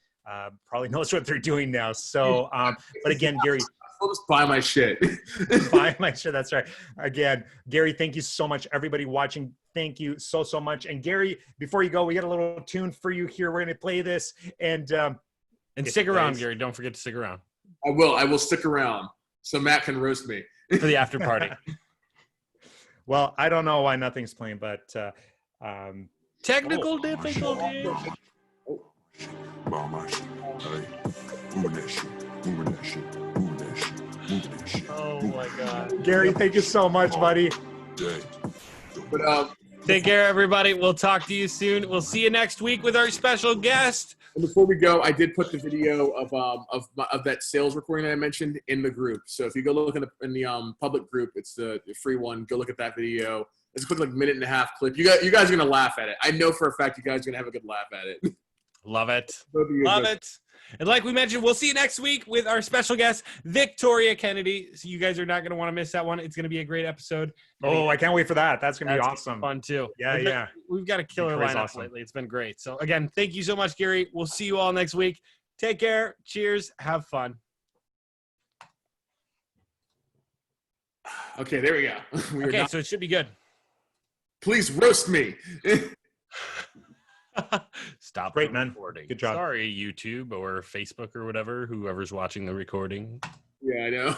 probably knows what they're doing now. So, but again, Gary, I'll just buy my shit. Buy my shit. That's right. Again, Gary, thank you so much. Everybody watching, thank you so much. And Gary, before you go, we got a little tune for you here. We're going to play this and stick around, Gary. Don't forget to stick around. I will stick around so Matt can roast me for the after party. Well, I don't know why nothing's playing, but technical difficulties. Bomb my shit. Hey, moving that shit. Moving that shit. Moving that shit. Moving that shit. Oh my God. Gary, thank you so much, buddy. But take care, everybody. We'll talk to you soon. We'll see you next week with our special guest. And before we go, I did put the video of that sales recording that I mentioned in the group. So if you go look in the public group, it's the free one. Go look at that video. It's a quick like minute and a half clip. You guys are gonna laugh at it. I know for a fact you guys are gonna have a good laugh at it. Love it. Love it. And like we mentioned, we'll see you next week with our special guest, Victoria Kennedy. So you guys are not going to want to miss that one. It's going to be a great episode. Oh, I can't wait for that. That's going to be awesome. Fun too. Yeah. We've got a killer lineup lately. It's been great. So again, thank you so much, Gary. We'll see you all next week. Take care. Cheers. Have fun. Okay, there we go. We are Okay, not- so it should be good. Please roast me. Stop. Great, the man. recording. Good job. Sorry, YouTube or Facebook or whatever, whoever's watching the recording. Yeah, I know.